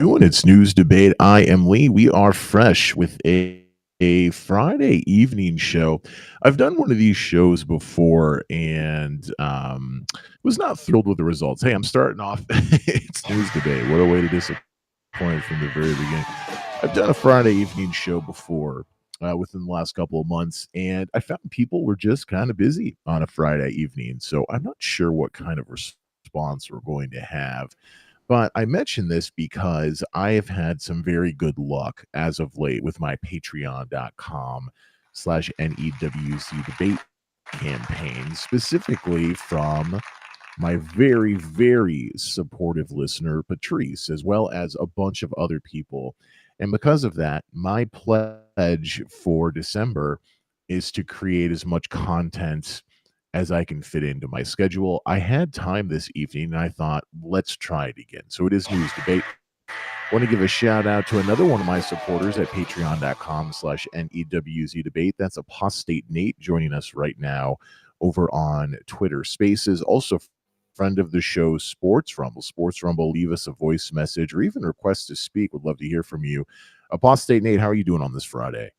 Doing it's news debate. I am Lee. We are fresh with a Friday evening show. I've done one of these shows before and was not thrilled with the results. Hey, I'm starting off. It's news debate. What a way to disappoint from the very beginning. I've done a Friday evening show before within the last couple of months, and I found people were just kind of busy on a Friday evening. So I'm not sure what kind of response we're going to have. But I mention this because I have had some very good luck as of late with my patreon.com/NEWC debate campaign, specifically from my very, very supportive listener, Patrice, as well as a bunch of other people. And because of that, my pledge for December is to create as much content as I can fit into my schedule. I had time this evening and I thought, let's try it again. So it is news debate. Want to give a shout out to another one of my supporters at patreon.com/NEWZ debate. That's Apostate Nate joining us right now over on Twitter Spaces. Also, friend of the show, Sports Rumble. Sports Rumble, leave us a voice message or even request to speak. Would love to hear from you. Apostate Nate, how are you doing on this Friday?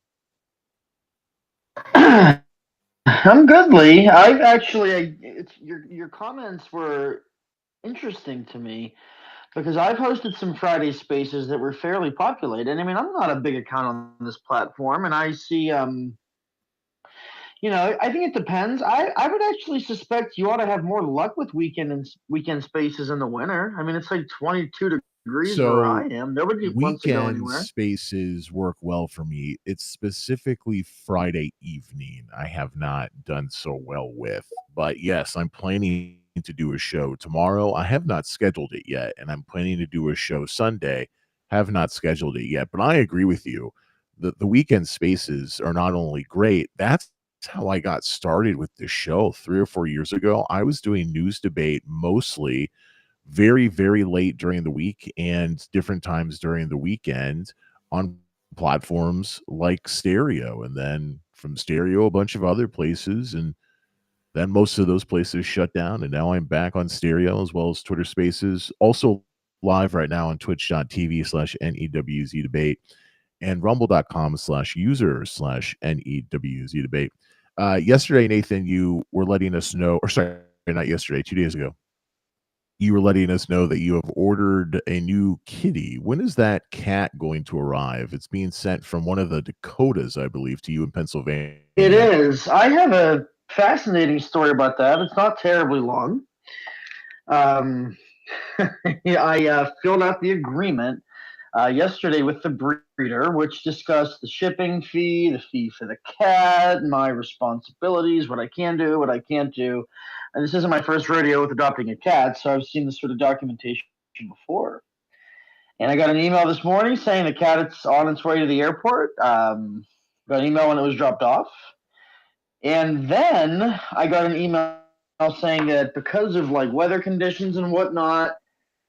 I'm good, Lee. I've actually, your comments were interesting to me because I've hosted some Friday spaces that were fairly populated. I mean, I'm not a big account on this platform, and I see, I think it depends. I would actually suspect you ought to have more luck with weekend spaces in the winter. I mean, it's like 22 degrees where I So am. Nobody wants to go weekend anywhere. spaces work well for me. It's specifically Friday evening I have not done so well with. But yes, I'm planning to do a show tomorrow. I have not scheduled it yet, and I'm planning to do a show Sunday. Have not scheduled it yet, but I agree with you. The weekend spaces are not only great, that's how I got started with the show 3 or 4 years ago. I was doing news debate mostly very, very late during the week and different times during the weekend on platforms like Stereo. And then from Stereo, a bunch of other places. And then most of those places shut down. And now I'm back on Stereo as well as Twitter Spaces. Also live right now on twitch.tv/NEWZ debate and rumble.com/user/NEWZ debate. Yesterday, Nathan, you were letting us know, or sorry, not yesterday, 2 days ago, you were letting us know that you have ordered a new kitty. When is that cat going to arrive? It's being sent from one of the Dakotas, I believe, to you in It Pennsylvania. is. I have a fascinating story about that. It's not terribly long. Um, yeah, I filled out the agreement yesterday with the breeder, which discussed the shipping fee, the fee for the cat, my responsibilities, what I can do, what I can't do. And this isn't my first rodeo with adopting a cat, so I've seen this sort of documentation before. And I got an email this morning saying the cat is on its way to the airport. Got an email when it was dropped off. And then I got an email saying that because of like weather conditions and whatnot,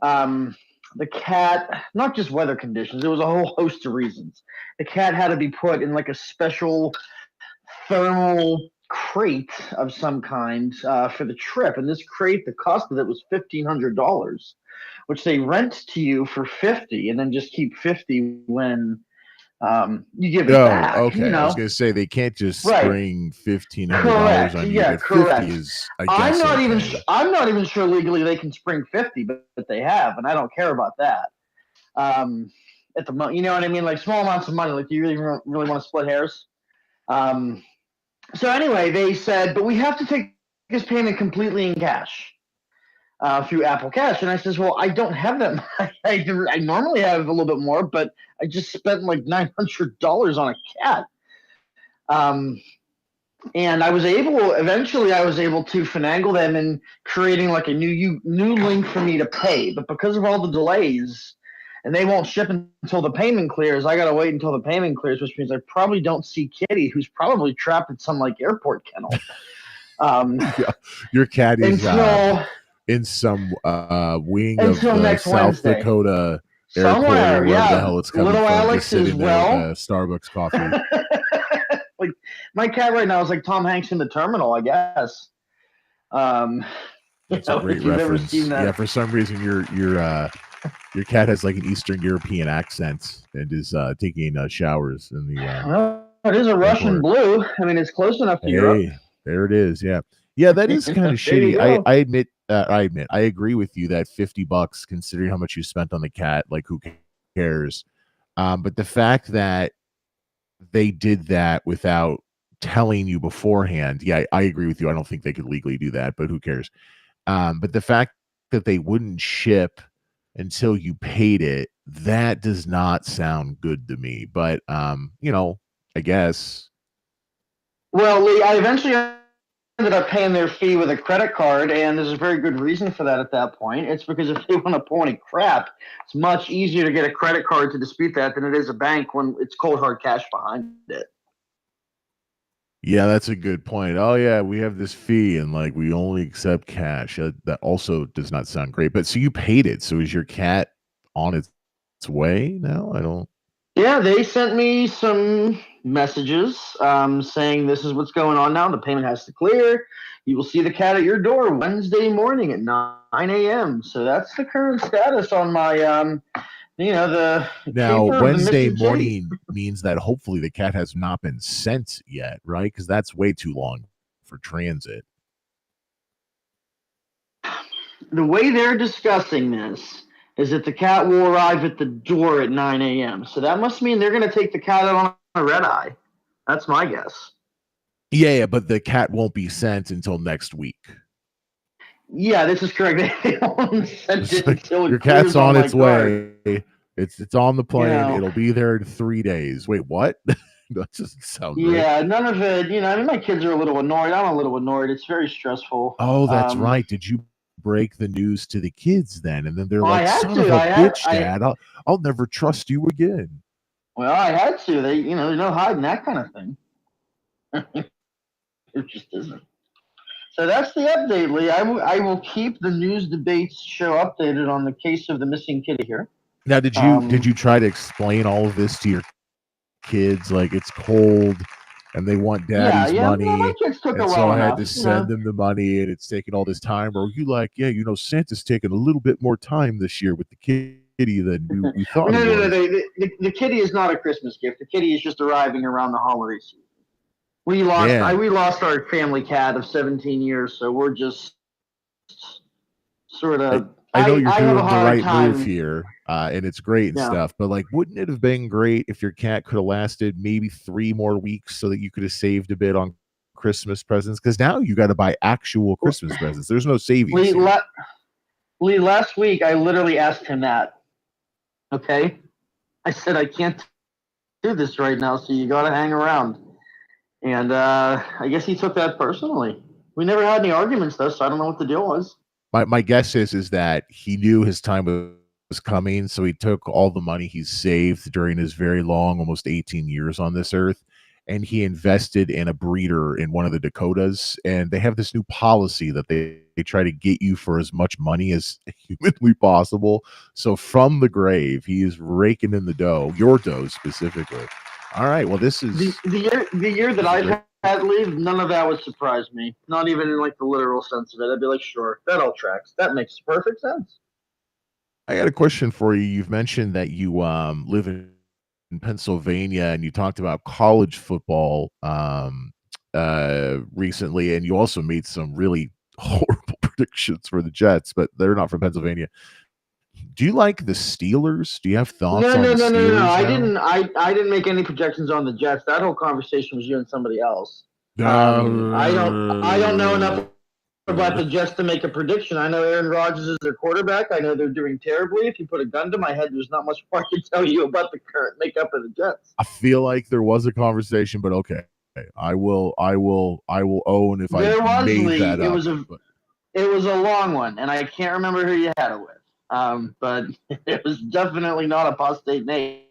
um, the cat, not just weather conditions, there was a whole host of reasons. The cat had to be put in like a special thermal crate of some kind for the trip. And this crate, the cost of it was $1,500, which they rent to you for 50 and then just keep 50 when you give it Oh, back, okay. I was going to say they can't just Right. spring $1,500 Correct. on you, Yeah, but 50 correct. is, I guess, okay. I'm not even sure legally they can spring 50, but they have, and I don't care about that. Um, at the moment, you know what I mean? Like small amounts of money. Like, do you really want to split hairs? Um, so anyway, they said, but we have to take this payment completely in cash through Apple Cash. And I says, well, I don't have that. I normally have a little bit more, but I just spent like $900 on a cat. Um, and I was able to finagle them in creating like a new link for me to pay. But because of all the delays, and they won't ship until the payment clears, I gotta wait until the payment clears, which means I probably don't see Kitty, who's probably trapped in some like airport kennel. Yeah, your cat is until in some wing of until the next South Wednesday. Dakota airport or Somewhere, wherever the yeah. hell it's coming Little from, just Alex as sitting there with well. a Starbucks coffee. Like my cat right now is like Tom Hanks in the terminal, I guess. Um, That's a great if you've ever reference. seen Yeah, that. for some reason Your cat has like an Eastern European accent and is taking showers in the Well, it is a Russian airport. blue. I mean, it's close enough to Europe. Hey, there it is. Yeah, yeah, that is kind of There you shitty. I go. I admit, I agree with you that $50, considering how much you spent on the cat, like who cares? But the fact that they did that without telling you beforehand, yeah, I agree with you. I don't think they could legally do that, but who cares? But the fact that they wouldn't ship until you paid it, that does not sound good to me. But I guess. Well, Lee, I eventually ended up paying their fee with a credit card, and there's a very good reason for that at that point. It's because if they want to pull any crap, it's much easier to get a credit card to dispute that than it is a bank when it's cold hard cash behind it. Yeah, that's a good point. Oh yeah, we have this fee and like we only accept cash. That also does not sound great. But so you paid it. So is your cat on its way now? I don't. Yeah, they sent me some messages saying this is what's going on now. The payment has to clear. You will see the cat at your door Wednesday morning at 9 a.m. So that's the current status on my, the Now, caper of the Wednesday missing kitty. morning means that hopefully the cat has not been sent yet, right? Because that's way too long for transit. The way they're discussing this is that the cat will arrive at the door at 9 a.m. So that must mean they're going to take the cat out on a red eye. That's my guess. Yeah, but the cat won't be sent until next week. Yeah, this is correct. They won't send it until Your it cat's clears on on my its card. way. It's on the You plane. know, It'll be there in 3 days. Wait, what? That doesn't sound right. yeah, none of it. I mean, my kids are a little annoyed. I'm a little annoyed. It's very stressful. Oh, that's right. Did you break the news to the kids then? And then they're I like, had "Son of to. a I had. bitch, Dad. I'll never trust you again." Well, I had to. There's no hiding that kind of thing. It just isn't. So that's the update, Lee. I will keep the news debates show updated on the case of the missing kitty here. Now, did you try to explain all of this to your kids? Like it's cold, and they want Yeah, daddy's yeah. No, my money, kids took it and so well I had enough. to send them the money, and it's taking all this time. Or you like, yeah, Santa's taking a little bit more time this year with the kitty than we thought he No, no, no. was. The kitty is not a Christmas gift. The kitty is just arriving around the holiday season. Man, We lost our family cat of 17 years, so we're just sort I, of. I know you're I have a doing the hard right move time. here, and it's great and Yeah. stuff. But like, wouldn't it have been great if your cat could have lasted maybe 3 more weeks so that you could have saved a bit on Christmas presents? Because now you got to buy actual Christmas presents. There's no savings Lee, here. Lee, last week I literally asked him that. Okay, I said I can't do this right now, so you got to hang around. And I guess he took that personally. We never had any arguments though, so I don't know what the deal was. My guess is that he knew his time was coming, so he took all the money he's saved during his very long, almost 18 years on this earth, and he invested in a breeder in one of the Dakotas. And they have this new policy that they try to get you for as much money as humanly possible. So from the grave, he is raking in the dough, your dough specifically. All right. Well, this is the year that I've had leave. None of that would surprise me. Not even in like the literal sense of it. I'd be like, sure, that all tracks. That makes perfect sense. I got a question for you. You've mentioned that you live in Pennsylvania, and you talked about college football recently, and you also made some really horrible predictions for the Jets, but they're not from Pennsylvania. Do you like the Steelers? Do you have thoughts No, on no, the no, no, no, no. Steelers I now? didn't. I didn't make any projections on the Jets. That whole conversation was you and somebody else. I don't. I don't know enough about the Jets to make a prediction. I know Aaron Rodgers is their quarterback. I know they're doing terribly. If you put a gun to my head, there's not much more I can tell you about the current makeup of the Jets. I feel like there was a conversation, but okay. I will own if I There was made Lee. that up. But It was a long one, and I can't remember who you had it with. But it was definitely not apostate Nate.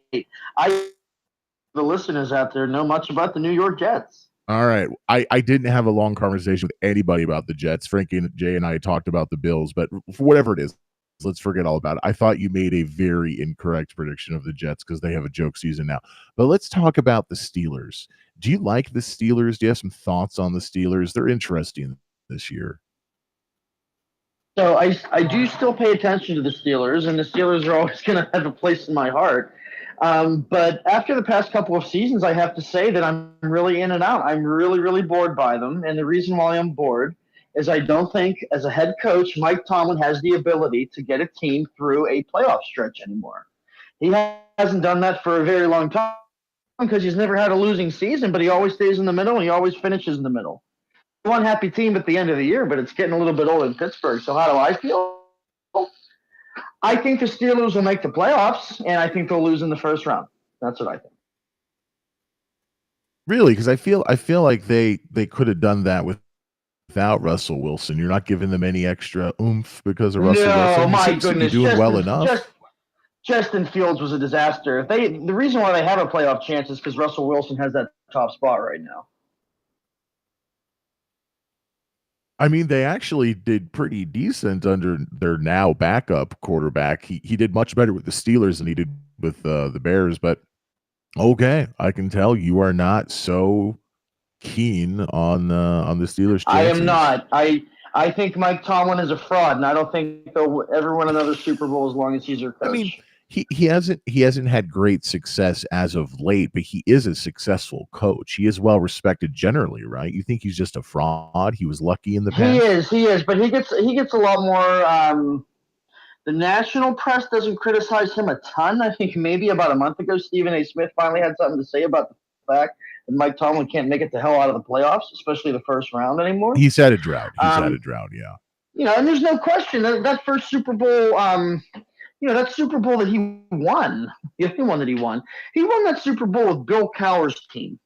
The listeners out there know much about the New York Jets. all right. I didn't have a long conversation with anybody about the Jets. Frankie and Jay and I talked about the Bills, but for whatever it is, let's forget all about it. I thought you made a very incorrect prediction of the Jets because they have a joke season now. But let's talk about the Steelers. Do you like the Steelers? Do you have some thoughts on the Steelers? They're interesting this year. So I do still pay attention to the Steelers, and the Steelers are always going to have a place in my heart. But after the past couple of seasons, I have to say that I'm really in and out. I'm really, really bored by them. And the reason why I'm bored is I don't think, as a head coach, Mike Tomlin has the ability to get a team through a playoff stretch anymore. He hasn't done that for a very long time because he's never had a losing season, but he always stays in the middle and he always finishes in the middle. One happy team at the end of the year, but it's getting a little bit old in Pittsburgh. So how do I feel? I think the Steelers will make the playoffs, and I think they'll lose in the first round. That's what I think. Really? Because I feel like they could have done that without Russell Wilson. You're not giving them any extra oomph because of Russell No, Wilson. He my seems to be goodness, doing well enough. Justin Fields was a disaster. The reason why they have a playoff chance is because Russell Wilson has that top spot right now. I mean, they actually did pretty decent under their now backup quarterback. He did much better with the Steelers than he did with the Bears. But okay, I can tell you are not so keen on the Steelers' I am chances. not. I think Mike Tomlin is a fraud, and I don't think they'll ever win another Super Bowl as long as he's their I mean, coach. he hasn't had great success as of late, but he is a successful coach. He is well respected generally, right? You think he's just a fraud? He was lucky in the past? He is, but he gets a lot more. The national press doesn't criticize him a ton. I think maybe about a month ago, Stephen A. Smith finally had something to say about the fact that Mike Tomlin can't make it the hell out of the playoffs, especially the first round anymore. He's had a drought. He's had a Um, drought, yeah. and there's no question that first Super Bowl, that Super Bowl that he won, the only one that he won that Super Bowl with Bill Cowher's team.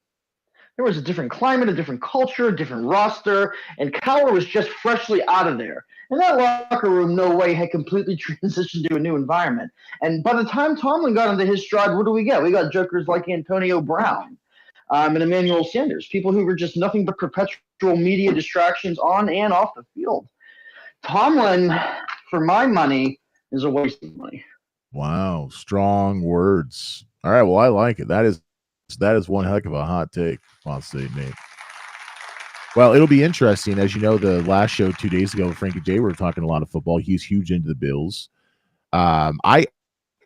There was a different climate, a different culture, a different roster, and Cowher was just freshly out of there. And that locker room, no way, had completely transitioned to a new environment. And by the time Tomlin got into his stride, what do we get? We got jokers like Antonio Brown and Emmanuel Sanders, people who were just nothing but perpetual media distractions on and off the field. Tomlin, for my money, is a waste of money. Wow, strong words. All right, well, I like it. That is one heck of a hot take, I'll say, Nate. Well, it'll be interesting. As you know, the last show 2 days ago with Frankie J, we were talking a lot of football. He's huge into the Bills. I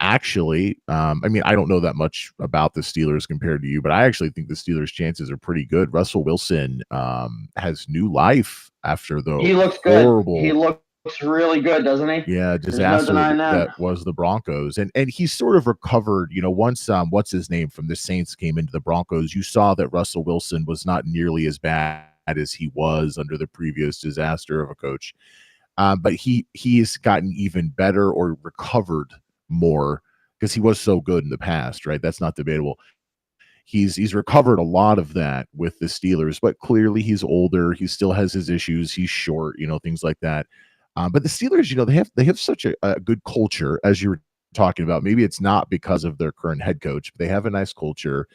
actually, I mean, I don't know that much about the Steelers compared to you, but I actually think the Steelers' chances are pretty good. Russell Wilson has new life after the He looks good. He horrible, looks really good, doesn't he? yeah, There's no disaster denying that. that was the Broncos. And he's sort of recovered, once what's his name from the Saints came into the Broncos, you saw that Russell Wilson was not nearly as bad as he was under the previous disaster of a coach. But he's gotten even better or recovered more because he was so good in the past, right? That's not debatable. He's recovered a lot of that with the Steelers, but clearly he's older. He still has his issues. He's short, things like that. But the Steelers, they have such a good culture, as you were talking about. Maybe it's not because of their current head coach, but they have a nice culture.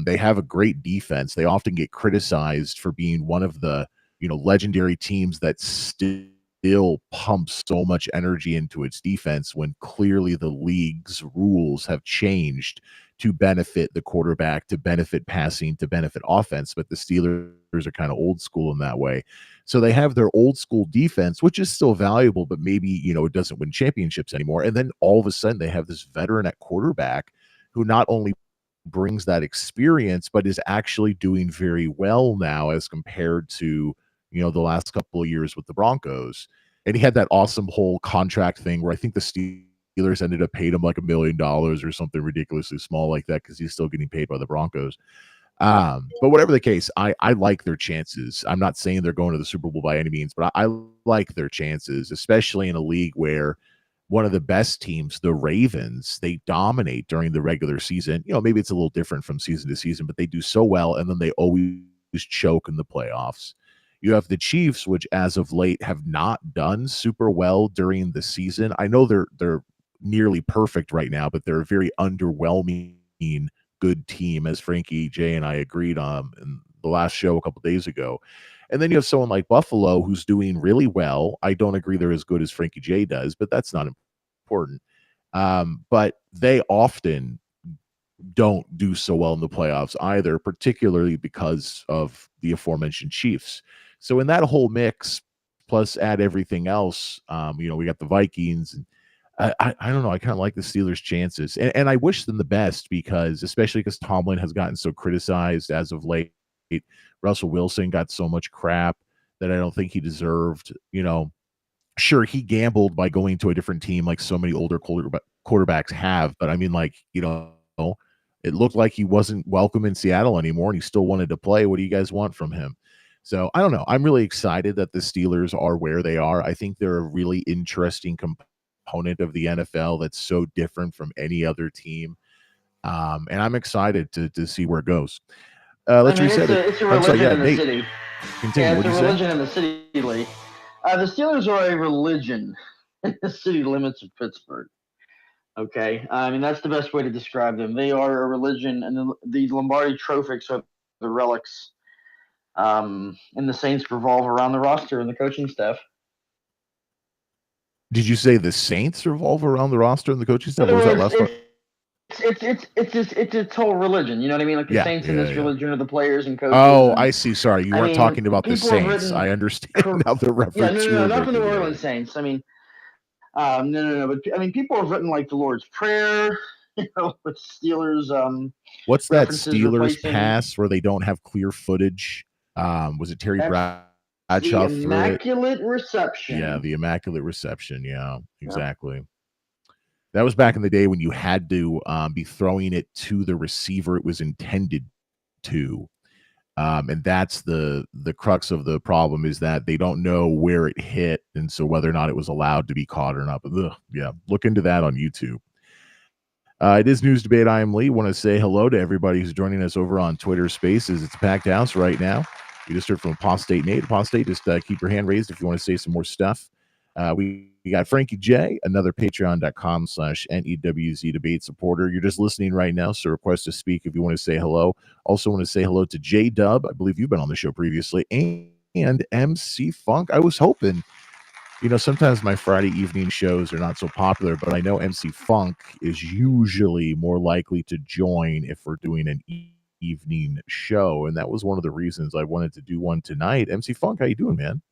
They have a great defense. They often get criticized for being one of the legendary teams that still pumps so much energy into its defense when clearly the league's rules have changed to benefit the quarterback, to benefit passing, to benefit offense. But the Steelers are kind of old school in that way. So they have their old school defense, which is still valuable, but maybe, it doesn't win championships anymore. And then all of a sudden they have this veteran at quarterback who not only brings that experience, but is actually doing very well now as compared to, the last couple of years with the Broncos. And he had that awesome whole contract thing where I think the Steelers ended up paying him like $1 million or something ridiculously small like that because he's still getting paid by the Broncos. But whatever the case, I like their chances. I'm not saying they're going to the Super Bowl by any means, but I like their chances, especially in a league where one of the best teams, the Ravens, they dominate during the regular season. Maybe it's a little different from season to season, but they do so well, and then they always choke in the playoffs. You have the Chiefs, which as of late have not done super well during the season. I know they're nearly perfect right now, but they're a very underwhelming good team, as Frankie J and I agreed on in the last show a couple days ago. And then you have someone like Buffalo who's doing really well. I don't agree they're as good as Frankie J does, but that's not important. But they often don't do so well in the playoffs either, particularly because of the aforementioned Chiefs. So in that whole mix, plus add everything else. We got the Vikings, and I don't know. I kind of like the Steelers' chances, and I wish them the best because, especially because Tomlin has gotten so criticized as of late. Russell Wilson got so much crap that I don't think he deserved. Sure, he gambled by going to a different team like so many older quarterbacks have, but I mean, like, it looked like he wasn't welcome in Seattle anymore and he still wanted to play. What do you guys want from him? So I don't know. I'm really excited that the Steelers are where they are. I think they're a really interesting component of the NFL that's so different from any other team. And I'm excited to see where it goes. I Let's mean, reset it. it's a I'm sorry. religion Yeah, in the Nate, city. continue. Yeah, it's What'd a you say? religion in the city, Lee. The Steelers are a religion in the city limits of Pittsburgh. Okay, I mean that's the best way to describe them. They are a religion, and the Lombardi trophies are the relics. And the Saints revolve around the roster and the coaching staff. Did you say the Saints revolve around the roster and the coaching In staff? other What was that words, last part? it's its whole religion. You know what I mean? Like the Yeah, Saints in yeah, this yeah. religion are the players and coaches, Oh, and I see. Sorry, you I weren't mean talking about the people have Saints. written. I understand now the Yeah, reference you no, were not from the making. New Yeah, Orleans Saints. I mean, no. But I mean, people have written like the Lord's Prayer, with Steelers what's that references Steelers replacing. pass where they don't have clear footage? Was it Terry That's the Bradshaw threw it? Immaculate Yeah, Reception. the Immaculate Reception. Yeah, Yep. exactly. That was back in the day when you had to be throwing it to the receiver it was intended to. And that's the crux of the problem is that they don't know where it hit, and so whether or not it was allowed to be caught or not. But yeah, look into that on YouTube. It is News Debate. I am Lee. Want to say hello to everybody who's joining us over on Twitter Spaces. It's a packed house right now. We just heard from Apostate Nate. Apostate, just keep your hand raised if you want to say some more stuff. We got Frankie J, another patreon.com/NEWZ debate supporter. You're just listening right now, so request to speak if you want to say hello. Also want to say hello to J Dub. I believe you've been on the show previously. And MC Funk. I was hoping sometimes my Friday evening shows are not so popular, but I know MC Funk is usually more likely to join if we're doing an evening show, and that was one of the reasons I wanted to do one tonight. MC Funk, how you doing, man?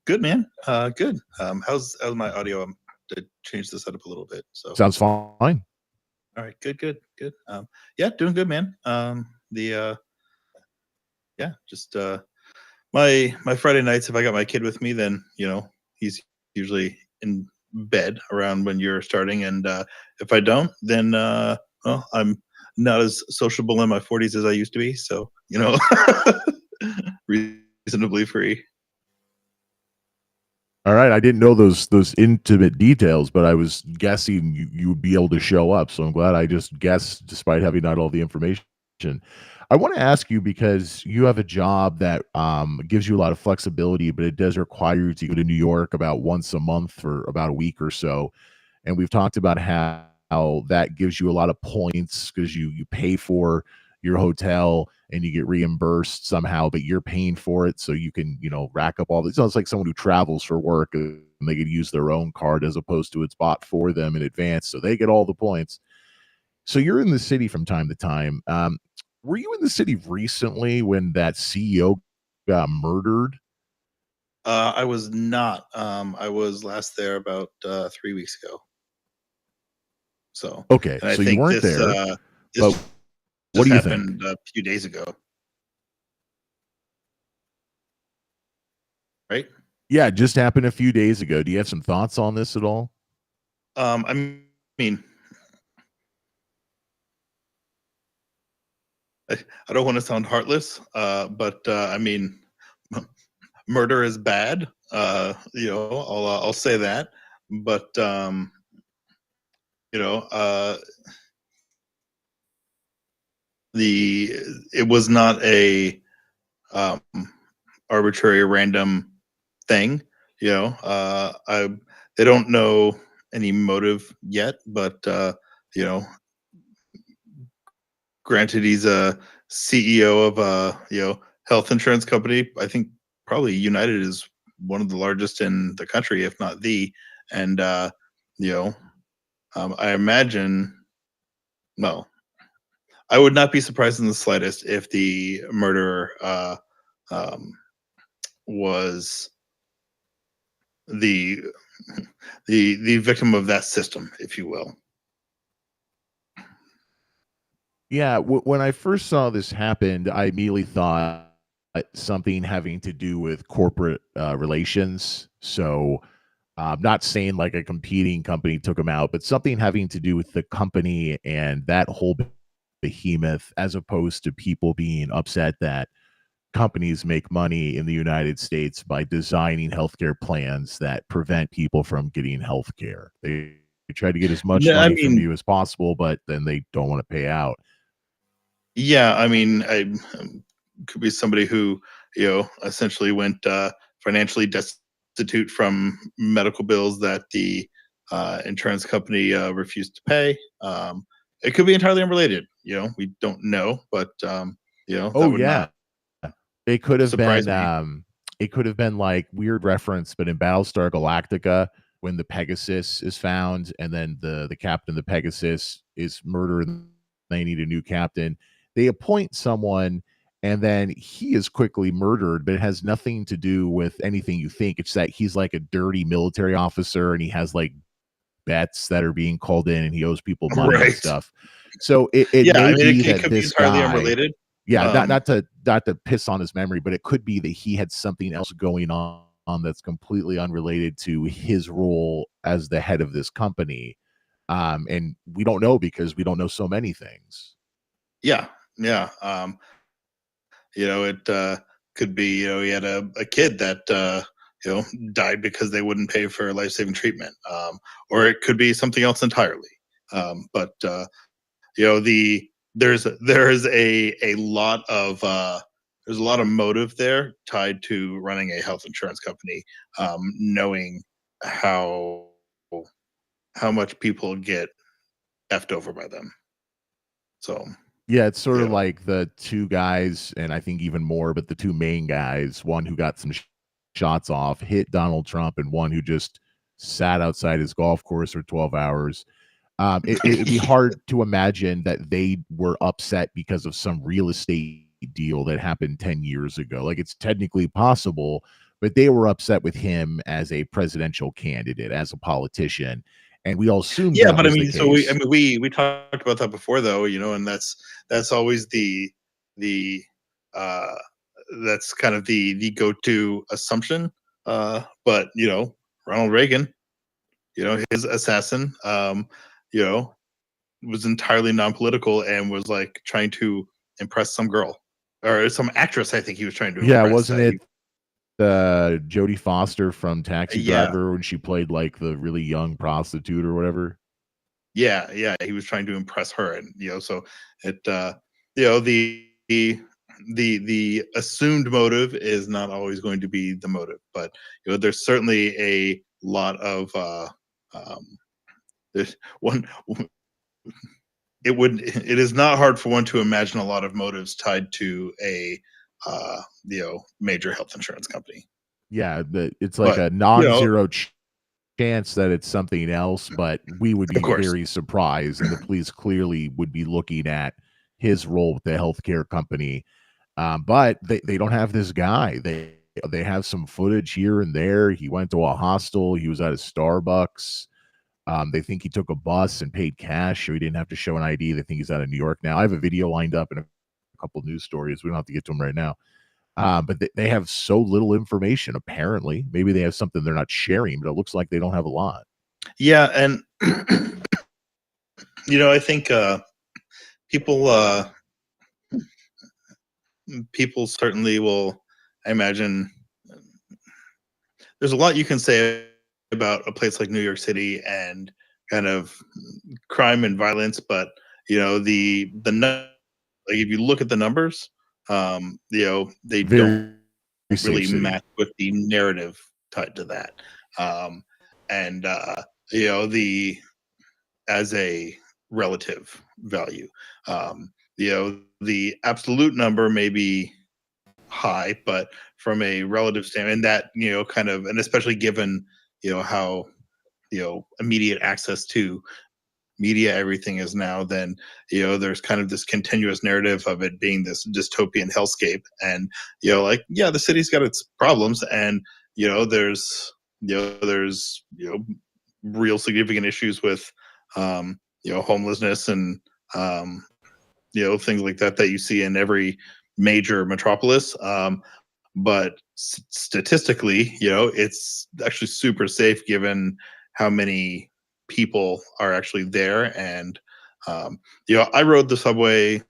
Good, man. Good. How's my audio? To change the setup a little bit. So sounds fine. All right. Good. Yeah, doing good, man. Just my Friday nights. If I got my kid with me, then he's usually in bed around when you're starting, and if I don't, then I'm not as sociable in my 40s as I used to be. So reasonably free. All right, I didn't know those intimate details, but I was guessing you would be able to show up. So I'm glad I just guessed, despite having not all the information. I want to ask you because you have a job that gives you a lot of flexibility, but it does require you to go to New York about once a month for about a week or so. And we've talked about how that gives you a lot of points because you pay for your hotel and you get reimbursed somehow, but you're paying for it. So you can, rack up all this. It's like someone who travels for work and they could use their own card as opposed to it's bought for them in advance. So they get all the points. So you're in the city from time to time. Were you in the city recently when that CEO got murdered? I was not. I was last there about 3 weeks ago. So okay, so you weren't there. But what do you happened think? A few days ago, right? Yeah, it just happened a few days ago. Do you have some thoughts on this at all? I mean, I don't want to sound heartless, but I mean, murder is bad. I'll say that. But it was not a arbitrary, random thing. They don't know any motive yet, but granted, he's a CEO of a health insurance company. I think probably United is one of the largest in the country, if not the. And I imagine, well, I would not be surprised in the slightest if the murderer was the the victim of that system, if you will. Yeah, when I first saw this happen, I immediately thought something having to do with corporate relations. So, not saying like a competing company took them out, but something having to do with the company and that whole behemoth, as opposed to people being upset that companies make money in the United States by designing healthcare plans that prevent people from getting healthcare. They try to get as much No, I money from mean, you as possible, but then they don't want to pay out. yeah, I mean, I could be somebody who, essentially went financially destitute from medical bills that the insurance company refused to pay. It could be entirely unrelated. We don't know, but that Oh would yeah. not It could have surprise been, me. it could have been like weird reference, but in Battlestar Galactica, when the Pegasus is found and then the captain of the Pegasus is murdered, and they need a new captain. They appoint someone and then he is quickly murdered, but it has nothing to do with anything you think. It's that he's like a dirty military officer and he has like bets that are being called in and he owes people money and Right. stuff. So it Yeah, I may mean, be it that could be this entirely guy, unrelated. yeah, Um, not to piss on his memory, but it could be that he had something else going on that's completely unrelated to his role as the head of this company. And we don't know because we don't know so many things. yeah, yeah. It could be, he had a kid that, died because they wouldn't pay for life saving treatment. Or it could be something else entirely. But, there is a lot of, there's a lot of motive there tied to running a health insurance company, knowing how, how much people get effed over by them. So, Yeah, it's sort you of know, like the two guys, and I think even more, but the two main guys, one who got some shots off, hit Donald Trump, and one who just sat outside his golf course for 12 hours. It'd be hard to imagine that they were upset because of some real estate deal that happened 10 years ago. Like it's technically possible, but they were upset with him as a presidential candidate, as a politician. And we all assumed yeah, that but I was the mean, so case. we talked about that before, though, and that's always the uh, that's kind of the go to assumption. But Ronald Reagan, his assassin, you know, was entirely non political and was like trying to impress some girl or some actress. I think he was trying to Yeah, impress. wasn't it Jodie Foster from Taxi Yeah, Driver when she played like the really young prostitute or whatever? yeah, he was trying to impress her, and so it the assumed motive is not always going to be the motive, but there's certainly a lot of there's one it is not hard for one to imagine a lot of motives tied to a major health insurance company. Yeah, it's like But a non-zero chance that it's something else, but we would of be course, very surprised, and the police clearly would be looking at his role with the healthcare company. But they don't have this guy. They have some footage here and there. He went to a hostel. He was at a Starbucks. They think he took a bus and paid cash, so he didn't have to show an ID. They think he's out of New York now. I have a video lined up and a couple news stories. We don't have to get to them right now. But they have so little information, apparently. Maybe they have something they're not sharing, but it looks like they don't have a lot. yeah, and I think people people certainly will. I imagine there's a lot you can say about a place like New York City and kind of crime and violence, but like if you look at the numbers, they don't Very safe really city. match with the narrative tied to that. Um, and the as a relative value, the absolute number may be high, but from a relative standpoint, and that kind of, and especially given how immediate access to media everything is now, then there's kind of this continuous narrative of it being this dystopian hellscape, and like, yeah, the city's got its problems, and there's there's real significant issues with homelessness and things like that you see in every major metropolis. But statistically, it's actually super safe given how many people are actually there. And I rode the subway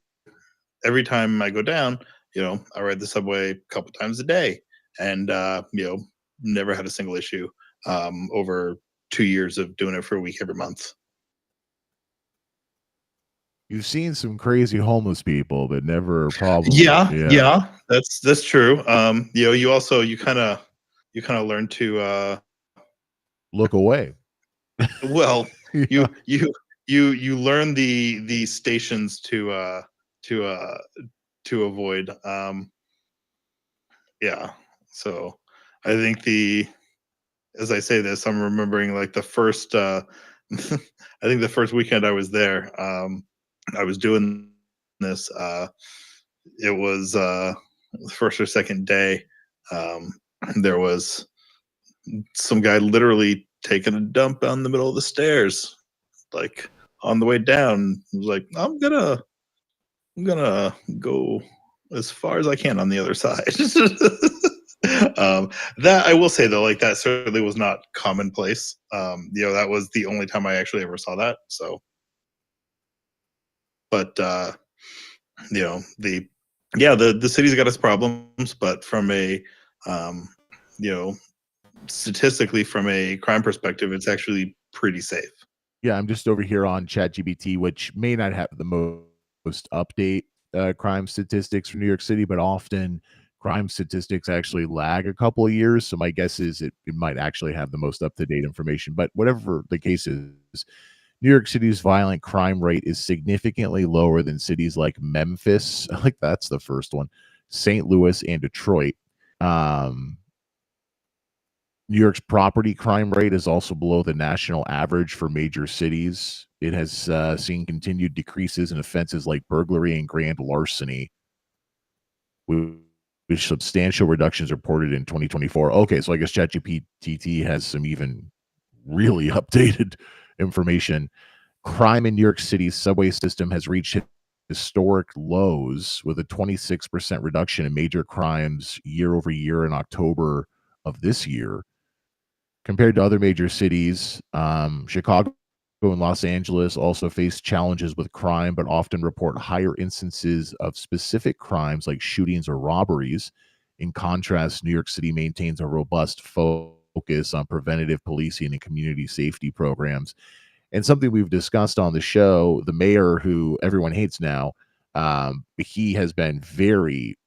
every time I go down. I ride the subway a couple times a day, and never had a single issue over 2 years of doing it for a week every month. You've seen some crazy homeless people, but never a problem. Yeah, that's true. You also you kind of learn to look away. Well, Yeah. you learn the stations to avoid. Yeah, so I think as I say this, I'm remembering like the first I think the first weekend I was there, I was doing this. It was the first or second day. There was some guy literally taking a dump on the middle of the stairs, like on the way down. He was like, I'm gonna go as far as I can on the other side. That I will say though, like that certainly was not commonplace. That was the only time I actually ever saw that. So, but the city's got its problems, but from a statistically from a crime perspective, it's actually pretty safe. Yeah, I'm just over here on ChatGPT, which may not have the most update crime statistics for New York City, but often crime statistics actually lag a couple of years. So my guess is it might actually have the most up-to-date information. But whatever the case is, New York City's violent crime rate is significantly lower than cities like Memphis. I think that's the first one, St. Louis, and Detroit. New York's property crime rate is also below the national average for major cities. It has seen continued decreases in offenses like burglary and grand larceny, which substantial reductions reported in 2024. Okay, so I guess ChatGPT has some even really updated information. Crime in New York City's subway system has reached historic lows with a 26% reduction in major crimes year over year in October of this year. Compared to other major cities, Chicago and Los Angeles also face challenges with crime, but often report higher instances of specific crimes like shootings or robberies. In contrast, New York City maintains a robust focus on preventative policing and community safety programs. And something we've discussed on the show, the mayor, who everyone hates now, he has been very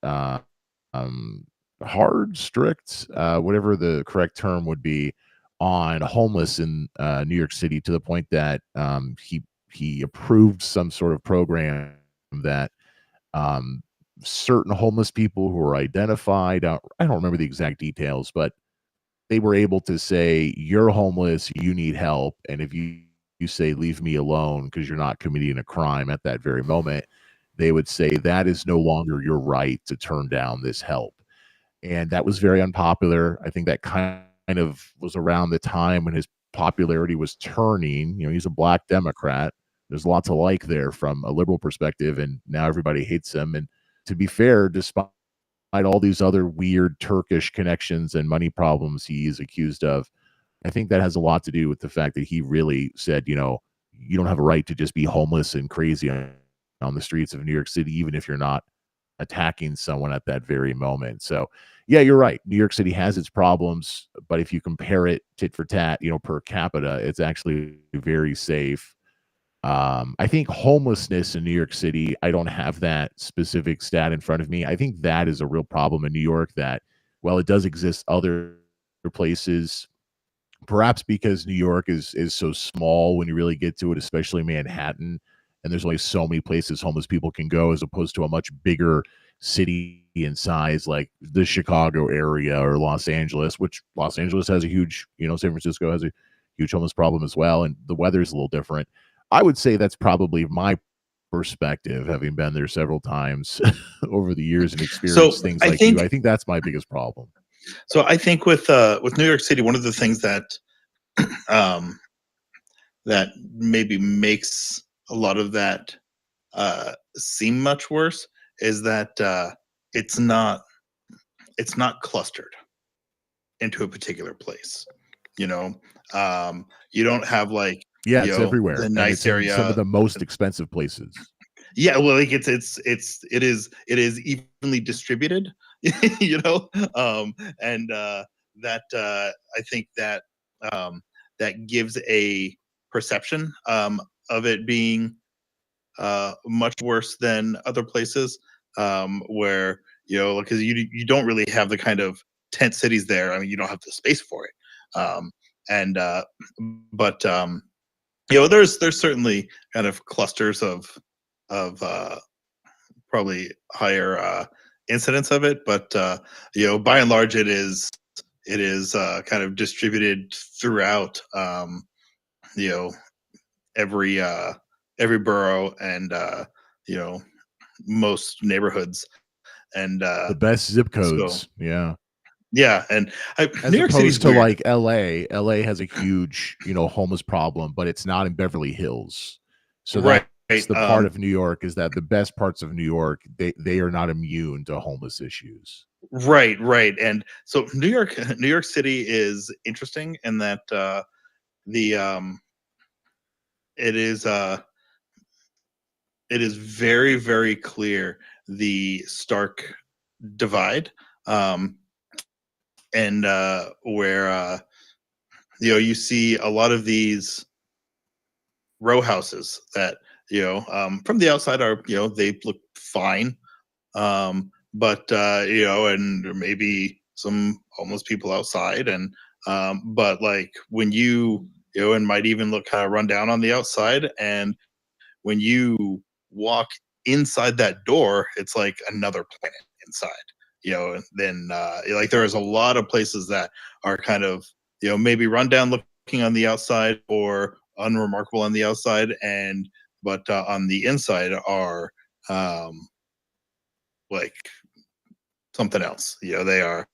hard, strict, whatever the correct term would be, on homeless in New York City, to the point that he approved some sort of program that certain homeless people who are identified, I don't remember the exact details, but they were able to say, you're homeless, you need help, and if you say leave me alone because you're not committing a crime at that very moment, they would say that is no longer your right to turn down this help. And that was very unpopular. I think that kind of was around the time when his popularity was turning. He's a black Democrat. There's lots of like there from a liberal perspective, and now everybody hates him. And to be fair, despite all these other weird Turkish connections and money problems he is accused of, I think that has a lot to do with the fact that he really said, you don't have a right to just be homeless and crazy on the streets of New York City, even if you're not attacking someone at that very moment. So yeah, you're right. New York City has its problems, but if you compare it tit for tat, per capita, it's actually very safe. I think homelessness in New York City, I don't have that specific stat in front of me. I think that is a real problem in New York, that while it does exist other places, perhaps because New York is so small when you really get to it, especially Manhattan, and there's only so many places homeless people can go, as opposed to a much bigger city in size like the Chicago area or Los Angeles, which Los Angeles has a huge, San Francisco has a huge homeless problem as well, and the weather's a little different. I would say that's probably my perspective, having been there several times over the years and experienced things like you. I think that's my biggest problem. So I think with New York City, one of the things that that maybe makes a lot of that seem much worse is that it's not clustered into a particular place. You know, you don't have like Yeah, it's everywhere, the and nice it's in some of area. the most expensive places. Yeah, well, like it is evenly distributed, you know, and that I think that that gives a perception of it being much worse than other places, where because you don't really have the kind of tent cities there. I mean, you don't have the space for it, and but there's certainly kind of clusters of probably higher incidence of it, but by and large, it is kind of distributed throughout you know every borough and you know most neighborhoods, and The best zip so codes, yeah. yeah, and As New York City's opposed to, weird. like, LA. LA has a huge, homeless problem, but it's not in Beverly Hills. So Right. that's the part of New York, is that the best parts of New York, they are not immune to homeless issues. Right, and so New York City is interesting in that the it is very, very clear the stark divide, um, and where you see a lot of these row houses that from the outside are they look fine, but and there may be some homeless people outside, and but like when and might even look kind of run down on the outside, and when you walk inside that door, it's like another planet inside. Then like there is a lot of places that are kind of maybe run down looking on the outside or unremarkable on the outside, and but on the inside are like something else. They are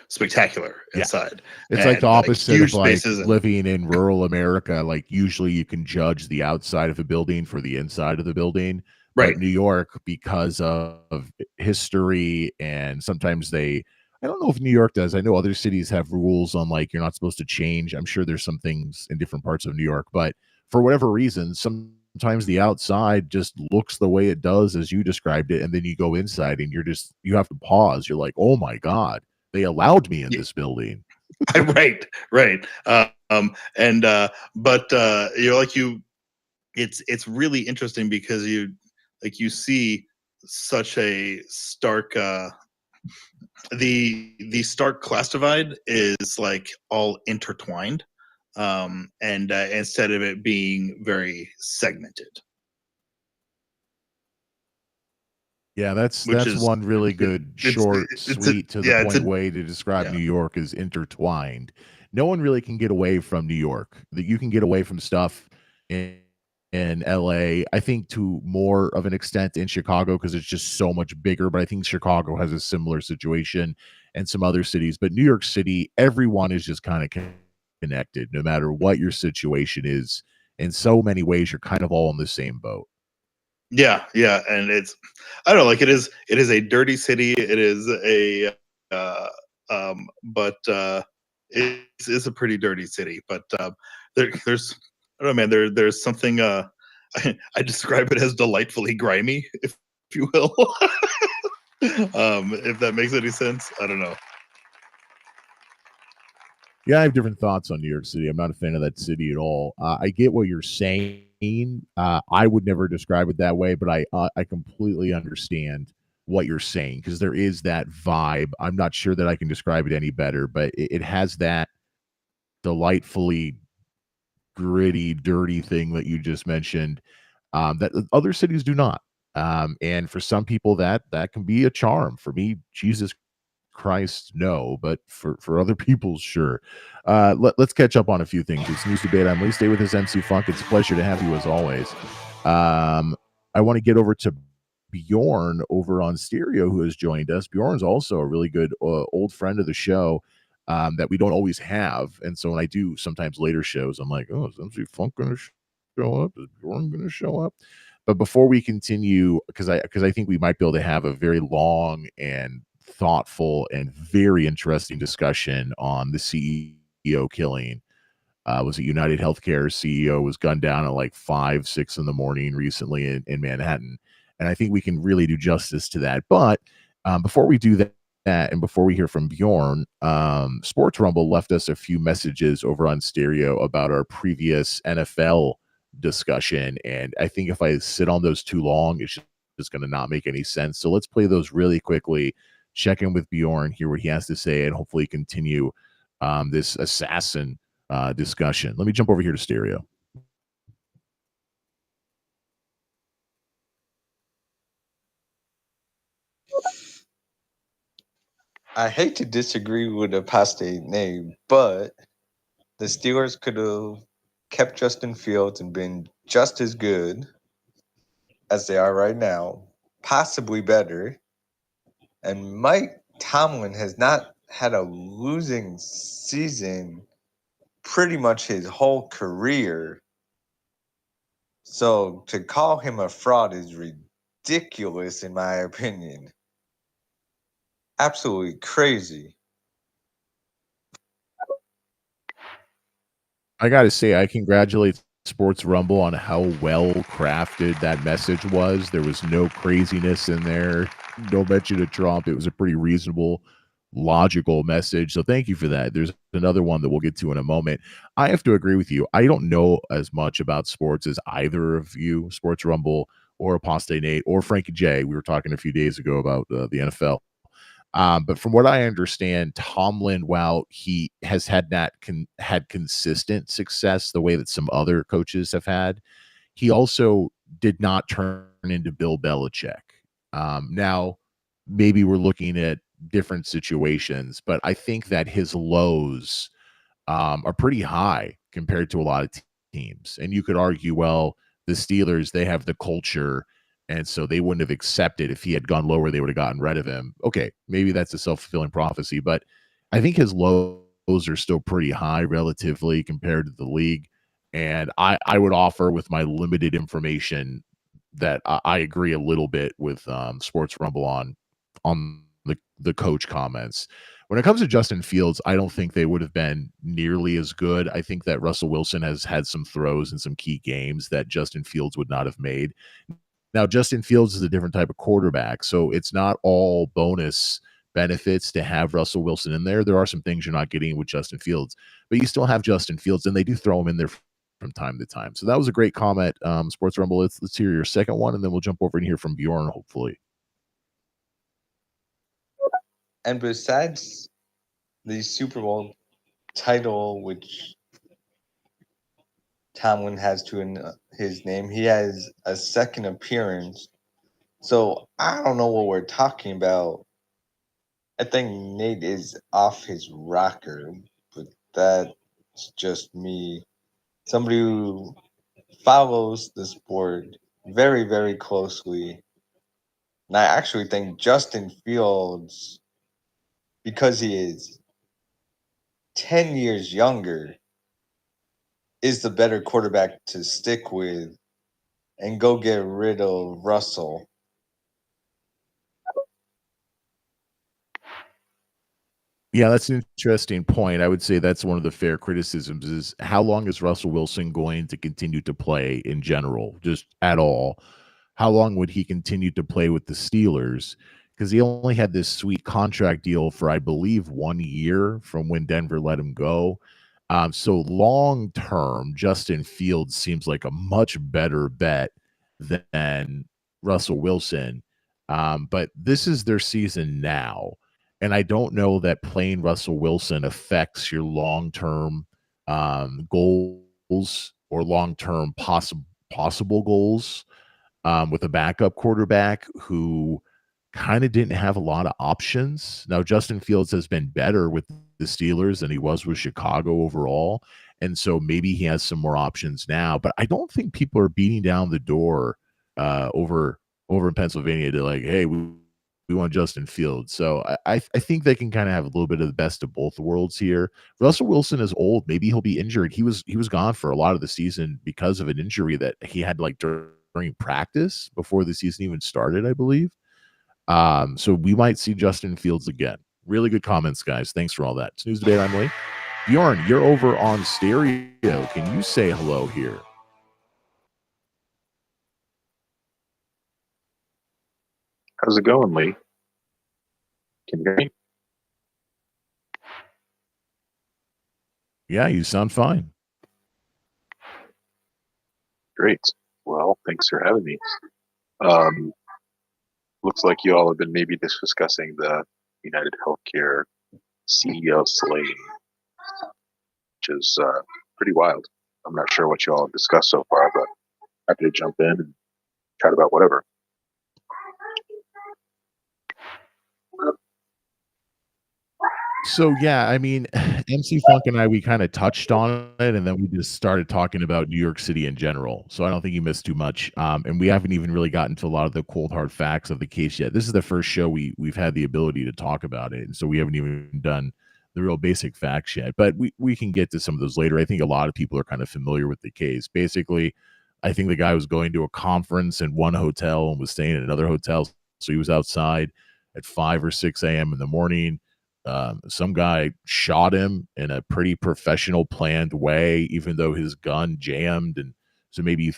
spectacular Yeah. inside, It's like the and like opposite of, huge like, spaces and living in rural America. Like, usually you can judge the outside of a building for the inside of the building, but right. New York, because of history, and sometimes I don't know if New York does. I know other cities have rules on, like, you're not supposed to change. I'm sure there's some things in different parts of New York, but for whatever reason, sometimes the outside just looks the way it does as you described it, and then you go inside and you have to pause. You're like, "Oh my God, they allowed me in this building." Right. And but like it's really interesting because you see such a stark the stark class divide is like all intertwined, and instead of it being very segmented, Yeah, that's which that's is one really it, good, it's short, it's a sweet, to the yeah it's point a way to describe yeah New York is intertwined. No one really can get away from New York. That you can get away from stuff in LA. I think to more of an extent in Chicago because it's just so much bigger. But I think Chicago has a similar situation and some other cities. But New York City, everyone is just kind of connected, no matter what your situation is. In so many ways, you're kind of all in the same boat. yeah, and I don't know, like it is a dirty city. It is a but it's a pretty dirty city. But there's I don't know, man. There's something I describe it as delightfully grimy, if you will. If that makes any sense, I don't know. Yeah, I have different thoughts on New York City. I'm not a fan of that city at all. I get what you're saying. I would never describe it that way, but I completely understand what you're saying because there is that vibe. I'm not sure that I can describe it any better, but it has that delightfully gritty, dirty thing that you just mentioned, that other cities do not. And for some people, that can be a charm. For me, Jesus Christ, no, but for other people, sure. Let's catch up on a few things. It's news debate. I'm Lee. Stay with us, MC Funk. It's a pleasure to have you as always. I want to get over to Bjorn over on Stereo, who has joined us. Bjorn's also a really good old friend of the show that we don't always have. And so when I do sometimes later shows, I'm like, oh, is MC Funk going to show up? Is Bjorn going to show up? But before we continue, because I think we might be able to have a very long and thoughtful and very interesting discussion on the CEO killing. Was it UnitedHealthCare CEO was gunned down at like 5, 6 in the morning recently in Manhattan. And I think we can really do justice to that. But before we do that, and before we hear from Bjorn, Sports Rumble left us a few messages over on Stereo about our previous NFL discussion. And I think if I sit on those too long, it's just going to not make any sense. So let's play those really quickly, check in with Bjorn, hear what he has to say, and hopefully continue this assassin discussion. Let me jump over here to Stereo. I hate to disagree with apostate name, but the Steelers could have kept Justin Fields and been just as good as they are right now, possibly better. And Mike Tomlin has not had a losing season pretty much his whole career. So to call him a fraud is ridiculous, in my opinion. Absolutely crazy. I got to say, I congratulate Sports Rumble on how well crafted that message was. There was no craziness in there, no mention of Trump. It was a pretty reasonable, logical message. So thank you for that. There's another one that we'll get to in a moment. I have to agree with you. I don't know as much about sports as either of you, Sports Rumble or Apostate Nate or Frankie J. We were talking a few days ago about the NFL. But from what I understand, Tomlin, while he has had consistent success the way that some other coaches have had, he also did not turn into Bill Belichick. Now, maybe we're looking at different situations, but I think that his lows are pretty high compared to a lot of teams. And you could argue, well, the Steelers, they have the culture, and so they wouldn't have accepted if he had gone lower, they would have gotten rid of him. Okay, maybe that's a self-fulfilling prophecy, but I think his lows are still pretty high relatively compared to the league. And I would offer with my limited information that I agree a little bit with Sports Rumble on the coach comments. When it comes to Justin Fields, I don't think they would have been nearly as good. I think that Russell Wilson has had some throws in some key games that Justin Fields would not have made. Now, Justin Fields is a different type of quarterback, so it's not all bonus benefits to have Russell Wilson in there. There are some things you're not getting with Justin Fields, but you still have Justin Fields, and they do throw him in there from time to time. So that was a great comment, Sports Rumble. Let's hear your second one, and then we'll jump over and hear from Bjorn, hopefully. And besides the Super Bowl title, which Tomlin has to his name, he has a second appearance. So I don't know what we're talking about. I think Nate is off his rocker, but that's just me. Somebody who follows the sport very, very closely. And I actually think Justin Fields, because he is 10 years younger, is the better quarterback to stick with and go get rid of Russell. Yeah, that's an interesting point. I would say that's one of the fair criticisms is how long is Russell Wilson going to continue to play in general, just at all? How long would he continue to play with the Steelers? Because he only had this sweet contract deal for, I believe, 1 year from when Denver let him go. So long term, Justin Fields seems like a much better bet than Russell Wilson. But this is their season now. And I don't know that playing Russell Wilson affects your long-term goals or long-term possible goals with a backup quarterback who kind of didn't have a lot of options. Now, Justin Fields has been better with the Steelers than he was with Chicago overall. And so maybe he has some more options now. But I don't think people are beating down the door over over in Pennsylvania to like, hey, we want Justin Fields. So I think they can kind of have a little bit of the best of both worlds here. Russell Wilson is old. Maybe he'll be injured. He was gone for a lot of the season because of an injury that he had like during practice before the season even started, I believe. So we might see Justin Fields again. Really good comments, guys. Thanks for all that. Snooze debate, I'm late. Bjorn, you're over on stereo. Can you say hello here? How's it going, Lee? Can you hear me? Yeah, you sound fine. Great. Well, thanks for having me. Looks like you all have been maybe discussing the UnitedHealthCare CEO slaying, which is pretty wild. I'm not sure what you all have discussed so far, but happy to jump in and chat about whatever. So yeah, I mean, MC Funk and I, we kind of touched on it, and then we just started talking about New York City in general. So I don't think you missed too much. And we haven't even really gotten to a lot of the cold hard facts of the case yet. This is the first show we've had the ability to talk about it, and so we haven't even done the real basic facts yet. But we can get to some of those later. I think a lot of people are kind of familiar with the case. Basically, I think the guy was going to a conference in one hotel and was staying in another hotel, so he was outside at 5 or 6 a.m. in the morning. Some guy shot him in a pretty professional, planned way, even though his gun jammed. And so maybe you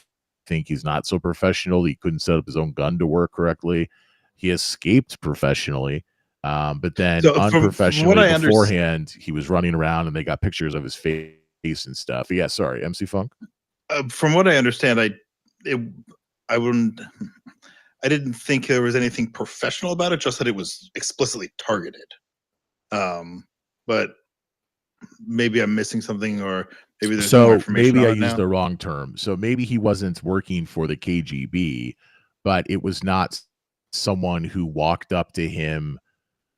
think he's not so professional. He couldn't set up his own gun to work correctly. He escaped professionally, but then So from what unprofessionally I beforehand, he was running around and they got pictures of his face and stuff. Yeah, sorry, MC Funk. From what I understand, I didn't think there was anything professional about it, just that it was explicitly targeted. But maybe I'm missing something, or maybe there's more So information maybe on I it used now. the wrong term. So maybe he wasn't working for the KGB, but it was not someone who walked up to him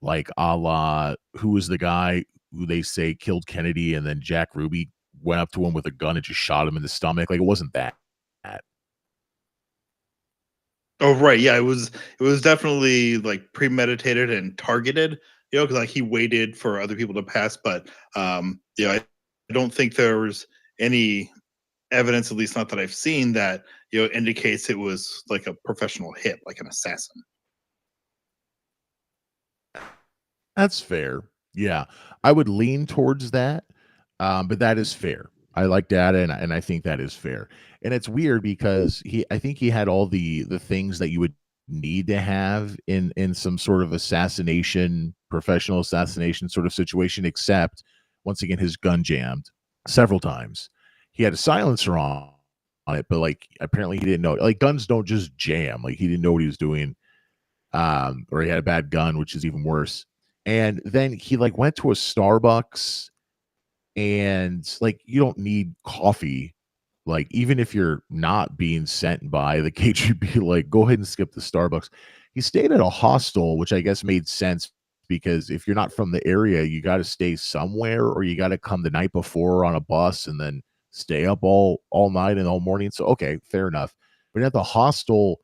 like a la who was the guy who they say killed Kennedy, and then Jack Ruby went up to him with a gun and just shot him in the stomach. Like it wasn't that. Oh, right. Yeah, it was definitely like premeditated and targeted, because like he waited for other people to pass. But I don't think there was any evidence, at least not that I've seen, that indicates it was like a professional hit, like an assassin. That's fair. Yeah, I would lean towards that, but that is fair. I like data, and I think that is fair. And it's weird because I think he had all the things that you would need to have in some sort of professional assassination sort of situation, except once again his gun jammed several times. He had a silencer on it, but like apparently he didn't know. Like guns don't just jam. Like he didn't know what he was doing, or he had a bad gun, which is even worse. And then he like went to a Starbucks, and like you don't need coffee. Like even if you're not being sent by the KGB, like go ahead and skip the Starbucks. He stayed at a hostel, which I guess made sense because if you're not from the area, you got to stay somewhere, or you got to come the night before on a bus and then stay up all night and all morning. So okay, fair enough. But at the hostel,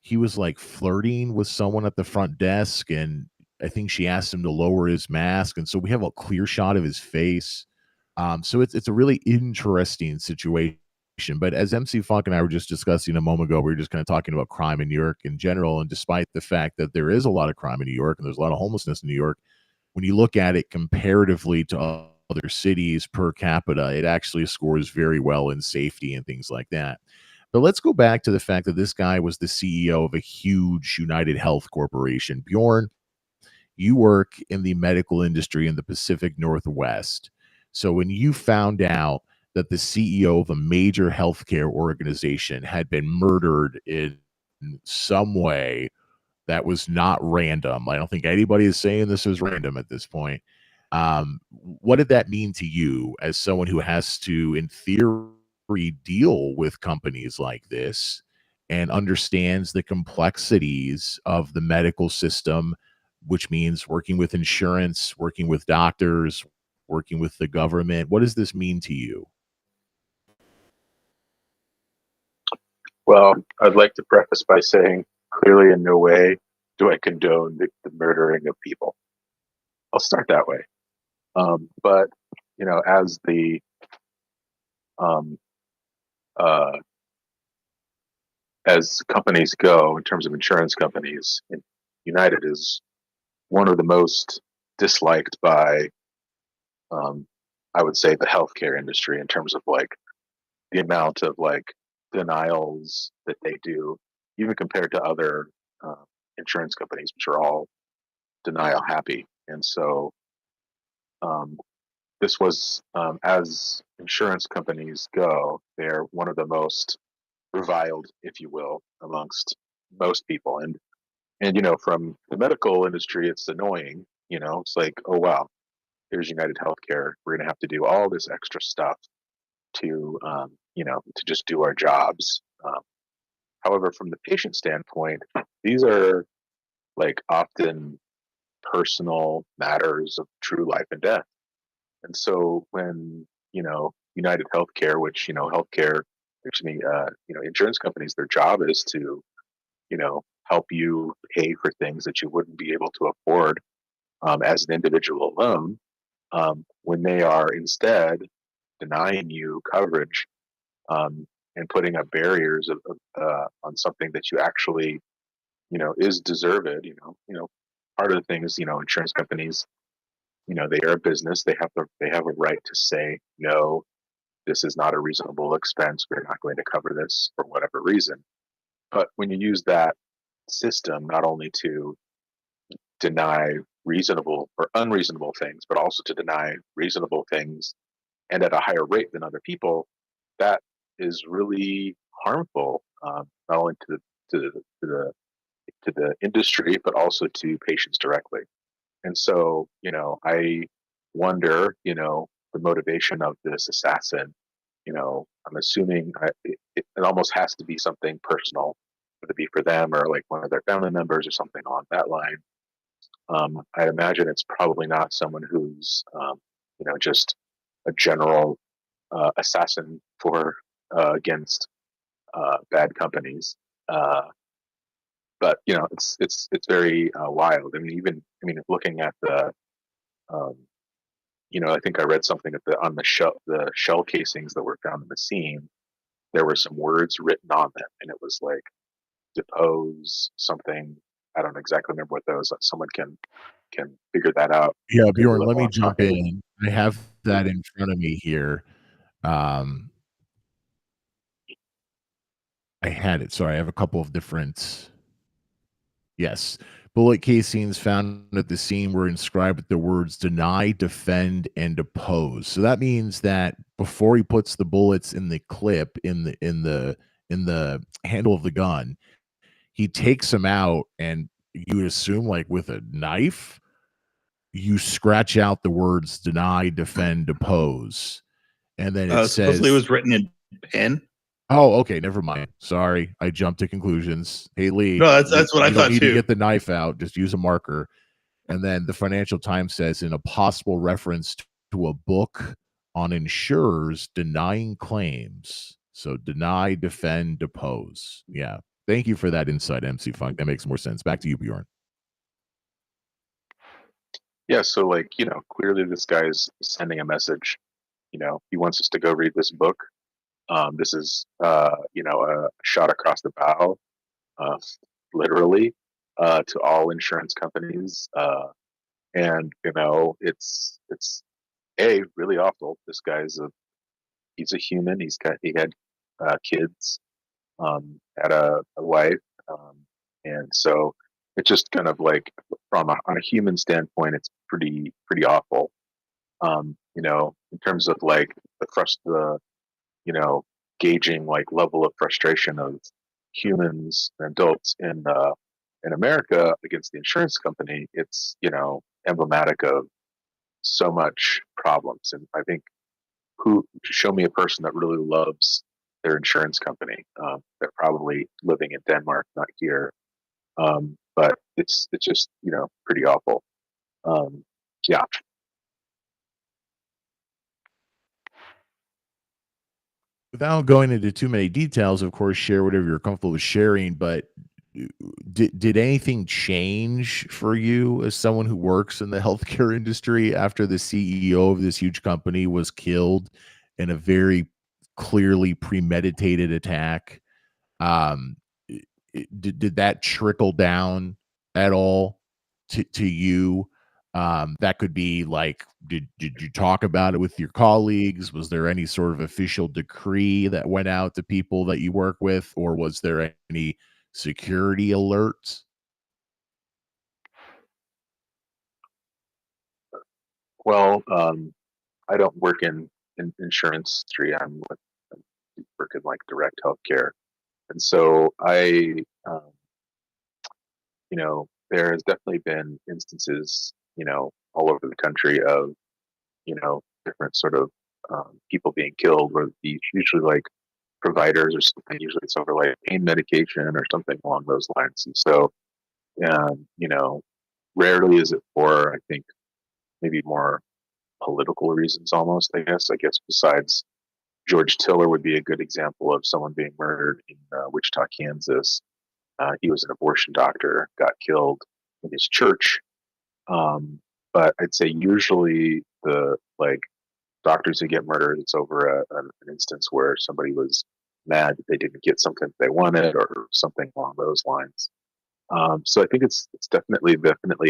he was like flirting with someone at the front desk, and I think she asked him to lower his mask, and so we have a clear shot of his face. So it's a really interesting situation. But as MC Funk and I were just discussing a moment ago, we were just kind of talking about crime in New York in general. And despite the fact that there is a lot of crime in New York and there's a lot of homelessness in New York, when you look at it comparatively to other cities per capita, it actually scores very well in safety and things like that. But let's go back to the fact that this guy was the CEO of a huge United Health Corporation. Bjorn, you work in the medical industry in the Pacific Northwest. So when you found out that the CEO of a major healthcare organization had been murdered in some way that was not random, I don't think anybody is saying this was random at this point. What did that mean to you as someone who has to, in theory, deal with companies like this and understands the complexities of the medical system, which means working with insurance, working with doctors, working with the government? What does this mean to you? Well, I'd like to preface by saying clearly in no way do I condone the murdering of people. I'll start that way. But as the um, uh, as companies go in terms of insurance companies, United is one of the most disliked by, I would say, the healthcare industry in terms of like the amount of like denials that they do, even compared to other uh, insurance companies, which are all denial happy. And so um, this was, as insurance companies go, they're one of the most reviled, if you will, amongst most people. And from the medical industry, it's annoying. It's like, oh wow, here's United Healthcare. We're going to have to do all this extra stuff to to just do our jobs. However, from the patient standpoint, these are like often personal matters of true life and death. And so when United Healthcare, which healthcare, excuse me, insurance companies, their job is to help you pay for things that you wouldn't be able to afford as an individual alone. When they are instead denying you coverage and putting up barriers on something that you actually is deserved. Part of the thing is insurance companies, they are a business. They have a right to say no. This is not a reasonable expense. We're not going to cover this for whatever reason. But when you use that system not only to deny reasonable or unreasonable things, but also to deny reasonable things and at a higher rate than other people, that is really harmful, not only to the industry, but also to patients directly. And so, I wonder, the motivation of this assassin. I'm assuming it almost has to be something personal, whether it be for them or like one of their family members or something on that line. I imagine it's probably not someone who's, just a general assassin for against bad companies. But it's very wild. Looking at the, um, I think I read something on the shell casings that were found in the scene. There were some words written on them, and it was like depose something. I don't exactly remember what those. Someone can figure that out. Yeah, Google Bjorn, it let me while I'm jump talking. in. I have that in front of me here. Um, I had it. Sorry, I have a couple of different. Yes. Bullet casings found at the scene were inscribed with the words deny, defend, and oppose. So that means that before he puts the bullets in the clip in the handle of the gun, he takes them out, and you would assume like with a knife, you scratch out the words deny, defend, oppose. And then it Supposedly it says, was written in pen. oh, okay, never mind. Sorry, I jumped to conclusions. Hey, Lee, No, that's what I you don't thought need to too. get the knife out. Just use a marker. And then the Financial Times says, in a possible reference to a book on insurers denying claims. So deny, defend, depose. Yeah. Thank you for that insight, MC Funk. That makes more sense. Back to you, Bjorn. Yeah, so like, clearly this guy's sending a message. He wants us to go read this book. This is a shot across the bow, uh, literally, to all insurance companies. And it's really awful. This guy's he's a human. He had kids, had a wife, and so it's just kind of like on a human standpoint, it's pretty awful. In terms of like the you know gauging like level of frustration of humans and adults in America against the insurance company, it's emblematic of so much problems. And I think who show me a person that really loves their insurance company. They're probably living in Denmark, not here. But it's just pretty awful. Yeah. Without going into too many details, of course, share whatever you're comfortable with sharing. But did anything change for you as someone who works in the healthcare industry after the CEO of this huge company was killed in a very clearly premeditated attack? Um, did that trickle down at all to you? That could be like, did you talk about it with your colleagues? Was there any sort of official decree that went out to people that you work with, or was there any security alerts? Well, I don't work in insurance industry. I work in like direct healthcare, and so um, there has definitely been instances, all over the country of, different sort of people being killed, where usually like providers or something. Usually it's over like pain medication or something along those lines. And so, um, you know, rarely is it for, I think, maybe more political reasons almost, I guess. I guess besides George Tiller would be a good example of someone being murdered in Wichita, Kansas. He was an abortion doctor, got killed in his church. Um, but I'd say usually the like doctors who get murdered, it's over an instance where somebody was mad that they didn't get something they wanted or something along those lines. So I think it's definitely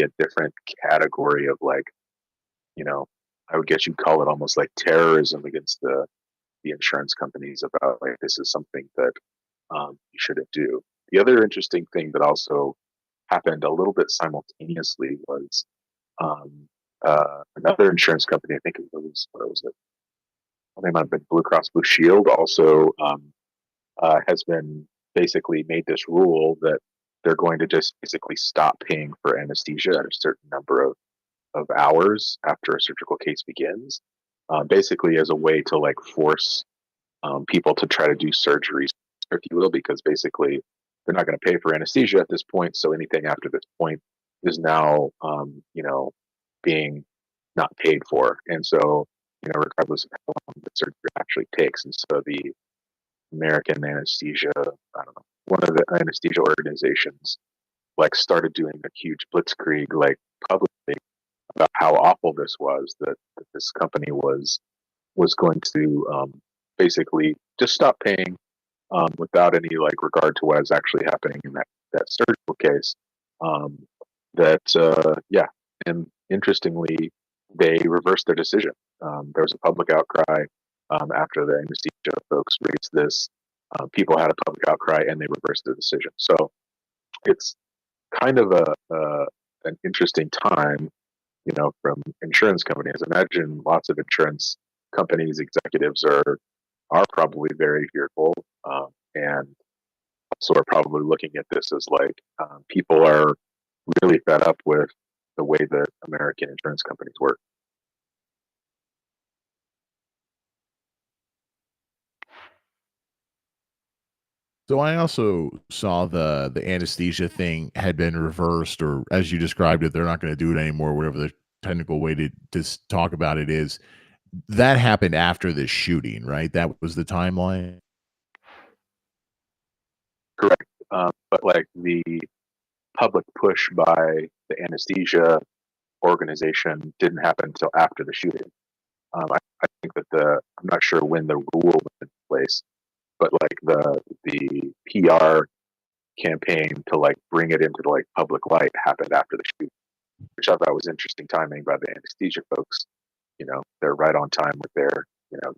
a different category of like, you know, I would guess you'd call it almost like terrorism against the insurance companies about like this is something that you shouldn't do. The other interesting thing that also happened a little bit simultaneously was um, another insurance company. I think it was what was it? They might have been Blue Cross Blue Shield. Also, has been basically made this rule that they're going to just basically stop paying for anesthesia at a certain number of hours after a surgical case begins, basically as a way to like force people to try to do surgeries, if you will, because basically they're not going to pay for anesthesia at this point. So anything after this point is now, being not paid for. And so, regardless of how long the surgery actually takes. And so the American anesthesia, I don't know, one of the anesthesia organizations like started doing a huge blitzkrieg, like publicly, about how awful this was, that this company was going to basically just stop paying without any like regard to what is actually happening in that surgical case. Um, yeah, and interestingly, they reversed their decision. There was a public outcry after the anesthesia folks raised this. People had a public outcry, and they reversed their decision. So it's kind of an interesting time, from insurance companies. Imagine lots of insurance companies executives are probably very fearful, and also are probably looking at this as like people are really fed up with the way that American insurance companies work. So I also saw the anesthesia thing had been reversed, or as you described it, they're not going to do it anymore. Whatever the technical way to talk about it is, that happened after the shooting, right? That was the timeline. Correct. But like the public push by the anesthesia organization didn't happen until after the shooting. I think that I'm not sure when the rule was in place, but like the PR campaign to like bring it into the like public light happened after the shooting, which I thought was interesting timing by the anesthesia folks. They're right on time with their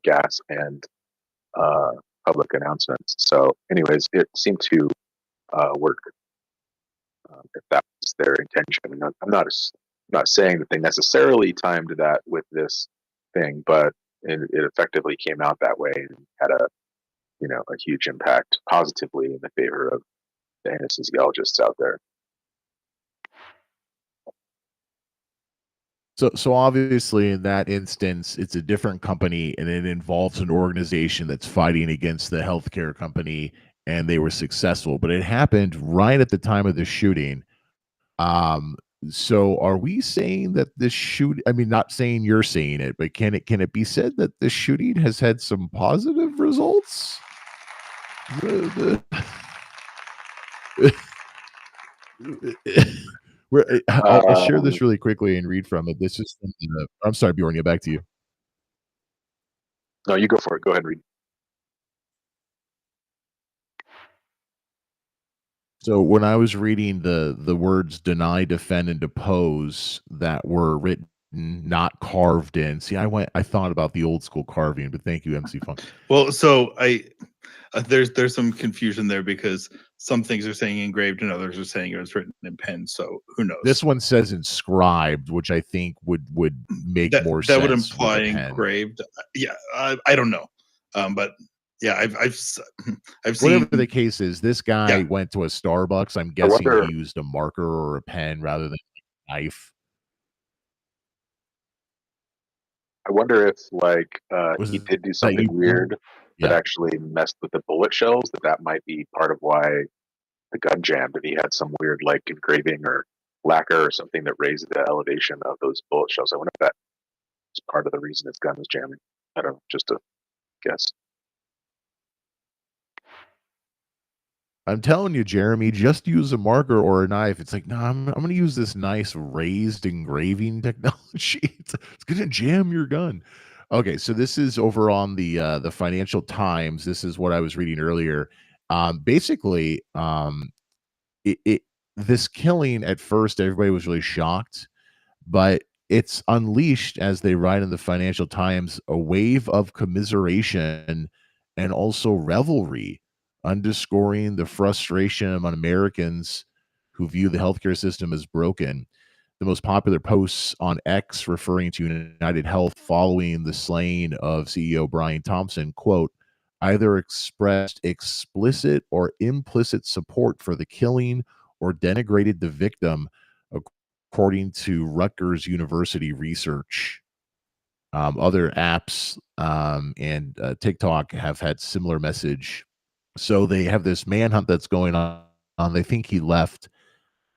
gas and uh, public announcements. So, anyways, it seemed to work if that was their intention. And I'm not saying that they necessarily timed that with this thing, but it effectively came out that way and had a huge impact positively in the favor of the anesthesiologists out there. So obviously in that instance, it's a different company and it involves an organization that's fighting against the healthcare company, and they were successful, but it happened right at the time of the shooting. Um, so are we saying that this I mean, not saying you're saying it, but can it be said that the shooting has had some positive results? The- I'll share Um, this really quickly and read from it. This is from I'm sorry, Bjorn, get back to you. no, you go for it. Go ahead and read. So when I was reading the words deny, defend, and depose that were written, not carved in. See, I thought about the old school carving, but thank you, MC Funk. Well, so there's some confusion there because some things are saying engraved and others are saying it was written in pen. So who knows? This one says inscribed, which I think would make more that would sense with imply a pen. engraved. Yeah, I don't know, but yeah, I've seen Whatever the case is, this guy Yeah. went to a Starbucks. I'm guessing wonder- he used a marker or a pen rather than a knife. I wonder if Was he did do that something you? weird that Yeah. actually messed with the bullet shells. That might be part of why the gun jammed, and he had some weird like engraving or lacquer or something that raised the elevation of those bullet shells. I wonder if that is part of the reason his gun was jamming. I don't know, just a guess. I'm telling you, Jeremy, just use a marker or a knife. It's like, no, I'm going to use this nice raised engraving technology. It's going to jam your gun. Okay, so this is over on the Financial Times. This is what I was reading earlier. Basically, this killing at first, everybody was really shocked, but it's unleashed, as they write in the Financial Times, a wave of commiseration and also revelry, underscoring the frustration among Americans who view the healthcare system as broken. The most popular posts on X referring to United Health following the slaying of CEO Brian Thompson, quote, either expressed explicit or implicit support for the killing or denigrated the victim, according to Rutgers University research. Other apps and TikTok have had similar message. So they have this manhunt that's going on. They think he left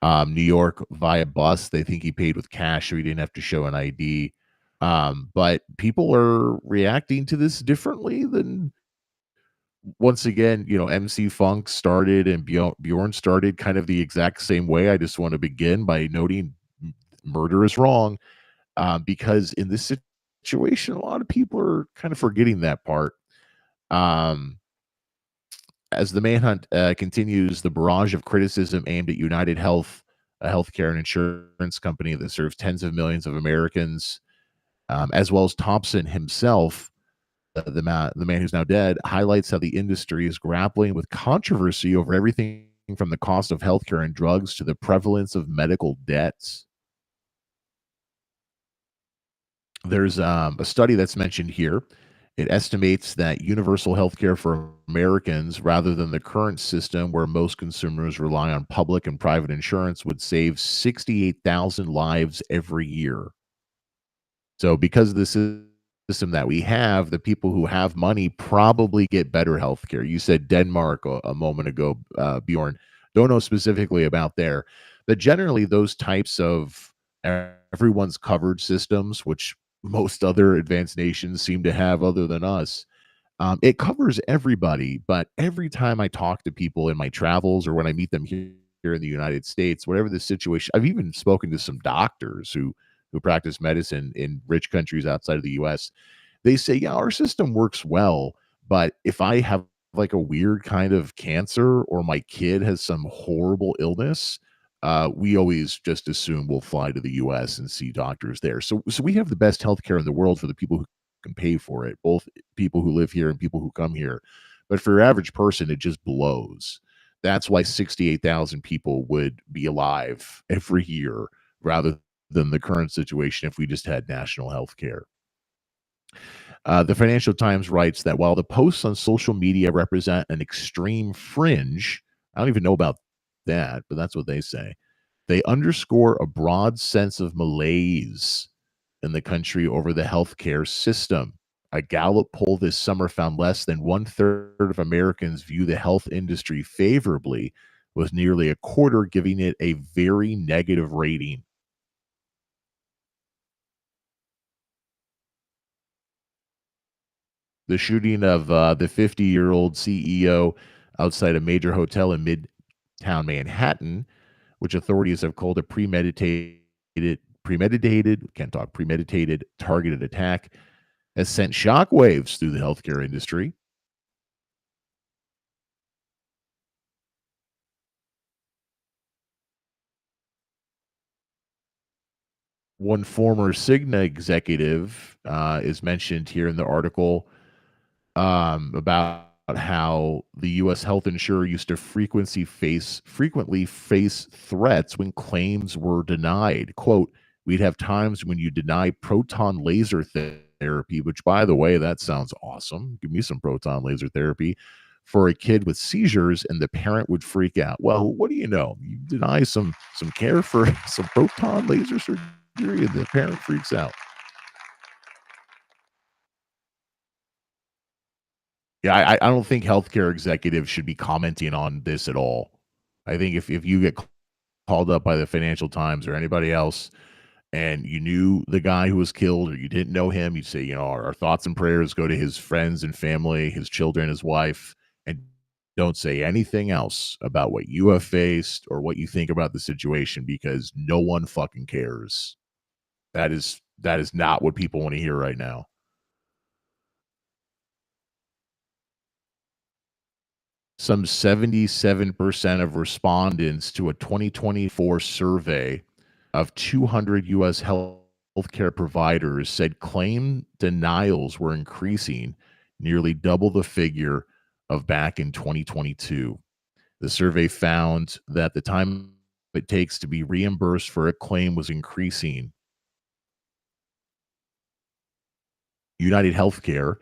New York via bus. They think he paid with cash, so he didn't have to show an ID. But people are reacting to this differently than, once again, MC Funk started and Bjorn started kind of the exact same way. I just want to begin by noting murder is wrong, because in this situation, a lot of people are kind of forgetting that part. As the manhunt continues, the barrage of criticism aimed at United Health, a healthcare and insurance company that serves tens of millions of Americans, as well as Thompson himself, the man who's now dead, highlights how the industry is grappling with controversy over everything from the cost of healthcare and drugs to the prevalence of medical debts. There's a study that's mentioned here. It estimates that universal healthcare for Americans, rather than the current system where most consumers rely on public and private insurance, would save 68,000 lives every year. So because of the system that we have, the people who have money probably get better health care. You said Denmark a moment ago, Bjorn. Don't know specifically about there. But generally, those types of everyone's covered systems, which most other advanced nations seem to have other than us, it covers everybody. But every time I talk to people in my travels or when I meet them here in the United States, whatever the situation, I've even spoken to some doctors who practice medicine in rich countries outside of the US. They say, yeah, our system works well, but if I have like a weird kind of cancer or my kid has some horrible illness, we always just assume we'll fly to the US and see doctors there. So we have the best healthcare in the world for the people who can pay for it, both people who live here and people who come here. But for your average person, it just blows. That's why 68,000 people would be alive every year rather than the current situation if we just had national health care. The Financial Times writes that while the posts on social media represent an extreme fringe, I don't even know about that, but that's what they say, they underscore a broad sense of malaise in the country over the healthcare system. A Gallup poll this summer found less than 1/3 of Americans view the health industry favorably, with nearly a quarter giving it a very negative rating. The shooting of the 50-year-old CEO outside a major hotel in Midtown Manhattan which authorities have called a premeditated targeted attack, has sent shockwaves through the healthcare industry. One former Cigna executive is mentioned here in the article about how the U.S. health insurer used to frequently face threats when claims were denied. Quote, we'd have times when you deny proton laser therapy, which, by the way, that sounds awesome. Give me some proton laser therapy for a kid with seizures, and the parent would freak out. Well, what do you know? You deny some care for some proton laser surgery, and the parent freaks out. Yeah, I don't think healthcare executives should be commenting on this at all. I think if you get called up by the Financial Times or anybody else and you knew the guy who was killed or you didn't know him, you'd say, our thoughts and prayers go to his friends and family, his children, his wife, and don't say anything else about what you have faced or what you think about the situation because no one fucking cares. That is not what people want to hear right now. Some 77% of respondents to a 2024 survey of 200 U.S. healthcare providers said claim denials were increasing, nearly double the figure of back in 2022. The survey found that the time it takes to be reimbursed for a claim was increasing. UnitedHealthCare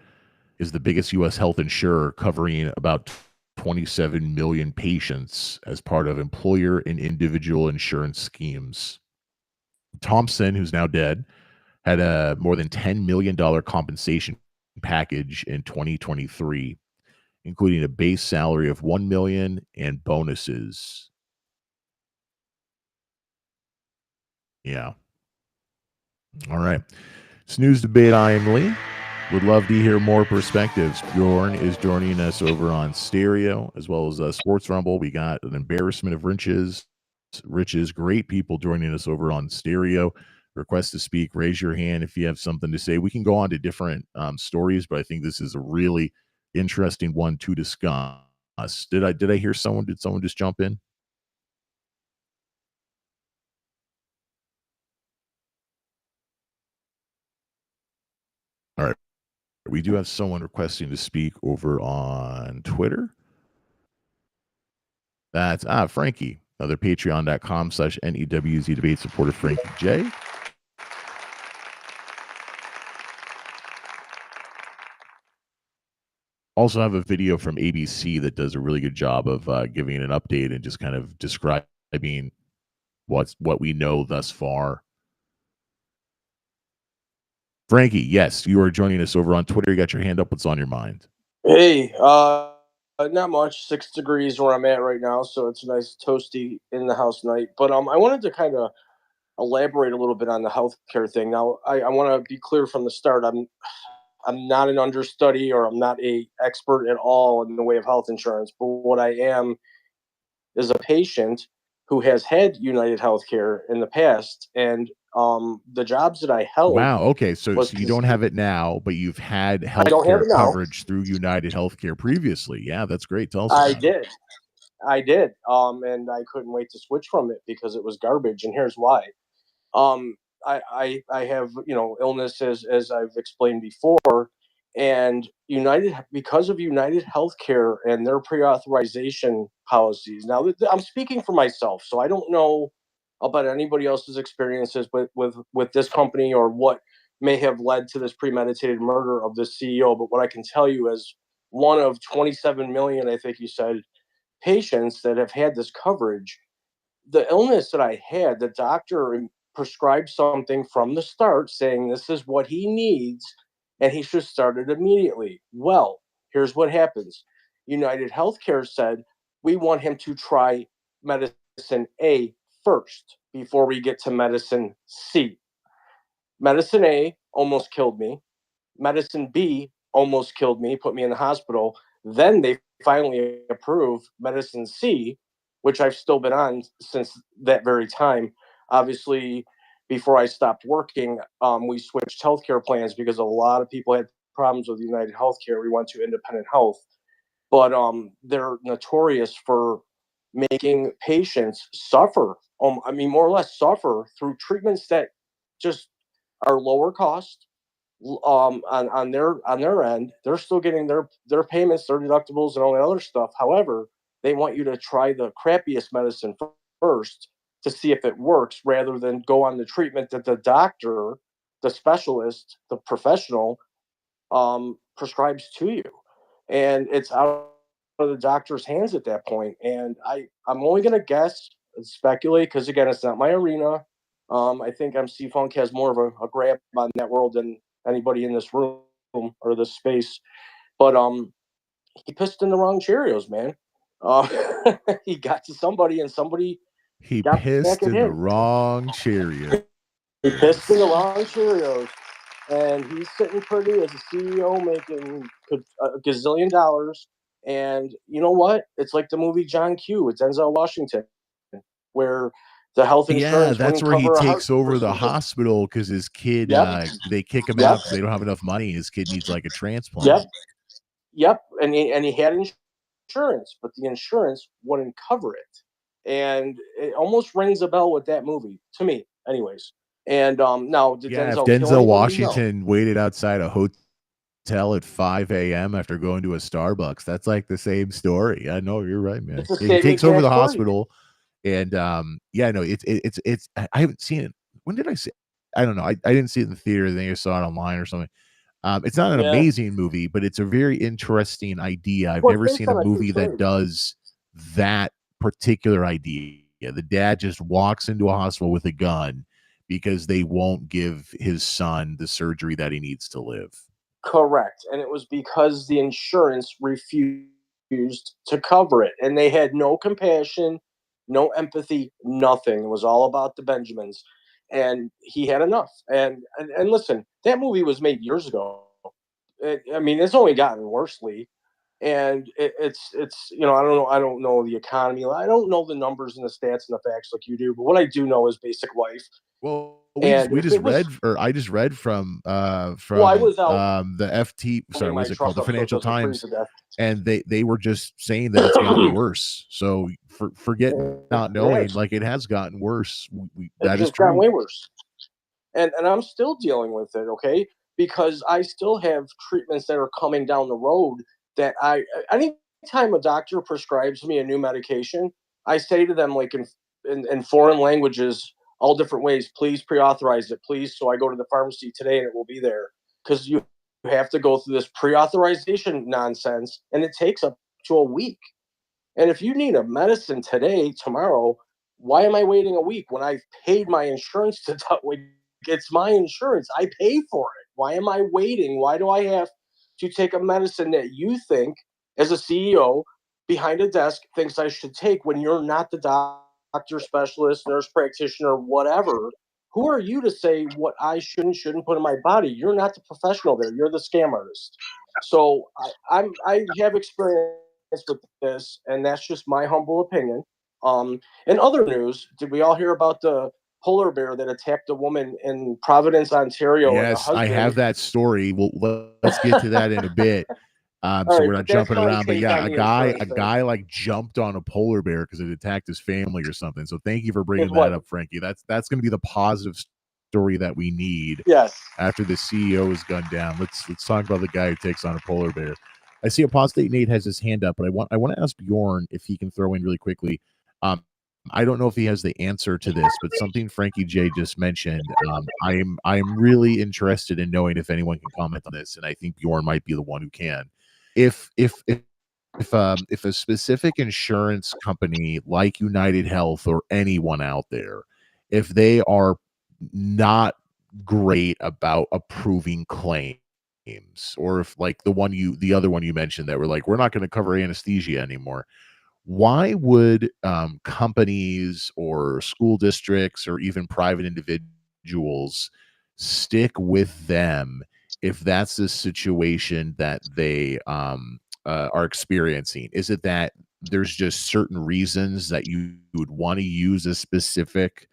is the biggest U.S. health insurer, covering about 27 million patients as part of employer and individual insurance schemes. Thompson, who's now dead, had a more than $10 million compensation package in 2023, including a base salary of $1 million and bonuses. Yeah. All right. Snooze Debate, I am Lee. Would love to hear more perspectives. Bjorn is joining us over on Stereo, as well as Sports Rumble. We got an embarrassment of riches. Great people joining us over on Stereo. Request to speak, raise your hand if you have something to say. We can go on to different stories, but I think this is a really interesting one to discuss. Did I hear someone? Did someone just jump in? All right. We do have someone requesting to speak over on Twitter. That's Frankie, another patreon.com/NEWZ debate supporter, Frankie J. Also have a video from ABC that does a really good job of giving an update and just kind of describing what we know thus far. Frankie, yes, you are joining us over on Twitter. You got your hand up. What's on your mind? Hey, not much. 6 degrees where I'm at right now, so it's a nice toasty in the house night. But I wanted to kind of elaborate a little bit on the healthcare thing. Now, I want to be clear from the start. I'm not an understudy or I'm not a expert at all in the way of health insurance. But what I am is a patient who has had United Healthcare in the past, and the jobs that I held. Wow. Okay. So you don't have it now, but you've had healthcare coverage through United Healthcare previously. Yeah, that's great. Tell us. I did. And I couldn't wait to switch from it because it was garbage. And here's why. I have, illness as I've explained before, and because of United Healthcare and their pre-authorization policies. Now I'm speaking for myself, so I don't know about anybody else's experiences with this company or what may have led to this premeditated murder of the CEO. But what I can tell you is one of 27 million, I think you said, patients that have had this coverage. The illness that I had, the doctor prescribed something from the start saying this is what he needs and he should start it immediately. Well, here's what happens. United Healthcare said, we want him to try medicine A first before we get to medicine C. Medicine A almost killed me. Medicine B almost killed me, put me in the hospital. Then they finally approved medicine C, which I've still been on since that very time. Obviously, before I stopped working, we switched healthcare plans because a lot of people had problems with United Healthcare. We went to independent health, but they're notorious for making patients suffer. I mean, more or less suffer through treatments that just are lower cost. On their end, they're still getting their payments, their deductibles, and all that other stuff. However, they want you to try the crappiest medicine first to see if it works, rather than go on the treatment that the doctor, the specialist, the professional prescribes to you, and it's out of the doctor's hands at that point. And I'm only going to guess and speculate because again, it's not my arena. I think MC Funk has more of a grab on that world than anybody in this room or this space. But he pissed in the wrong Cheerios, man. He got to somebody, and somebody He got pissed back at in the him. wrong Cheerios. He pissed in the wrong Cheerios, and he's sitting pretty as a CEO making a gazillion dollars. And you know what? It's like the movie John Q. It's Denzel Washington, where the health Yeah, insurance that's wouldn't where he cover a heart takes over the procedure. hospital because his kid, Yep. they kick him Yep. out because they don't have enough money. His kid needs like a transplant. Yep. Yep. And he had insurance, but the insurance wouldn't cover it. And it almost rings a bell with that movie to me, anyways. And now did Yeah, if Denzel kill Denzel anybody? No. Washington waited outside a hotel at 5 a.m. after going to a Starbucks, that's like the same story. I know, you're right, man. It's the He same takes over the exact story. hospital, and yeah, no, it's. I haven't seen it. When did I see it? I don't know. I didn't see it in the theater. I think I saw it online or something. It's not an Yeah. amazing movie, but it's a very interesting idea. I've Well, never it's seen based a on a true movie that story. does that particular idea. The dad just walks into a hospital with a gun because they won't give his son the surgery that he needs to live. Correct. And it was because the insurance refused to cover it. And they had no compassion, no empathy, nothing. It was all about the Benjamins. And he had enough. And listen, that movie was made years ago. I mean, it's only gotten worse, Lee. And it's I don't know the economy. I don't know the numbers and the stats and the facts like you do. But what I do know is basic life. Well, And we if just it was, read, or I just read from well, I was out the FT, sorry, my what's it truck called? The up so it Financial doesn't freeze Times, to death. and they were just saying that it's gotten worse. So forget not knowing, Yes. like it has gotten worse. It That is just got true. way worse. And I'm still dealing with it, okay? Because I still have treatments that are coming down the road that anytime a doctor prescribes me a new medication, I say to them like in foreign languages, all different ways, please pre-authorize it, please. So I go to the pharmacy today and it will be there. Because you have to go through this pre-authorization nonsense, and it takes up to a week. And if you need a medicine today, tomorrow, why am I waiting a week when I've paid my insurance to it's my insurance. I pay for it. Why am I waiting? Why do I have to take a medicine that you think, as a CEO behind a desk, thinks I should take when you're not the doctor, specialist, nurse practitioner, whatever? Who are you to say what I shouldn't put in my body? You're not the professional there. You're the scam artist. So I have experience with this, and that's just my humble opinion. In other news, did we all hear about the polar bear that attacked a woman in Providence, Ontario, and the Yes, I husband? have that story. Well, let's get to that in a bit. All So right, we're not but that's jumping my around, but take yeah, on a the guy insurance thing. like jumped on a polar bear because it attacked his family or something. So thank you for bringing His that wife. up, Frankie. That's going to be the positive story that we need Yes. after the CEO is gunned down. Let's talk about the guy who takes on a polar bear. I see Apostate Nate has his hand up, but I want to ask Bjorn if he can throw in really quickly. I don't know if he has the answer to this, but something Frankie J just mentioned. I'm really interested in knowing if anyone can comment on this, and I think Bjorn might be the one who can. If a specific insurance company like United Health or anyone out there, if they are not great about approving claims, or if like the other one you mentioned that were like, we're not going to cover anesthesia anymore, why would companies or school districts or even private individuals stick with them if that's the situation that they are experiencing? Is it that there's just certain reasons that you would want to use a specific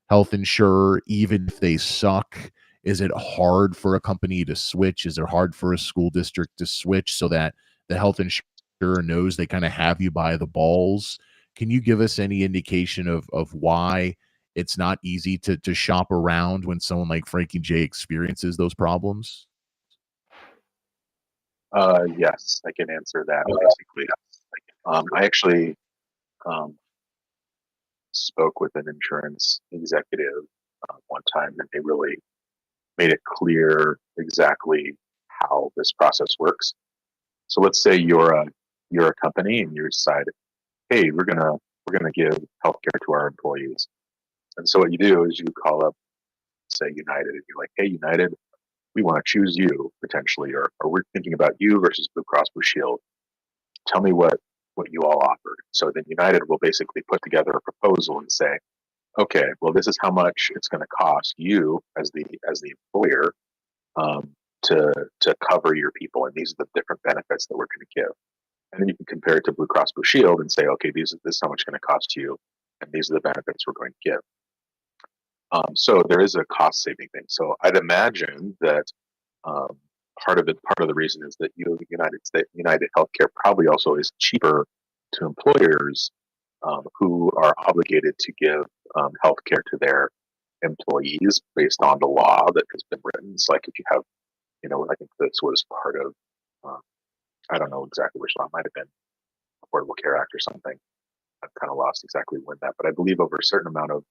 health insurer, even if they suck? Is it hard for a company to switch? Is it hard for a school district to switch so that the health insurer knows they kind of have you by the balls? Can you give us any indication of why it's not easy to shop around when someone like Frankie J experiences those problems? Yes, I can answer that basically. I actually um, spoke with an insurance executive one time, and they really made it clear exactly how this process works. So let's say you're a company and you decide, hey, we're gonna give healthcare to our employees. And so what you do is you call up, say United, and you're like, hey, United, we want to choose you potentially, or we're thinking about you versus Blue Cross Blue Shield. Tell me what you all offer. So then United will basically put together a proposal and say, okay, well, this is how much it's going to cost you as the employer um, to cover your people, and these are the different benefits that we're going to give. And then you can compare it to Blue Cross Blue Shield and say, okay, this is how much it's going to cost you, and these are the benefits we're going to give. So there is a cost saving thing. So I'd imagine that um, part of the reason is that United Healthcare probably also is cheaper to employers who are obligated to give healthcare to their employees based on the law that has been written. It's like if you have, I think this was part of, uh, I don't know exactly which law, it might have been Affordable Care Act or something. I've kind of lost exactly when that, but I believe over a certain amount of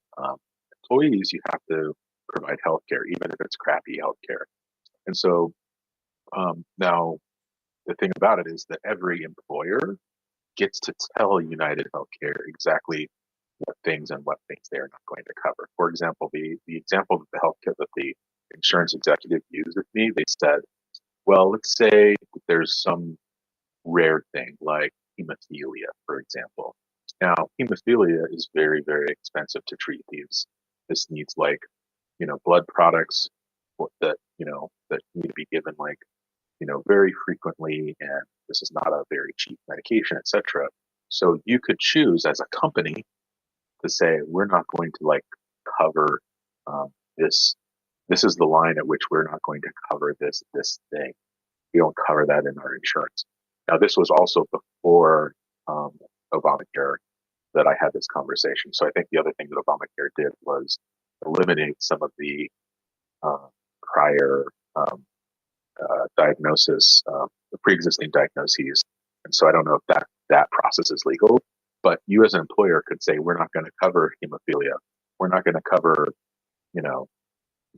employees, you have to provide healthcare, even if it's crappy healthcare. And so now the thing about it is that every employer gets to tell United Healthcare exactly what things they are not going to cover. For example, the example that the insurance executive used with me, they said, well, let's say there's some rare thing like hemophilia, for example. Now, hemophilia is very, very expensive to treat. This needs like, blood products that need to be given like, very frequently, and this is not a very cheap medication, etc. So you could choose as a company to say, we're not going to like cover this. This is the line at which we're not going to cover this thing. We don't cover that in our insurance. Now, this was also before Obamacare that I had this conversation. So I think the other thing that Obamacare did was eliminate some of the prior diagnosis, the pre-existing diagnoses. And so I don't know if that process is legal, but you as an employer could say, we're not going to cover hemophilia. We're not going to cover,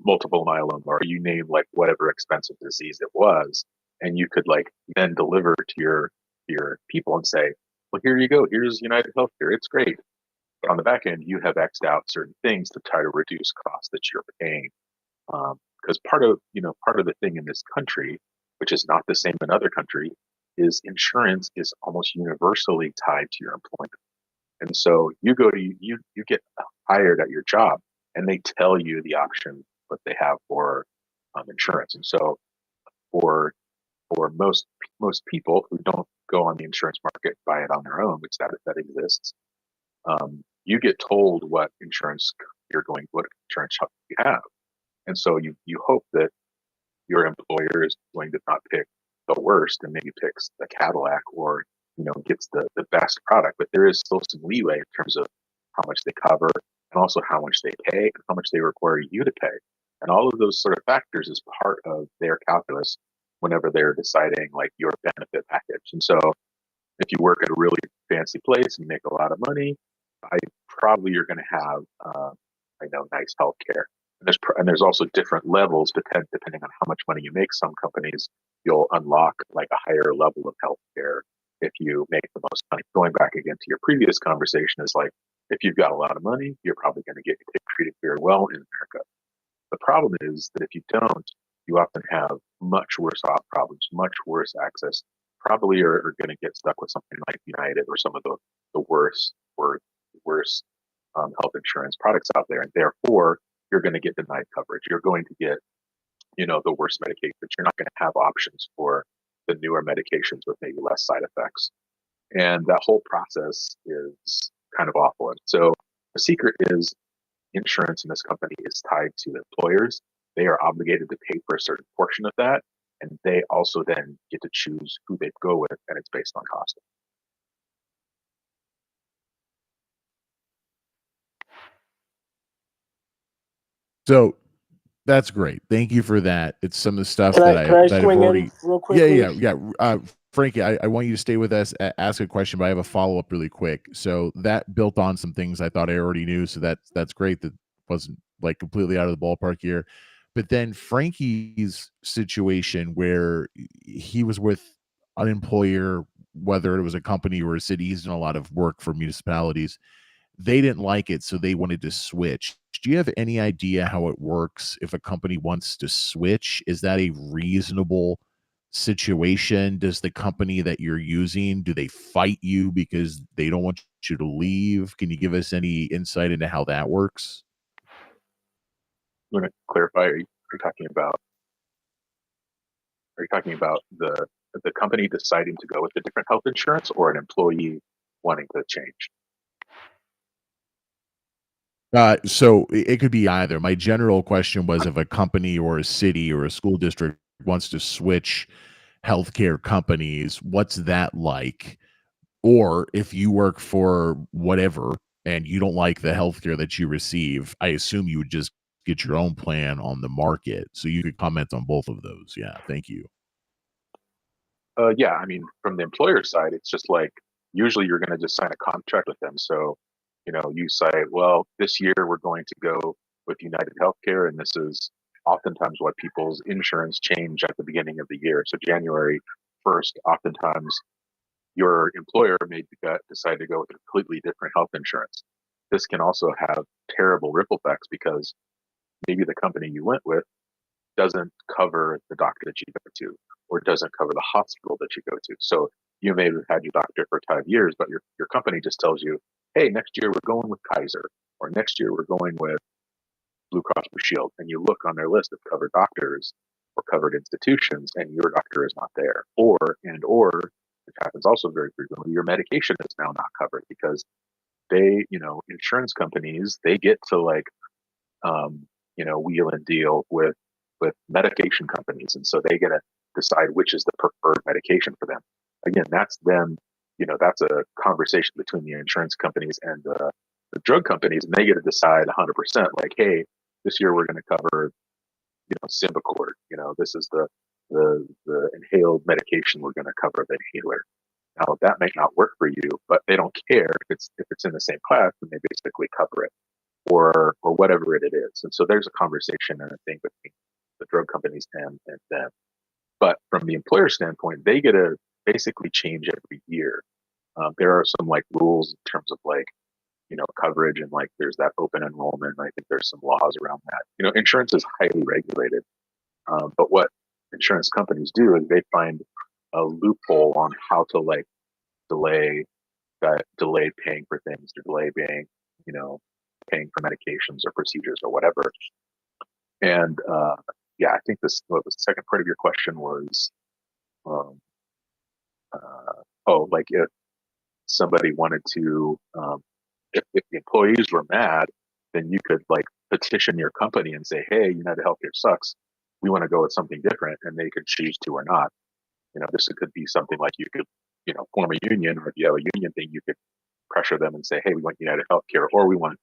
multiple myeloma, or you name like whatever expensive disease it was. And you could like then deliver to your people and say, well, here you go. Here's United Healthcare. It's great. But on the back end, you have X'd out certain things to try to reduce costs that you're paying. Because part of the thing in this country, which is not the same in other countries, is insurance is almost universally tied to your employment. And so you get hired at your job, and they tell you the option that they have for insurance. And so for most people who don't go on the insurance market, buy it on their own, which that exists, you get told what insurance what insurance you have. And so you hope that your employer is going to not pick the worst and maybe picks the Cadillac, or gets the best product. But there is still some leeway in terms of how much they cover, and also how much they pay, and how much they require you to pay. And all of those sort of factors is part of their calculus whenever they're deciding like your benefit package. And so if you work at a really fancy place and make a lot of money, you're going to have nice healthcare. And there's also different levels depending on how much money you make. Some companies, you'll unlock like a higher level of healthcare if you make the most money. Going back again to your previous conversation, is like if you've got a lot of money, you're probably going to get treated very well in America. The problem is that if you don't, you often have much worse off problems, much worse access. Probably are going to get stuck with something like United or some of the worst health insurance products out there, and therefore you're going to get denied coverage. You're going to get the worst medications. You're not going to have options for the newer medications with maybe less side effects. And that whole process is kind of awful. And so the secret is insurance in this company is tied to employers. They are obligated to pay for a certain portion of that. And they also then get to choose who they go with, and it's based on cost. So that's great. Thank you for that. It's some of the stuff Can that I I've swing already. in real Yeah, quickly? yeah. Frankie, I want you to stay with us, ask a question, but I have a follow up really quick. So that built on some things I thought I already knew. So that's great. That wasn't like completely out of the ballpark here. But then Frankie's situation where he was with an employer, whether it was a company or a city, he's done a lot of work for municipalities. They didn't like it, so they wanted to switch. Do you have any idea how it works if a company wants to switch? Is that a reasonable situation? Does the company that you're using, do they fight you because they don't want you to leave? Can you give us any insight into how that works? I'm going to clarify. Are you talking about? Are you talking about the company deciding to go with a different health insurance, or an employee wanting to change? So it could be either. My general question was if a company or a city or a school district wants to switch healthcare companies, what's that like? Or if you work for whatever and you don't like the healthcare that you receive, I assume you would just get your own plan on the market. So you could comment on both of those. Yeah, thank you. Yeah, I mean, from the employer side, it's just like usually you're going to just sign a contract with them. So, you say, well, this year we're going to go with United Healthcare, and this is oftentimes what people's insurance change at the beginning of the year. So January 1st, oftentimes your employer may decide to go with a completely different health insurance. This can also have terrible ripple effects because maybe the company you went with doesn't cover the doctor that you go to, or doesn't cover the hospital that you go to. So you may have had your doctor for 5 years, but your company just tells you, hey, next year we're going with Kaiser, or next year we're going with Blue Cross Blue Shield. And you look on their list of covered doctors or covered institutions, and your doctor is not there. Or, which happens also very frequently, your medication is now not covered because insurance companies, they get to wheel and deal with medication companies, and so they get to decide which is the preferred medication for them. Again, that's them. That's a conversation between the insurance companies and the drug companies, and they get to decide 100%. Like, hey, this year we're going to cover, Symbicort. This is the inhaled medication we're going to cover, the inhaler. Now that might not work for you, but they don't care if it's in the same class, and they basically cover it, or whatever it is. And so there's a conversation and a thing between the drug companies and them. But from the employer standpoint, they get to basically change every year. There are some rules in terms of coverage, and there's that open enrollment. I think there's some laws around that. Insurance is highly regulated, but what insurance companies do is they find a loophole on how to delay paying for things, or delay paying for medications or procedures or whatever. And yeah, I think the second part of your question was, if somebody wanted to, if the employees were mad, then you could petition your company and say, hey, United Healthcare sucks. We want to go with something different, and they could choose to or not. This could be something like you could, form a union, or if you have a union thing, you could pressure them and say, hey, we want United Healthcare, or we want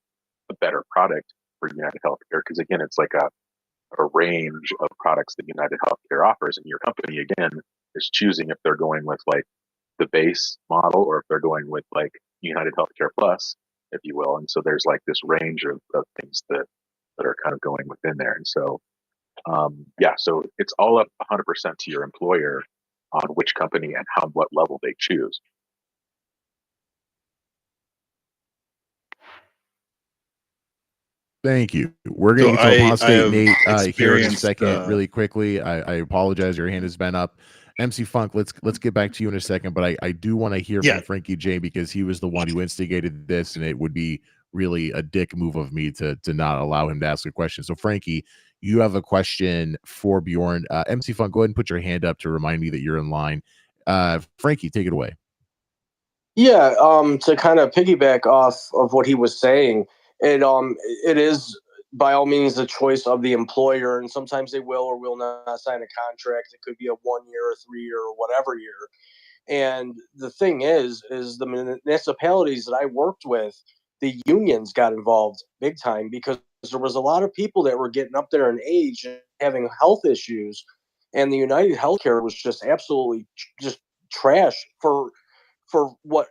a better product for United Healthcare. Because again, it's like a range of products that United Healthcare offers, and your company again is choosing if they're going with the base model, or if they're going with United Healthcare Plus, if you will. And so there's this range of things that are kind of going within there. And so so it's all up 100% to your employer on which company and what level they choose. Thank you. We're going to get to apostate Nate here in a second, really quickly. I apologize. Your hand has been up. MC Funk, let's get back to you in a second, but I do want to hear from Frankie J, because he was the one who instigated this, and it would be really a dick move of me to not allow him to ask a question. So Frankie, you have a question for Bjorn. MC Funk, go ahead and put your hand up to remind me that you're in line. Frankie, take it away. Yeah, to kind of piggyback off of what he was saying, it is by all means the choice of the employer, and sometimes they will or will not sign a contract. It could be a 1 year, a 3 year, or whatever year. And the thing is the municipalities that I worked with, the unions got involved big time because there was a lot of people that were getting up there in age and having health issues, and the United Healthcare was just absolutely just trash for what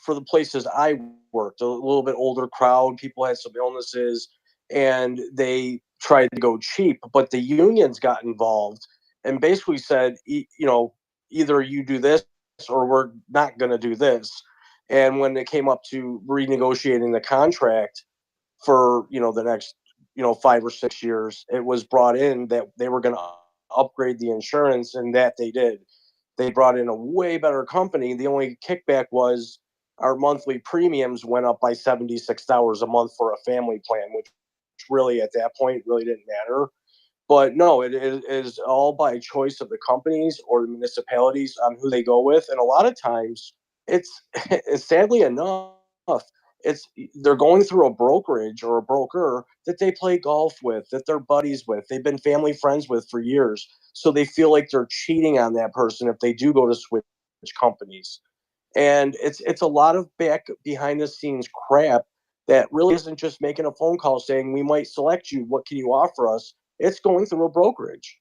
for the places I worked. A little bit older crowd, people had some illnesses, and they tried to go cheap. But the unions got involved and basically said, either you do this or we're not going to do this. And when it came up to renegotiating the contract for the next 5 or 6 years, it was brought in that they were going to upgrade the insurance, and that they did. They brought in a way better company. The only kickback was our monthly premiums went up by $76 a month for a family plan, which really at that point really didn't matter. But no, it is all by choice of the companies or the municipalities on who they go with. And a lot of times it's, sadly enough, it's they're going through a brokerage or a broker that they play golf with, that they're buddies with, they've been family friends with for years. So they feel like they're cheating on that person if they do go to switch companies. And it's a lot of back behind the scenes crap that really isn't just making a phone call saying we might select you, what can you offer us? It's going through a brokerage,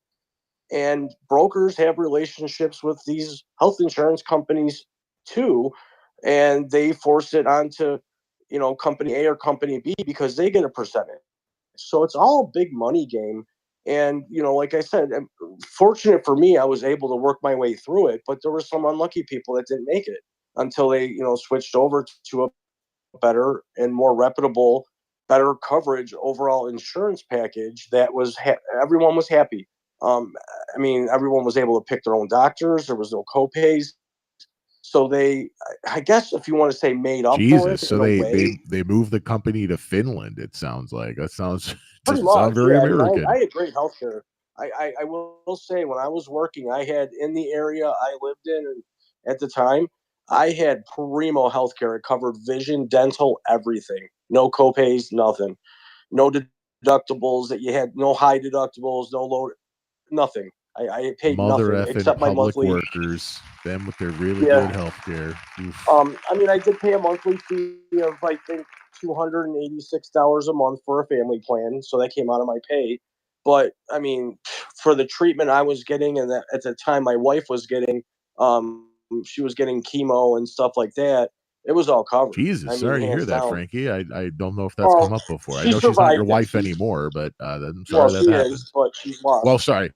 and brokers have relationships with these health insurance companies too, and they force it onto company A or company B because they get a percentage. So it's all a big money game. And like I said, fortunate for me, I was able to work my way through it, but there were some unlucky people that didn't make it until they switched over to a better and more reputable, better coverage overall insurance package that was everyone was happy. Um, I mean, everyone was able to pick their own doctors. There was no copays, so I guess, if you want to say, made up for Jesus, it so in a way. they moved the company to Finland. It sounds like that sounds Pretty doesn't sound much, very yeah. I mean, American. I had great healthcare. I will say, when I was working, I had, in the area I lived in and at the time, I had primo healthcare. It covered vision, dental, everything. No copays, nothing. No deductibles that you had, no high deductibles, no low, nothing. I paid Mother nothing effing except my public monthly. workers, them with their really good Yeah. health care. I mean, I did pay a monthly fee of, I think, $286 a month for a family plan, so that came out of my pay. But I mean, for the treatment I was getting, and that at the time my wife was getting, she was getting chemo and stuff like that. It was all covered. I Jesus, mean, sorry to hear hands that, down. Frankie. I don't know if that's Well, come up before. I she know she's not your survived it. wife anymore, but I'm Well, sorry that she happened. is, but she's Well, lost. sorry,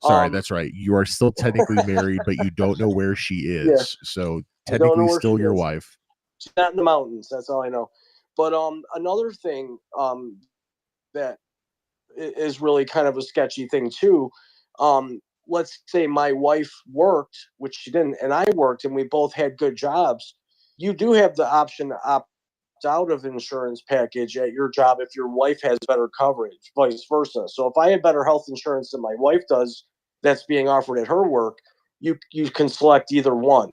Um, that's right. You are still technically married, but you don't know where she yeah, is. So I don't know technically where she still your is. wife. She's not in the mountains. That's all I know. But another thing that is really kind of a sketchy thing too. Let's say my wife worked, which she didn't, and I worked, and we both had good jobs. You do have the option to opt out of insurance package at your job if your wife has better coverage, vice versa. So if I have better health insurance than my wife does, that's being offered at her work, you can select either one,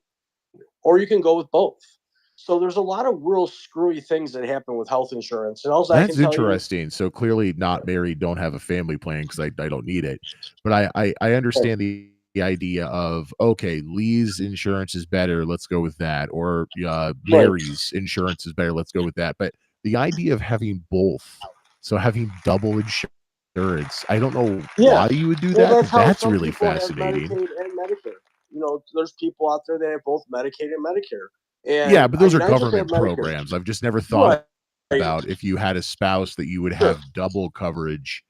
or you can go with both. So there's a lot of real screwy things that happen with health insurance, and all I can That's tell you, interesting. So clearly not married, don't have a family plan because I don't need it. But I understand the idea of, okay, Lee's insurance is better, let's go with that. Or right? Mary's insurance is better, let's go with that. But the idea of having both, so having double insurance, I don't know Yeah. why you would do Well, that, that's but how that's some really people have fascinating. Medicaid and Medicare. There's people out there that have both Medicaid and Medicare. Yeah, And but I those are mean, I just have government Medicare. programs. I've just never thought Right. about if you had a spouse that you would Sure. have double coverage.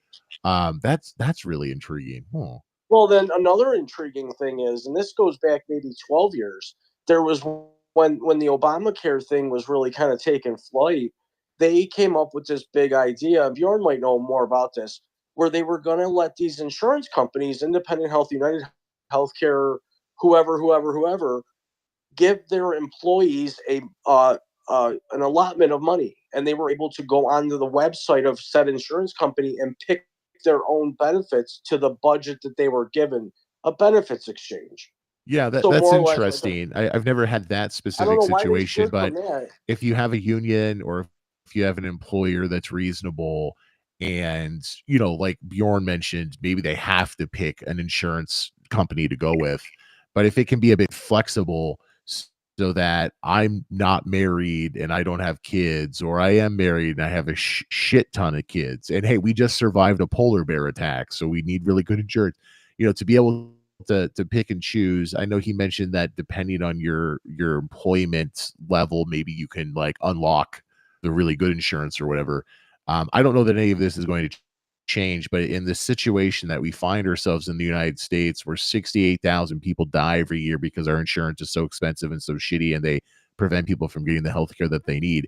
That's really intriguing. Huh. Well, then another intriguing thing is, and this goes back maybe 12 years, there was when the Obamacare thing was really kind of taking flight, they came up with this big idea. Bjorn might know more about this, where they were going to let these insurance companies, Independent Health, United Healthcare, whoever, give their employees an allotment of money, and they were able to go onto the website of said insurance company and pick their own benefits to the budget that they were given, a benefits exchange. Yeah, So that's more or less, like interesting. I've never had that I don't specific know why they situation, should, but but man, if you have a union or if you have an employer that's reasonable and, like Bjorn mentioned, maybe they have to pick an insurance company to go with. But if it can be a bit flexible so that I'm not married and I don't have kids, or I am married and I have a shit ton of kids, and hey, we just survived a polar bear attack, so we need really good insurance, to be able to pick and choose. I know he mentioned that depending on your employment level, maybe you can like unlock the really good insurance or whatever. I don't know that any of this is going to change, but in the situation that we find ourselves in the United States, where 68,000 people die every year because our insurance is so expensive and so shitty, and they prevent people from getting the healthcare that they need,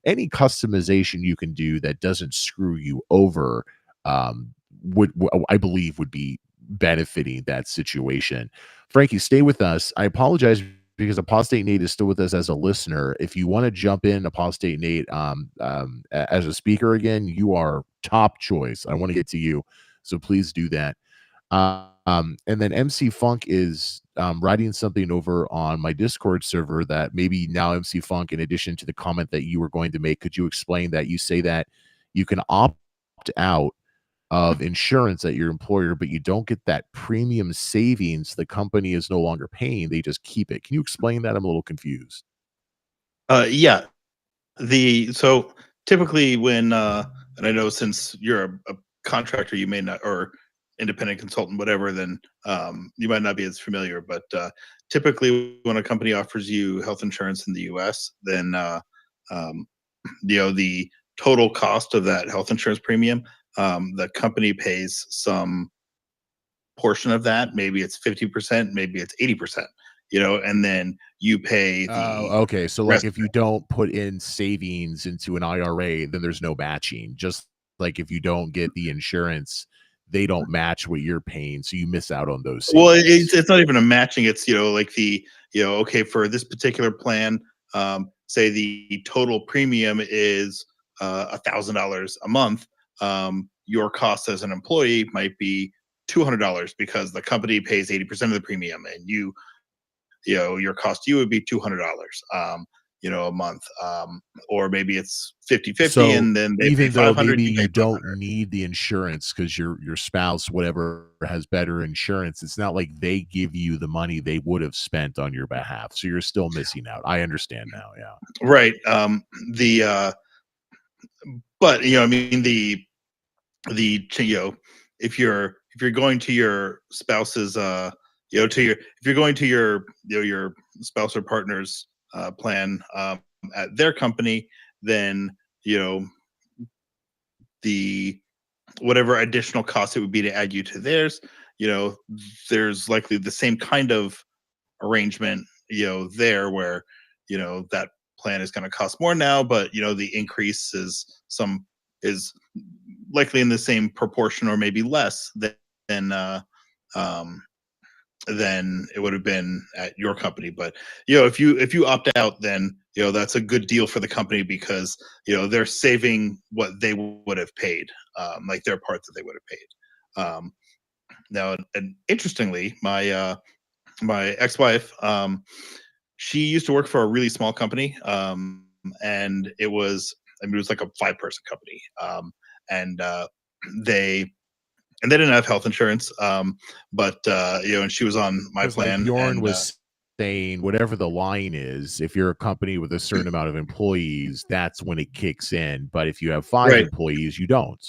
any customization you can do that doesn't screw you over, I believe would be benefiting that situation. Frankie, stay with us. I apologize because Apostate Nate is still with us as a listener. If you want to jump in, Apostate Nate, as a speaker again, you are top choice. I want to get to you, so please do that. And then MC Funk is writing something over on my Discord server that maybe now MC Funk, in addition to the comment that you were going to make, could you explain that? You say that you can opt out of insurance at your employer, but you don't get that premium savings the company is no longer paying. They just keep it. Can you explain that? I'm a little confused. Yeah. So typically when and I know since you're a contractor, you may not, or independent consultant, whatever, then you might not be as familiar. But typically, when a company offers you health insurance in the U.S., then um, the total cost of that health insurance premium, the company pays some portion of that. Maybe it's 50%, maybe it's 80%. And then you pay Oh, the okay. So like rest. if you don't put in savings into an IRA, then there's no matching. Just like if you don't get the insurance, they don't match what you're paying, so you miss out on those Well, savings. it's not even a matching. It's like okay, for this particular plan, say the total premium is $1,000 a month. Your cost as an employee might be $200 because the company pays 80% of the premium, and your cost to you would be $200 a month, or maybe it's 50-50, So and then they pay even though 500, maybe you pay you don't 500. need the insurance because your spouse, whatever, has better insurance, it's not like they give you the money they would have spent on your behalf. So you're still missing out. I understand now. Yeah. Right. The But I mean, if you're going to your spouse's if you're going to your spouse or partner's plan at their company, then you know the whatever additional cost it would be to add you to theirs, you know there's likely the same kind of arrangement there, where that plan is going to cost more now, but the increase is likely in the same proportion or maybe less than um, than it would have been at your company. But if you opt out, then that's a good deal for the company, because they're saving what they would have paid, like their part that they would have paid. Now, and interestingly, my ex-wife, she used to work for a really small company, and it was like a 5-person company, and they they didn't have health insurance, but and she was on my Because like plan, Bjorn and was saying, whatever the line is, if you're a company with a certain amount of employees, that's when it kicks in. But if you have 5 right, employees, you don't.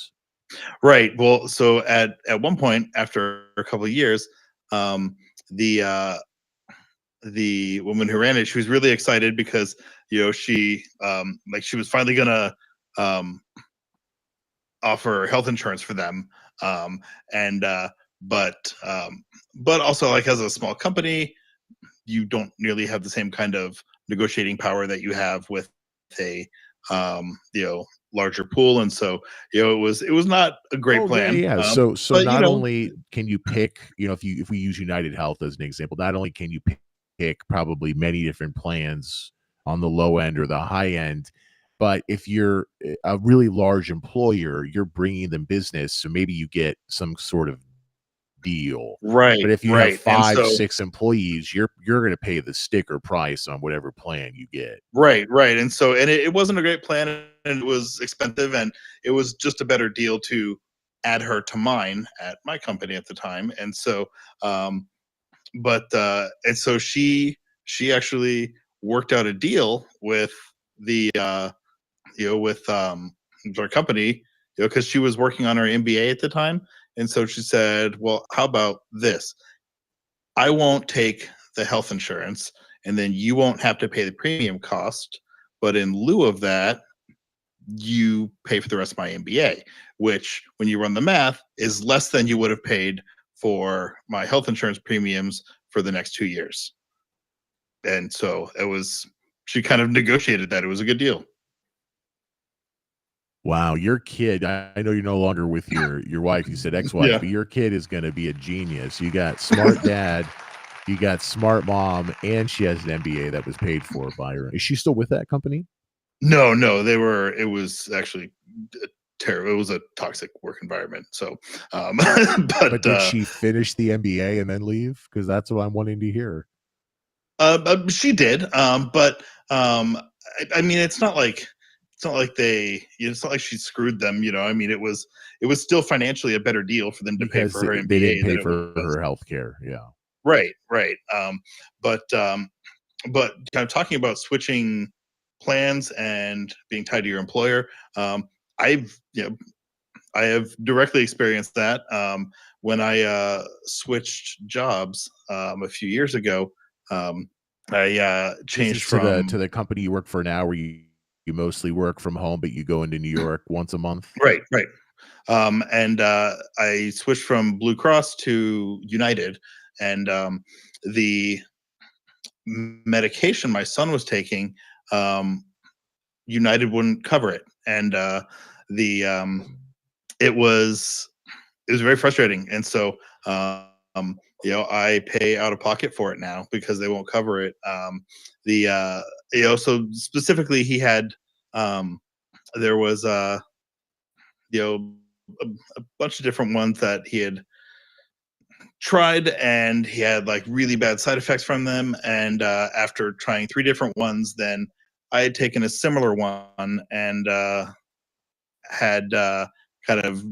right. Well, so at one point, after a couple of years, um, the the woman who ran it, she was really excited because she she was finally gonna um, offer health insurance for them, and but also, like, as a small company, you don't nearly have the same kind of negotiating power that you have with a larger pool, and so it was not a great Oh yeah, plan, yeah. So but not only can you pick, if we use United Health as an example, not only can you pick probably many different plans on the low end or the high end, but if you're a really large employer, you're bringing them business, so maybe you get some sort of deal. Right, But if you have right. And 5, so 6 employees, you're going to pay the sticker price on whatever plan you get. right, right. And so it wasn't a great plan, and it was expensive, and it was just a better deal to add her to mine at my company at the time. And so and so she actually worked out a deal with the with our company, because she was working on her MBA at the time. And so she said, well, how about this? I won't take the health insurance, and then you won't have to pay the premium cost. But in lieu of that, you pay for the rest of my MBA, which, when you run the math, is less than you would have paid for my health insurance premiums for the next 2 years. And so she kind of negotiated that. It was a good deal. Wow, your kid, I know you're no longer with your wife, you said ex-wife, Yeah. but your kid is going to be a genius. You got smart dad, you got smart mom, and she has an MBA that was paid for by her. Is she still with that company? No, it was actually terrible. It was a toxic work environment. So, But did she finish the MBA and then leave? Because that's what I'm wanting to hear. She did. I mean, it's not like it's not like she screwed them. I mean, it was still financially a better deal for them to pay Because for her they didn't MBA pay than it for was. her health care. Yeah. Right, right. But kind of talking about switching plans and being tied to your employer, I've I have directly experienced that when I switched jobs a few years ago. I This changed is from to the company you work for now, where you mostly work from home, but you go into New York once a month. right, right. And I switched from Blue Cross to United, and the medication my son was taking, United wouldn't cover it, and the it was very frustrating. And so I pay out of pocket for it now because they won't cover it. So specifically, he had there was a bunch of different ones that he had tried, and he had like really bad side effects from them. And after trying 3 different ones, then I had taken a similar one and had kind of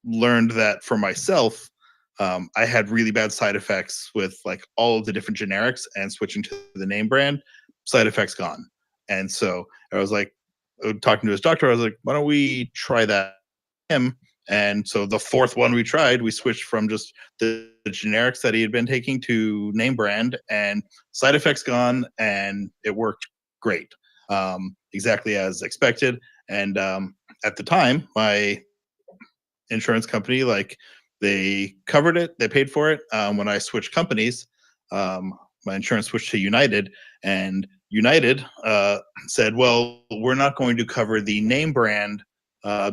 learned that for myself. I had really bad side effects with like all of the different generics, and switching to the name brand, side effects gone. And so I was like, talking to his doctor, I was like, why don't we try that? Him. And so the 4th one we tried, we switched from just the generics that he had been taking to name brand, and side effects gone, and it worked great, exactly as expected. And at the time, my insurance company, like, they covered it, they paid for it. When I switched companies, my insurance switched to United, and United said, well, we're not going to cover the name brand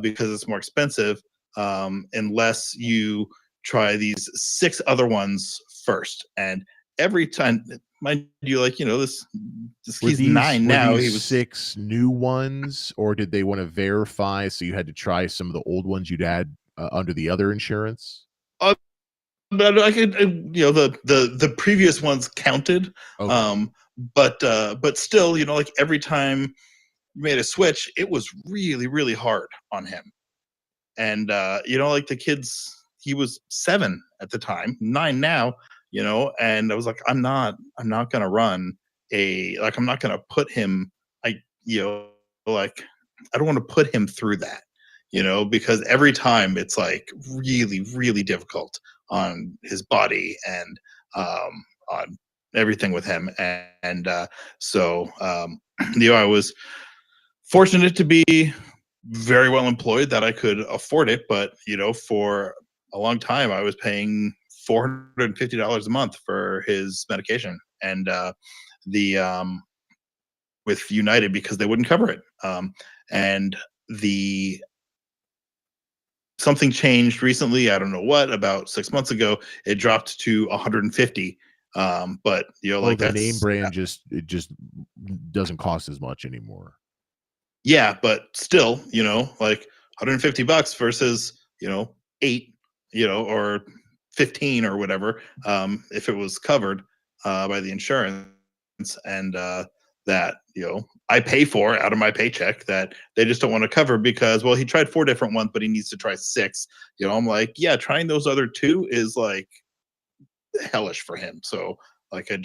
because it's more expensive, unless you try these 6 other ones first. And every time, mind you, like, this he's 9 Were now. these He was 6 new ones, or did they want to verify, so you had to try some of the old ones you'd had under the other insurance? But I could, the previous ones counted. Okay. But still, like, every time you made a switch, it was really, really hard on him. And like, the kids, he was 7 at the time, 9 now, and I was like, I'm not gonna run I'm not gonna put him, like, I don't want to put him through that, because every time it's like really, really difficult on his body and on everything with him. I was fortunate to be very well employed that I could afford it. But, for a long time, I was paying $450 a month for his medication. And with United, because they wouldn't cover it. And the something changed recently. I don't know what. About 6 months ago, it dropped to 150. But like, the name that's, brand it just doesn't cost as much anymore. yeah, but still, like, $150 versus 8, or $15 or whatever, if it was covered by the insurance, and that I pay for out of my paycheck, that they just don't want to cover because, well, he tried 4 different ones, but he needs to try 6. I'm like, yeah, trying those other 2 is like hellish for him. So like, I'm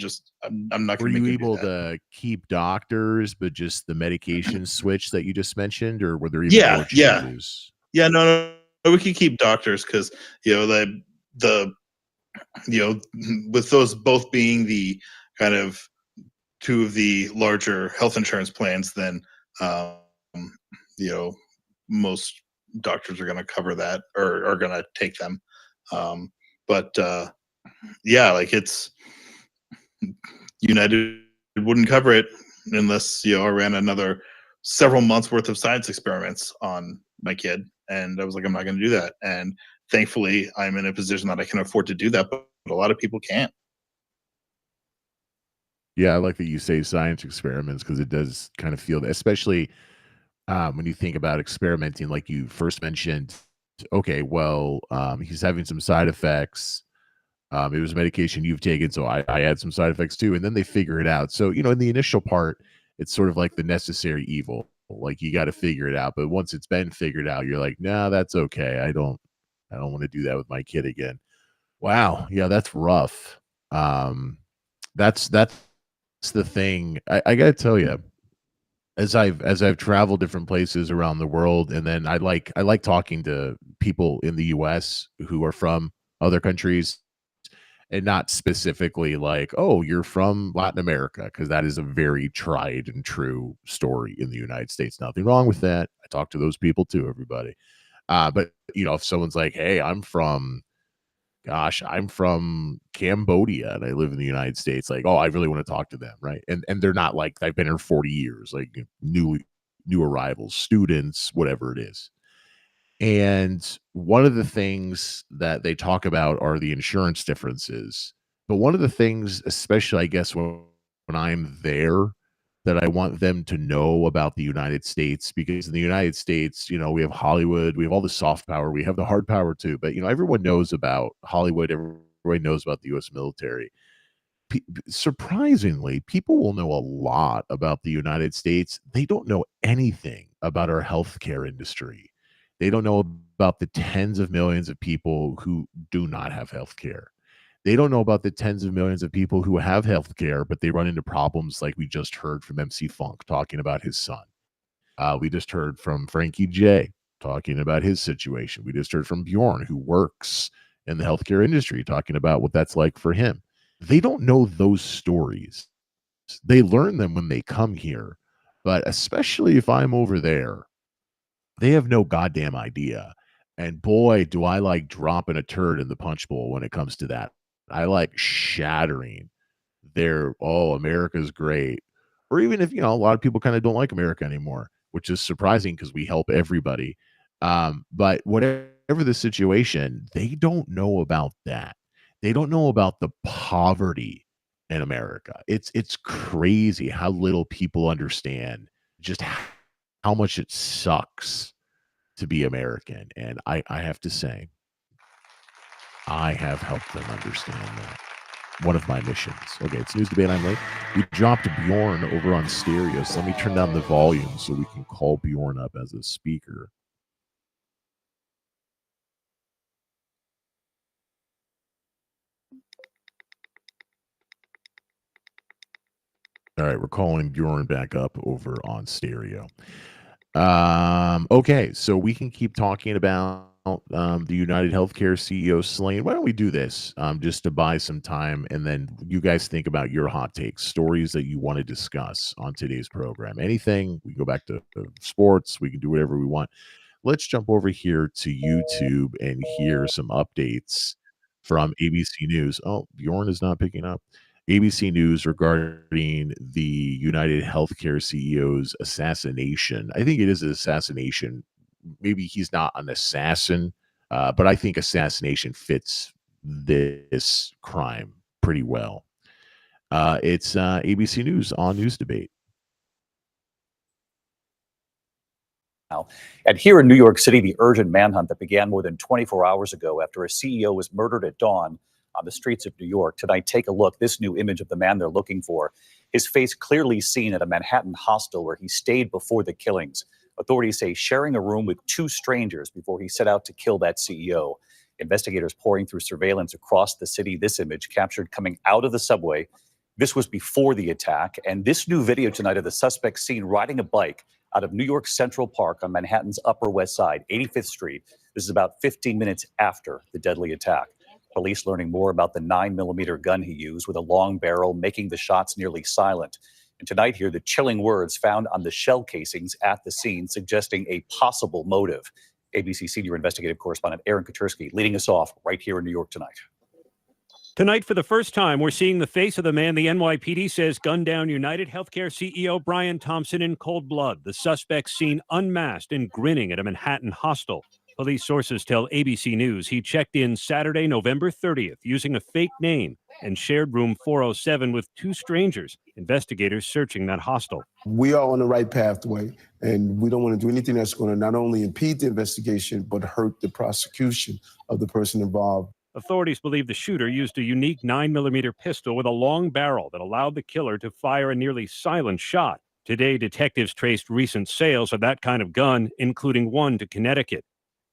not Were going to you make him do able that. to keep doctors, but just the medication switch that you just mentioned, or were there even Yeah, more yeah, changes? yeah. No, we can keep doctors because the with those both being the kind of 2 of the larger health insurance plans, then um, you know most doctors are going to cover that, or are going to take them. But yeah, like, it's United wouldn't cover it unless I ran another several months worth of science experiments on my kid, and I was like, I'm not going to do that. And thankfully, I'm in a position that I can afford to do that, but a lot of people can't. Yeah, I like that you say science experiments because it does kind of feel that, especially when you think about experimenting, like you first mentioned. Okay, well, he's having some side effects. It was medication you've taken, so I had some side effects too, and then they figure it out. So, in the initial part, it's sort of like the necessary evil. Like you got to figure it out, but once it's been figured out, you're like, nah, that's okay. I don't want to do that with my kid again. Wow, yeah, that's rough. Um, that's the thing. I gotta tell you, as I've traveled different places around the world, and then I like talking to people in the US who are from other countries, and not specifically like, oh, you're from Latin America, because that is a very tried and true story in the United States. Nothing wrong with that. I talk to those people too, everybody. But if someone's like, hey, I'm from Cambodia and I live in the United States. Like, oh, I really want to talk to them, right? And they're not like I've been here 40 years, like new arrivals, students, whatever it is. And one of the things that they talk about are the insurance differences. But one of the things, especially I guess when I'm there, that I want them to know about the United States, because in the United States, we have Hollywood, we have all the soft power, we have the hard power too. But everyone knows about Hollywood, everybody knows about the US military. Surprisingly, people will know a lot about the United States. They don't know anything about our healthcare industry. They don't know about the tens of millions of people who do not have healthcare. They don't know about the tens of millions of people who have healthcare, but they run into problems like we just heard from MC Funk talking about his son. We just heard from Frankie J talking about his situation. We just heard from Bjorn, who works in the healthcare industry, talking about what that's like for him. They don't know those stories. They learn them when they come here. But especially if I'm over there, they have no goddamn idea. And boy, do I like dropping a turd in the punch bowl when it comes to that. I like shattering their, oh, America's great. Or even if, a lot of people kind of don't like America anymore, which is surprising because we help everybody. But whatever the situation, they don't know about that. They don't know about the poverty in America. It's crazy how little people understand just how much it sucks to be American. And I have to say, I have helped them understand that. One of my missions. Okay, it's News Debate. I'm late. We dropped Bjorn over on stereo, so let me turn down the volume so we can call Bjorn up as a speaker. All right, we're calling Bjorn back up over on stereo. Okay, so we can keep talking about the UnitedHealthCare CEO slain. Why don't we do this just to buy some time, and then you guys think about your hot takes, stories that you want to discuss on today's program. Anything, we can go back to sports, we can do whatever we want. Let's jump over here to YouTube and hear some updates from ABC News. Oh, Bjorn is not picking up. ABC News regarding the United Healthcare CEO's assassination. I think it is an assassination. Maybe he's not an assassin, but I think assassination fits this crime pretty well. It's ABC News on News Debate. And here in New York City, the urgent manhunt that began more than 24 hours ago after a CEO was murdered at dawn on the streets of New York. Tonight, take a look. This new image of the man they're looking for. His face clearly seen at a Manhattan hostel where he stayed before the killings. Authorities say sharing a room with two strangers before he set out to kill that CEO. Investigators pouring through surveillance across the city. This image captured coming out of the subway. This was before the attack. And this new video tonight of the suspect seen riding a bike out of New York Central Park on Manhattan's Upper West Side, 85th Street. This is about 15 minutes after the deadly attack. Police learning more about the 9mm gun he used with a long barrel, making the shots nearly silent. And tonight here, the chilling words found on the shell casings at the scene suggesting a possible motive. ABC senior investigative correspondent Aaron Katursky leading us off right here in New York tonight. Tonight, for the first time, we're seeing the face of the man the NYPD says gunned down UnitedHealthCare CEO Brian Thompson in cold blood. The suspect seen unmasked and grinning at a Manhattan hostel. Police sources tell ABC News he checked in Saturday, November 30th, using a fake name and shared room 407 with two strangers, investigators searching that hostel. We are on the right pathway, and we don't want to do anything that's going to not only impede the investigation, but hurt the prosecution of the person involved. Authorities believe the shooter used a unique 9mm pistol with a long barrel that allowed the killer to fire a nearly silent shot. Today, detectives traced recent sales of that kind of gun, including one to Connecticut.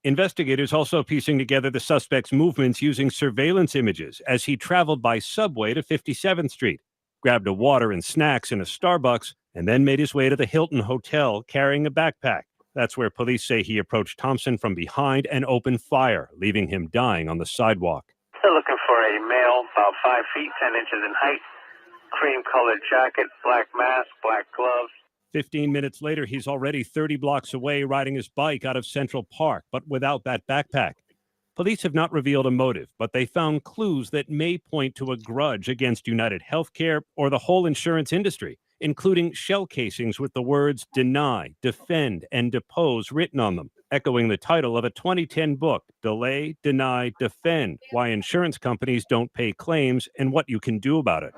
Investigators also piecing together the suspect's movements using surveillance images as he traveled by subway to 57th Street, grabbed a water and snacks in a Starbucks, and then made his way to the Hilton Hotel carrying a backpack. That's where police say he approached Thompson from behind and opened fire, leaving him dying on the sidewalk. They're looking for a male, about 5 feet, 10 inches in height, cream-colored jacket, black mask, black gloves. 15 minutes later, he's already 30 blocks away riding his bike out of Central Park, but without that backpack. Police have not revealed a motive, but they found clues that may point to a grudge against UnitedHealthCare or the whole insurance industry, including shell casings with the words deny, defend, and depose written on them, echoing the title of a 2010 book, Delay, Deny, Defend, Why Insurance Companies Don't Pay Claims and What You Can Do About It.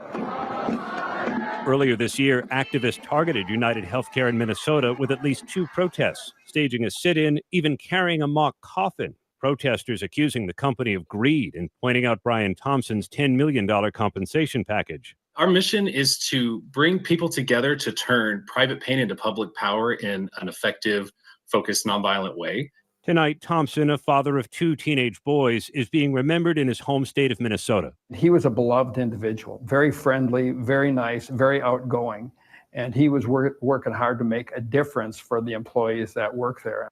Earlier this year, activists targeted UnitedHealthCare in Minnesota with at least 2 protests, staging a sit-in, even carrying a mock coffin. Protesters accusing the company of greed and pointing out Brian Thompson's $10 million compensation package. Our mission is to bring people together to turn private pain into public power in an effective, focused, nonviolent way. Tonight, Thompson, a father of 2 teenage boys, is being remembered in his home state of Minnesota. He was a beloved individual, very friendly, very nice, very outgoing, and he was working hard to make a difference for the employees that work there.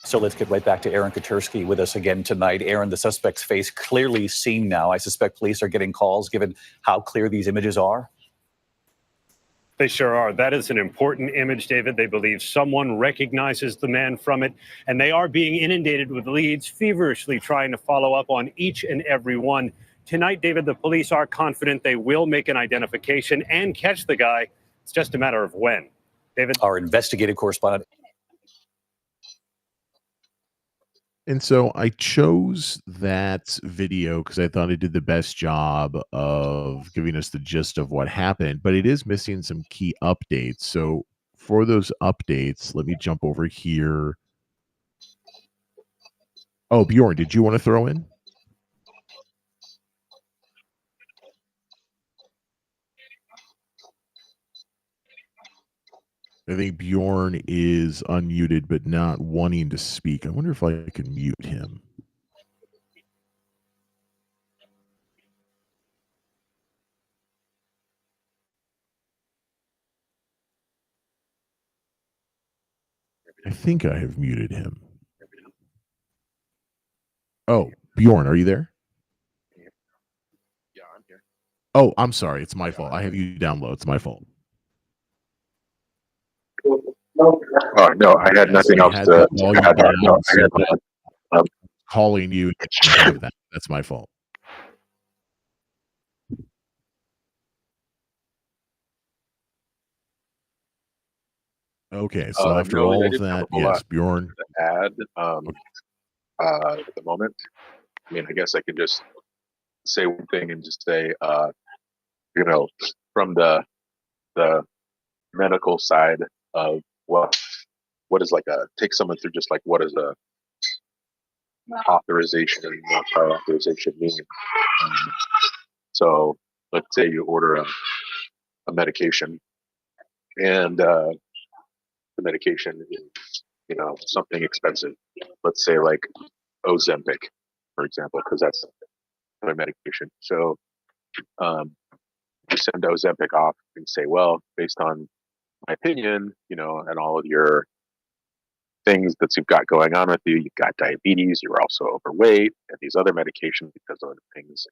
So let's get right back to Aaron Katursky with us again tonight. Aaron, the suspect's face clearly seen now. I suspect police are getting calls given how clear these images are. They sure are. That is an important image, David. They believe someone recognizes the man from it, and they are being inundated with leads, feverishly trying to follow up on each and every one. Tonight, David, the police are confident they will make an identification and catch the guy. It's just a matter of when. David? Our investigative correspondent. And so I chose that video because I thought it did the best job of giving us the gist of what happened, but it is missing some key updates. So for those updates, let me jump over here. Oh, Bjorn, did you want to throw in? I think Bjorn is unmuted but not wanting to speak. I wonder if I can mute him. I think I have muted him. Oh, Bjorn, are you there? Yeah, I'm here. Oh, I'm sorry. It's my fault. I have you down low. It's my fault. Oh, no, I had nothing else to add. Calling you. That's my fault. Okay, so after no, all of that, yes, Bjorn. To add at the moment. I mean, I guess I could just say one thing and just say, from the medical side of what what is like take someone through just like what is a authorization and what prior authorization mean. So let's say you order a medication, and the medication is, something expensive. Let's say like Ozempic, for example, because that's another medication. So you send Ozempic off and say, well, based on my opinion, and all of your things that you've got going on with you, you've got diabetes, you're also overweight, and these other medications, because other things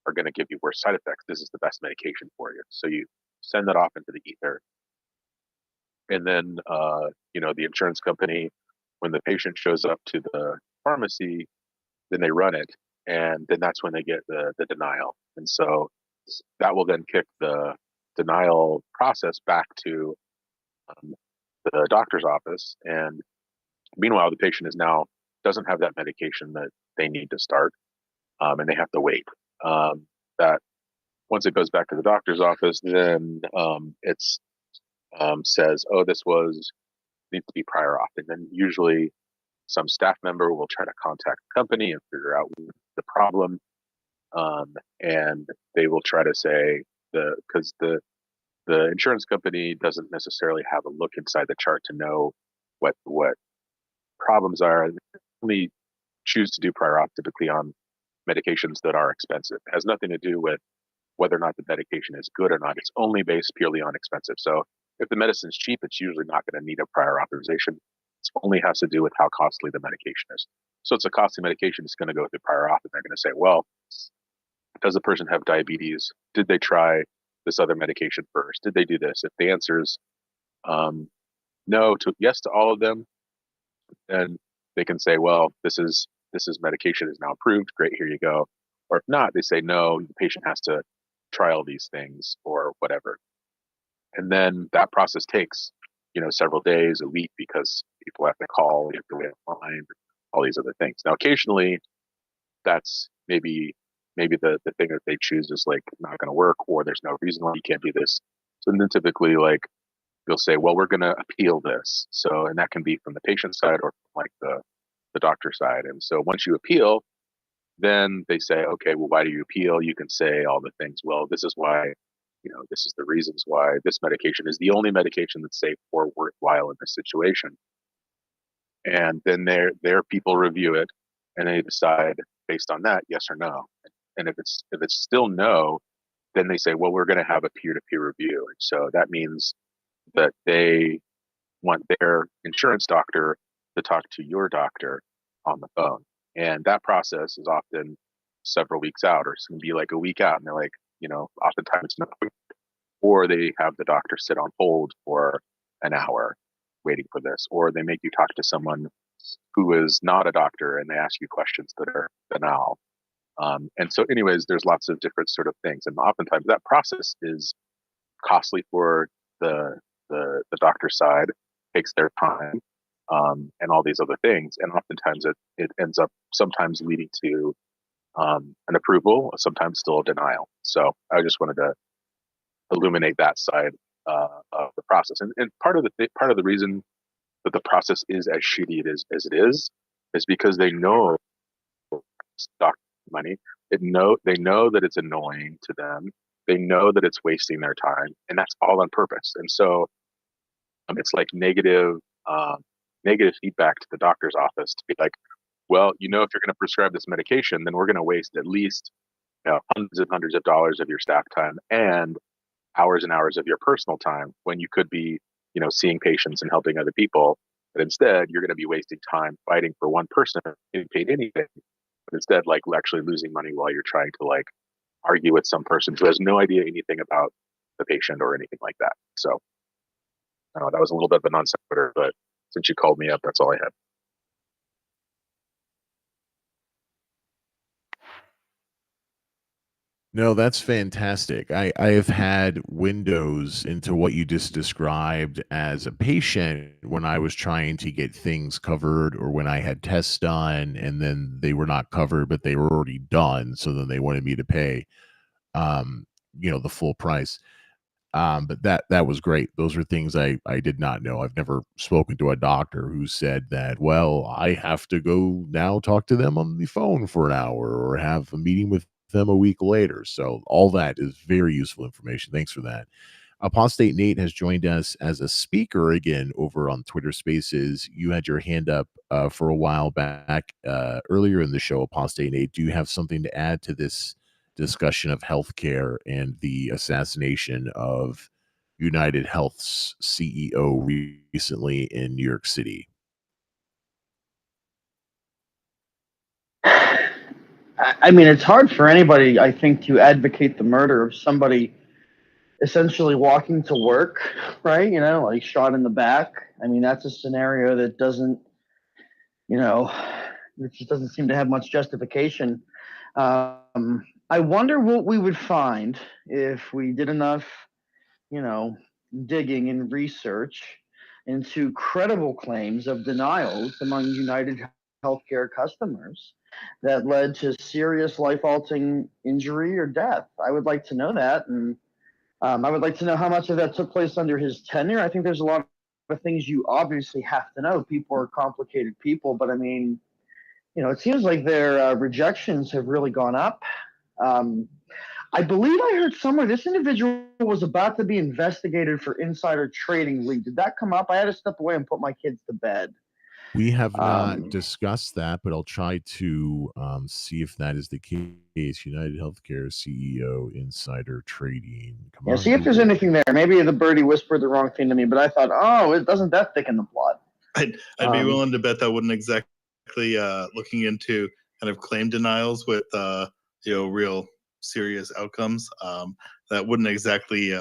are going to give you worse side effects. This is the best medication for you. So you send that off into the ether. And then, the insurance company, when the patient shows up to the pharmacy, then they run it. And then that's when they get the denial. And so that will then kick the denial process back to the doctor's office. And meanwhile, the patient doesn't have that medication that they need to start, and they have to wait. That once it goes back to the doctor's office, then it's says, oh, this needs to be prior auth. And then usually some staff member will try to contact the company and figure out the problem. And they will try to say because the insurance company doesn't necessarily have a look inside the chart to know what problems are. They only choose to do prior auth typically on medications that are expensive. It has nothing to do with whether or not the medication is good or not. It's only based purely on expensive. So if the medicine's cheap, it's usually not going to need a prior authorization. It only has to do with how costly the medication is. So it's a costly medication, it's going to go through prior auth, and they're going to say, well, does the person have diabetes? Did they try this other medication first? Did they do this? If the answer is no to yes to all of them, then they can say, well, this is medication is now approved. Great, here you go. Or if not, they say no, the patient has to try all these things or whatever. And then that process takes, several days, a week, because people have to call, you have to wait online, all these other things. Now, occasionally, that's maybe the thing that they choose is like not going to work, or there's no reason why you can't do this. So then typically, like, you'll say, well, we're going to appeal this. So, and that can be from the patient side or like the doctor side. And so once you appeal, then they say, okay, well, why do you appeal? You can say all the things. Well, this is why, this is the reasons why this medication is the only medication that's safe or worthwhile in this situation. And then their people review it, and they decide based on that, yes or no. And if it's still no, then they say, well, we're going to have a peer-to-peer review. And so that means that they want their insurance doctor to talk to your doctor on the phone. And that process is often several weeks out, or it's going to be like a week out. And they're like, oftentimes it's not. Or they have the doctor sit on hold for an hour waiting for this. Or they make you talk to someone who is not a doctor, and they ask you questions that are banal. And so anyways, there's lots of different sort of things. And oftentimes that process is costly for the doctor side, takes their time, and all these other things. And oftentimes it ends up sometimes leading to an approval, sometimes still a denial. So I just wanted to illuminate that side of the process. And part of the reason that the process is as shitty as it is because they know stock money. They know that it's annoying to them. They know that it's wasting their time, and that's all on purpose. And so it's like negative feedback to the doctor's office to be like, well, if you're going to prescribe this medication, then we're going to waste at least hundreds and hundreds of dollars of your staff time and hours and hours of your personal time when you could be seeing patients and helping other people. But instead, you're going to be wasting time fighting for one person getting paid anything, but instead like actually losing money while you're trying to like argue with some person who has no idea anything about the patient or anything like that. So that was a little bit of a non sequitur, but since you called me up, that's all I had. No, that's fantastic. I have had windows into what you just described as a patient when I was trying to get things covered, or when I had tests done and then they were not covered, but they were already done. So then they wanted me to pay, the full price. But that was great. Those are things I did not know. I've never spoken to a doctor who said that, well, I have to go now talk to them on the phone for an hour or have a meeting with them a week later. So all that is very useful information. Thanks for that. Apostate Nate has joined us as a speaker again over on Twitter Spaces. You had your hand up for a while back earlier in the show, Apostate Nate. Do you have something to add to this discussion of healthcare and the assassination of United Health's CEO recently in New York City? I mean, it's hard for anybody, I think, to advocate the murder of somebody essentially walking to work, right? Like shot in the back. I mean, that's a scenario that doesn't, it just doesn't seem to have much justification. I wonder what we would find if we did enough, digging and research into credible claims of denials among United Healthcare customers that led to serious life-altering injury or death. I would like to know that, and I would like to know how much of that took place under his tenure. I think there's a lot of things you obviously have to know. People are complicated people, but I mean, it seems like their rejections have really gone up. I believe I heard somewhere this individual was about to be investigated for insider trading league. Did that come up? I had to step away and put my kids to bed. We have not discussed that, but I'll try to see if that is the case. United Healthcare CEO insider trading. Come Yeah, on, see if there's Google. anything there. Maybe the birdie whispered the wrong thing to me, but I thought, it doesn't that thicken the plot. I'd be willing to bet that wouldn't exactly looking into kind of claim denials with real serious outcomes. That wouldn't exactly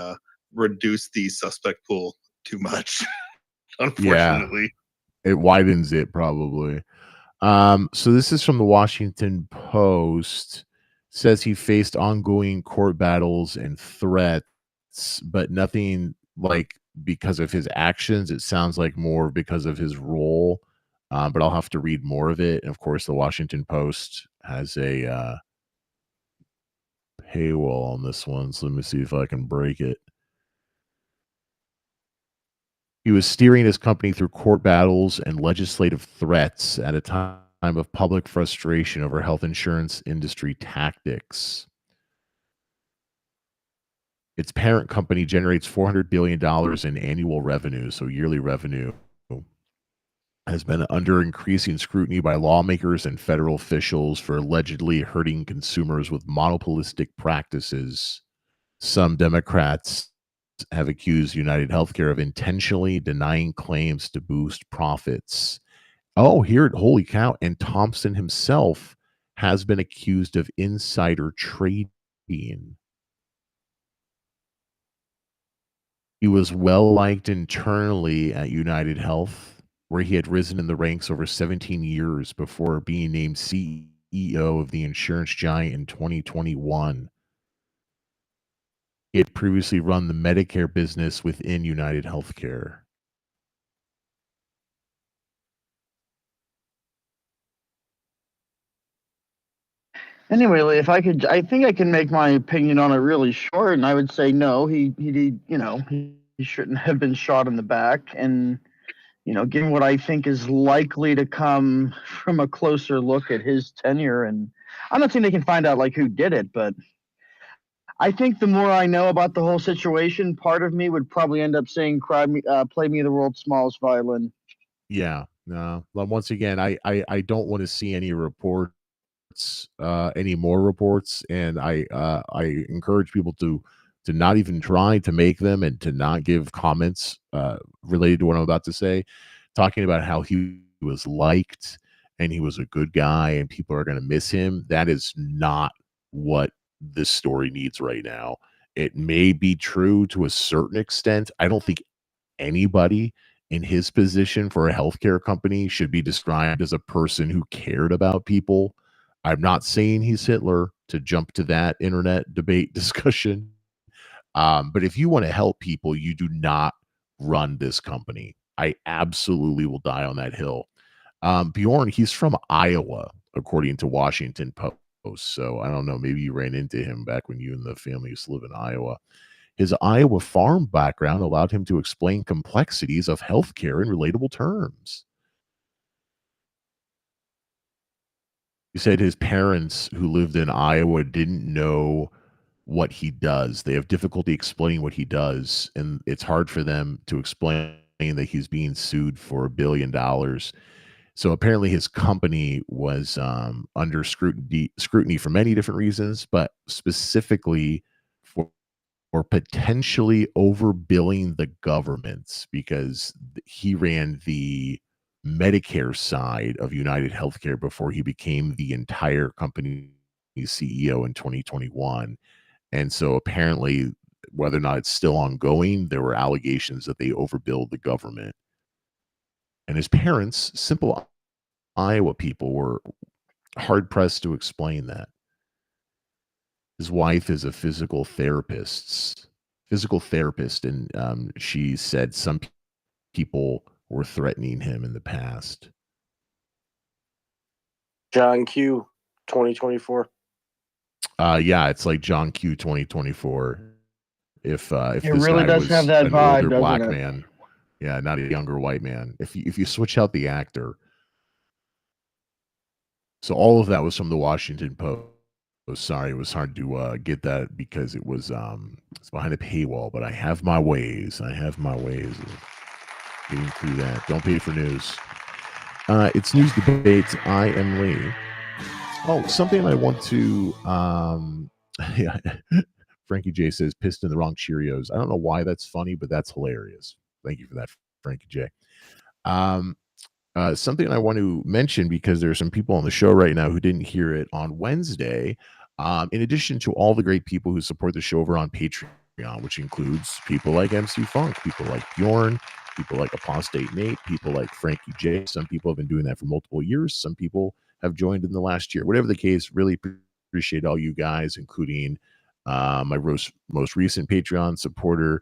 reduce the suspect pool too much, unfortunately. Yeah, it widens it probably. So this is from the Washington Post. Says he faced ongoing court battles and threats, but nothing like because of his actions. It sounds like more because of his role. But I'll have to read more of it. And of course, the Washington Post has a paywall on this one. So let me see if I can break it. He was steering his company through court battles and legislative threats at a time of public frustration over health insurance industry tactics. Its parent company generates $400 billion in annual revenue, so yearly revenue, has been under increasing scrutiny by lawmakers and federal officials for allegedly hurting consumers with monopolistic practices. Some Democrats have accused United Healthcare of intentionally denying claims to boost profits. Oh, holy cow. And Thompson himself has been accused of insider trading. He was well liked internally at United Health, where he had risen in the ranks over 17 years before being named CEO of the insurance giant in 2021. He had previously run the Medicare business within United Healthcare. Anyway, Lee, if I could, I think I can make my opinion on it really short, and I would say no, he shouldn't have been shot in the back. And given what I think is likely to come from a closer look at his tenure, and I'm not saying they can find out like who did it, but I think the more I know about the whole situation, part of me would probably end up saying, "Play me the world's smallest violin." Yeah, no. But once again, I don't want to see any reports, any more reports, and I encourage people to not even try to make them and to not give comments related to what I'm about to say, talking about how he was liked and he was a good guy and people are going to miss him. That is not what this story needs right now. It may be true to a certain extent. I don't think anybody in his position for a healthcare company should be described as a person who cared about people. I'm not saying he's Hitler, to jump to that internet debate discussion. But if you want to help people, you do not run this company. I absolutely will die on that hill. Bjorn, he's from Iowa, according to Washington Post. So I don't know. Maybe you ran into him back when you and the family used to live in Iowa. His Iowa farm background allowed him to explain complexities of healthcare in relatable terms. He said his parents who lived in Iowa didn't know what he does. They have difficulty explaining what he does, and it's hard for them to explain that he's being sued for $1 billion. So apparently his company was under scrutiny for many different reasons, but specifically for potentially overbilling the government because he ran the Medicare side of UnitedHealthCare before he became the entire company's CEO in 2021. And so apparently, whether or not it's still ongoing, there were allegations that they overbilled the government. And his parents, simple Iowa people, were hard pressed to explain that. His wife is a physical therapist, and she said some people were threatening him in the past. John Q, 2024. Yeah, it's like John Q 2024. If It this really guy does was have that an vibe, older doesn't black it? man, yeah, not a younger white man. If you switch out the actor, so all of that was from the Washington Post. Sorry, it was hard to get that because it's behind a paywall. But I have my ways. I have my ways of getting through that. Don't pay for news. It's news debates. I am Lee. Oh, something I want to yeah. Frankie J says pissed in the wrong Cheerios. I don't know why that's funny, but that's hilarious. Thank you for that, Frankie J. Something I want to mention because there are some people on the show right now who didn't hear it on Wednesday. In addition to all the great people who support the show over on Patreon, which includes people like MC Funk, people like Bjorn, people like Apostate Nate, people like Frankie J. Some people have been doing that for multiple years. Some people have joined in the last year. Whatever the case, really appreciate all you guys, including my most recent Patreon supporter,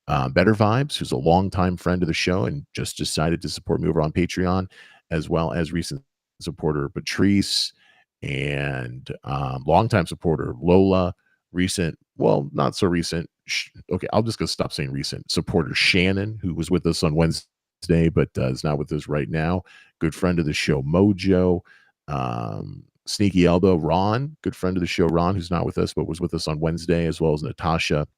Better Vibes, who's a longtime friend of the show and just decided to support me over on Patreon, as well as recent supporter Patrice and longtime supporter Lola, not so recent. Okay, I'll just go stop saying recent. Supporter Shannon, who was with us on Wednesday but is not with us right now. Good friend of the show Mojo. Sneaky Elbow, Ron, good friend of the show, Ron, who's not with us, but was with us on Wednesday, as well as Natasha.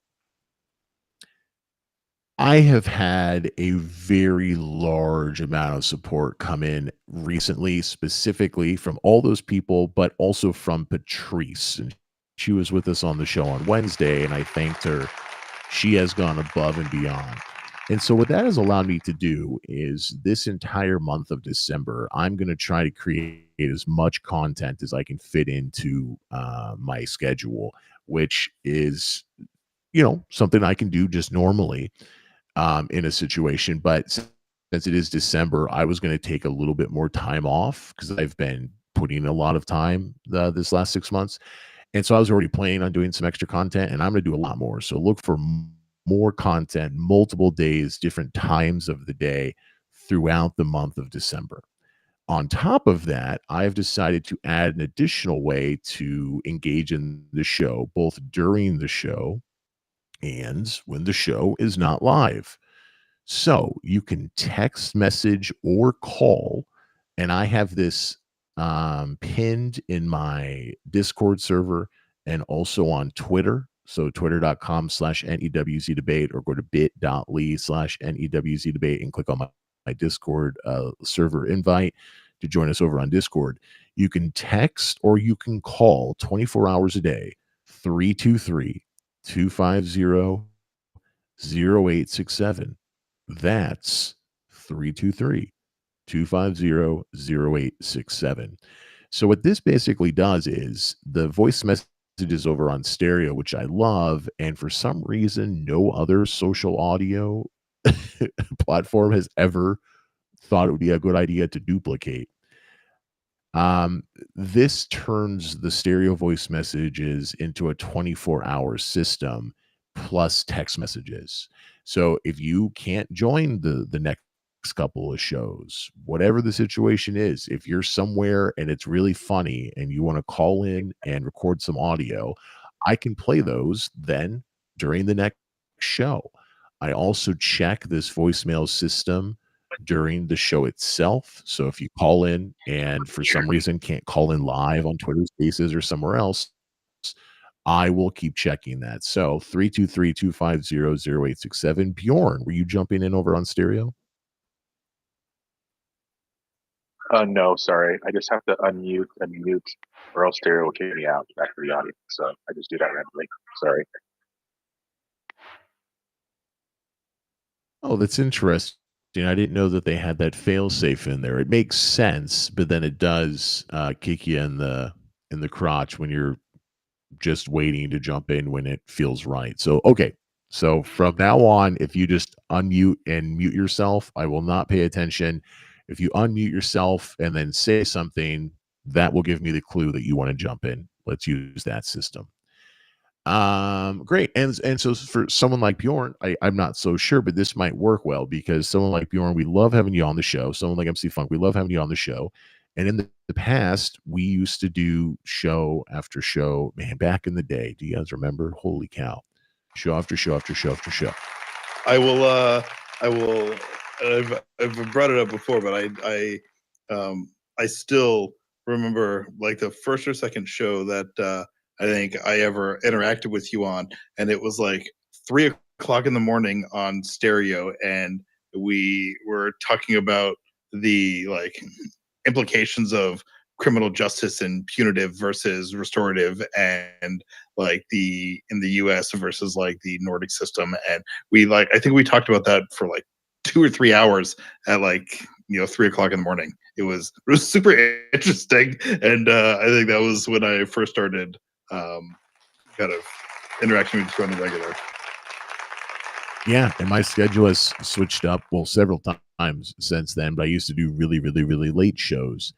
I have had a very large amount of support come in recently, specifically from all those people, but also from Patrice. And she was with us on the show on Wednesday, and I thanked her. She has gone above and beyond. And so what that has allowed me to do is this entire month of December, I'm going to try to create as much content as I can fit into my schedule, which is, something I can do just normally in a situation. But since it is December, I was going to take a little bit more time off because I've been putting in a lot of time this last 6 months. And so I was already planning on doing some extra content, and I'm going to do a lot more. So look for more content, multiple days, different times of the day throughout the month of December. On top of that, I've decided to add an additional way to engage in the show, both during the show and when the show is not live. So you can text message or call, and I have this pinned in my Discord server and also on Twitter. So twitter.com/NEWZ debate, or go to bit.ly/NEWZ debate and click on my Discord server invite to join us over on Discord. You can text or you can call 24 hours a day, 323-250-0867. That's 323-250-0867. So what this basically does is the voice messages over on stereo, which I love, and for some reason no other social audio platform has ever thought it would be a good idea to duplicate. This turns the stereo voice messages into a 24-hour system plus text messages. So if you can't join the next couple of shows, whatever the situation is, if you're somewhere and it's really funny and you want to call in and record some audio, I can play those then during the next show. I also check this voicemail system during the show itself. So if you call in and for some reason can't call in live on Twitter Spaces or somewhere else, I will keep checking that. So 323-250-0867. Bjorn, were you jumping in over on stereo? No, sorry. I just have to unmute and mute, or else stereo will kick me out back to the audience. So I just do that randomly. Sorry. Oh, that's interesting. I didn't know that they had that fail safe in there. It makes sense, but then it does kick you in the crotch when you're just waiting to jump in when it feels right. So, okay. So from now on, if you just unmute and mute yourself, I will not pay attention. If you unmute yourself and then say something, that will give me the clue that you want to jump in. Let's use that system. Great. And so for someone like Bjorn, I'm not so sure, but this might work well because someone like Bjorn, we love having you on the show. Someone like MC Funk, we love having you on the show. And in the past, we used to do show after show. Man, back in the day, do you guys remember? Holy cow. Show after show after show after show. I will, I've brought it up before, but I still remember like the first or second show that I think I ever interacted with you on, and it was like 3 o'clock in the morning on stereo, and we were talking about the like implications of criminal justice and punitive versus restorative, and like the in the US versus like the Nordic system. And I think we talked about that for like 2 or 3 hours at 3 o'clock in the morning. It was super interesting, and I think that was when I first started kind of interacting with you on the regular. Yeah, and my schedule has switched up, well, several times since then, but I used to do really, really, really late shows.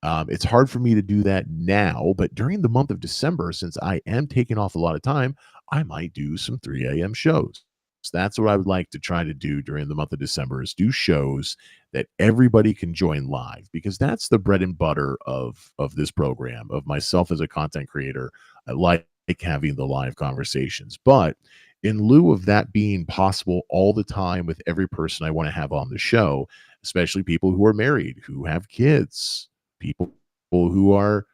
It's hard for me to do that now, but during the month of December, since I am taking off a lot of time, I might do some 3 a.m. shows. So that's what I would like to try to do during the month of December is do shows that everybody can join live because that's the bread and butter of this program, of myself as a content creator. I like having the live conversations, but in lieu of that being possible all the time with every person I want to have on the show, especially people who are married, who have kids, people who are,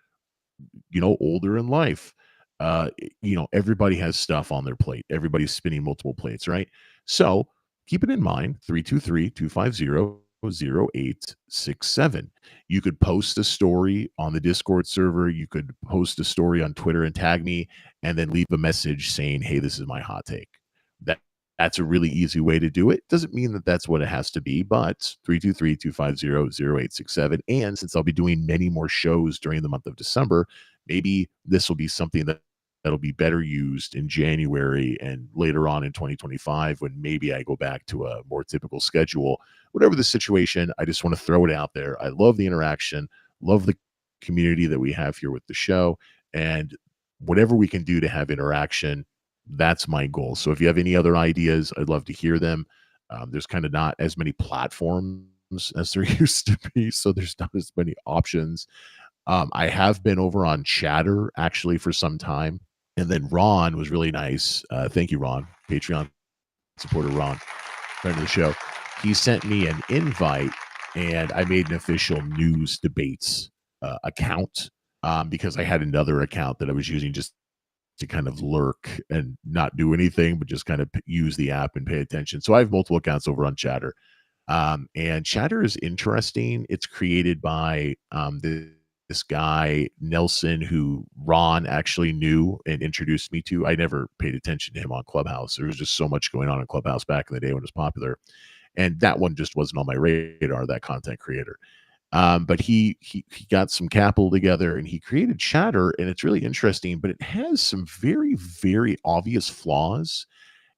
older in life. Everybody has stuff on their plate. Everybody's spinning multiple plates, right? So keep it in mind, 323-250-0867. You could post a story on the Discord server. You could post a story on Twitter and tag me and then leave a message saying, hey, this is my hot take. That's a really easy way to do it. Doesn't mean that that's what it has to be, but 323-250-0867. And since I'll be doing many more shows during the month of December, maybe this will be something that'll be better used in January and later on in 2025 when maybe I go back to a more typical schedule. Whatever the situation, I just want to throw it out there. I love the interaction, love the community that we have here with the show, and whatever we can do to have interaction, that's my goal. So if you have any other ideas, I'd love to hear them. There's kind of not as many platforms as there used to be, so there's not as many options. I have been over on Chatter actually for some time, and then Ron was really nice. Thank you, Ron, Patreon supporter Ron, friend of the show. He sent me an invite, and I made an official news debates account because I had another account that I was using just to kind of lurk and not do anything, but just kind of use the app and pay attention. So I have multiple accounts over on Chatter. And Chatter is interesting. It's created by this guy, Nelson, who Ron actually knew and introduced me to. I never paid attention to him on Clubhouse. There was just so much going on in Clubhouse back in the day when it was popular. And that one just wasn't on my radar, that content creator. But he got some capital together and he created Chatter, and it's really interesting, but it has some very, very obvious flaws.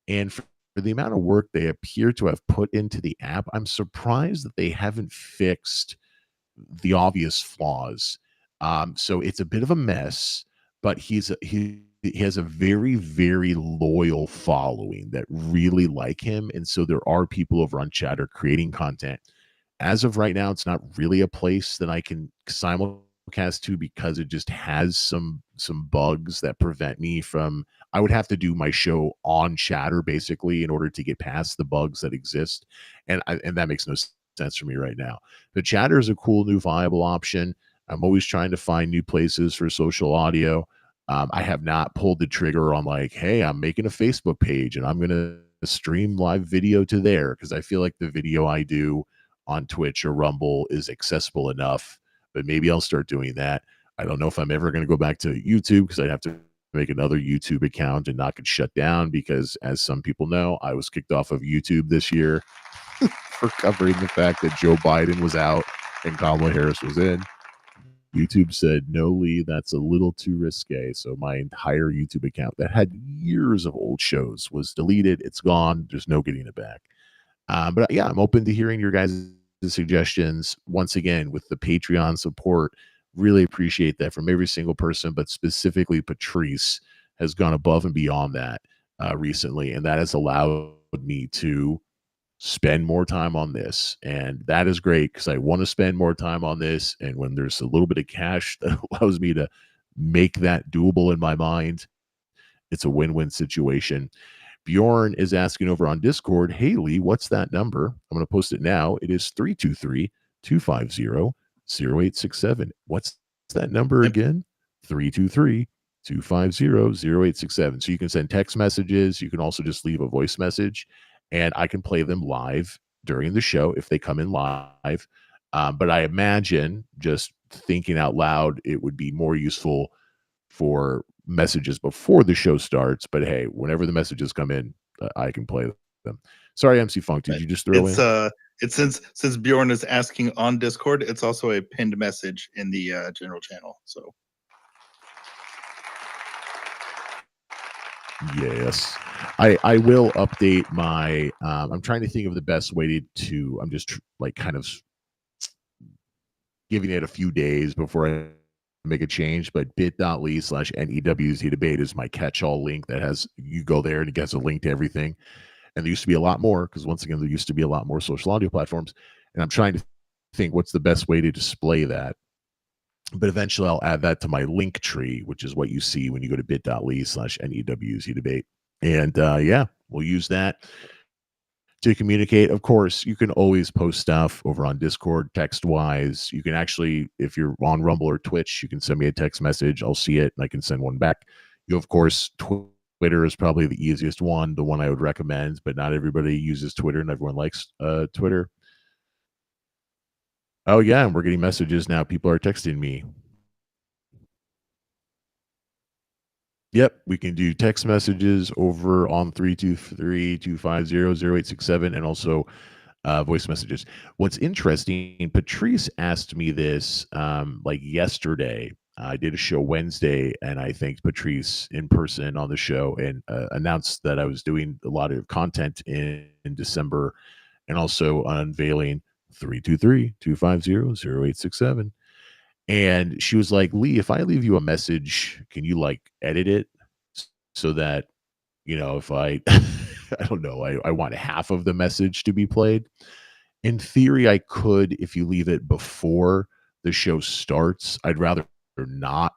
And for the amount of work they appear to have put into the app, I'm surprised that they haven't fixed the obvious flaws. So it's a bit of a mess, but he has a very, very loyal following that really like him. And so there are people over on Chatter creating content. As of right now, it's not really a place that I can simulcast Cast 2 because it just has some bugs that prevent me from. I would have to do my show on Chatter basically in order to get past the bugs that exist, and that makes no sense for me right now. But Chatter is a cool new viable option. I'm always trying to find new places for social audio. I have not pulled the trigger on like, hey, I'm making a Facebook page and I'm gonna stream live video to there, because I feel like the video I do on Twitch or Rumble is accessible enough. But maybe I'll start doing that. I don't know if I'm ever going to go back to YouTube, because I'd have to make another YouTube account and not get shut down, because as some people know, I was kicked off of YouTube this year for covering the fact that Joe Biden was out and Kamala Harris was in. YouTube said, no, Lee, that's a little too risque. So my entire YouTube account that had years of old shows was deleted. It's gone. There's no getting it back. But yeah, I'm open to hearing your guys' suggestions. Once again, with the Patreon support, really appreciate that from every single person, but specifically Patrice has gone above and beyond that recently, and that has allowed me to spend more time on this. And that is great, because I want to spend more time on this, and when there's a little bit of cash that allows me to make that doable in my mind, it's a win-win situation. Bjorn is asking over on Discord, hey, Lee, what's that number? I'm going to post it now. It is 323-250-0867. What's that number again? 323-250-0867. So you can send text messages. You can also just leave a voice message, and I can play them live during the show if they come in live. But I imagine, just thinking out loud, it would be more useful for messages before the show starts. But hey, whenever the messages come in, I can play them. Sorry, MC Funk, did you just throw in? It's since Bjorn is asking on Discord, it's also a pinned message in the general channel. So yes, I will update my. I'm trying to think of the best way to. I'm just like kind of giving it a few days before I make a change, but bit.ly/NEWZ debate is my catch-all link that has, you go there and it gets a link to everything. And there used to be a lot more, because once again, there used to be a lot more social audio platforms, and I'm trying to think what's the best way to display that. But eventually I'll add that to my link tree, which is what you see when you go to bit.ly/NEWZ debate. And yeah, we'll use that to communicate. Of course, you can always post stuff over on Discord text wise. You can actually, if you're on Rumble or Twitch, you can send me a text message. I'll see it and I can send one back. You, of course, Twitter is probably the easiest one, the one I would recommend, but not everybody uses Twitter and everyone likes Twitter. Oh yeah, and we're getting messages now. People are texting me. Yep, we can do text messages over on 323-250-0867 and also voice messages. What's interesting, Patrice asked me this like yesterday. I did a show Wednesday, and I thanked Patrice in person on the show and announced that I was doing a lot of content in December, and also unveiling 323-250-0867. And she was like, Lee, if I leave you a message, can you like edit it so that, you know, if I, I don't know, I want half of the message to be played. In theory, I could, if you leave it before the show starts. I'd rather not,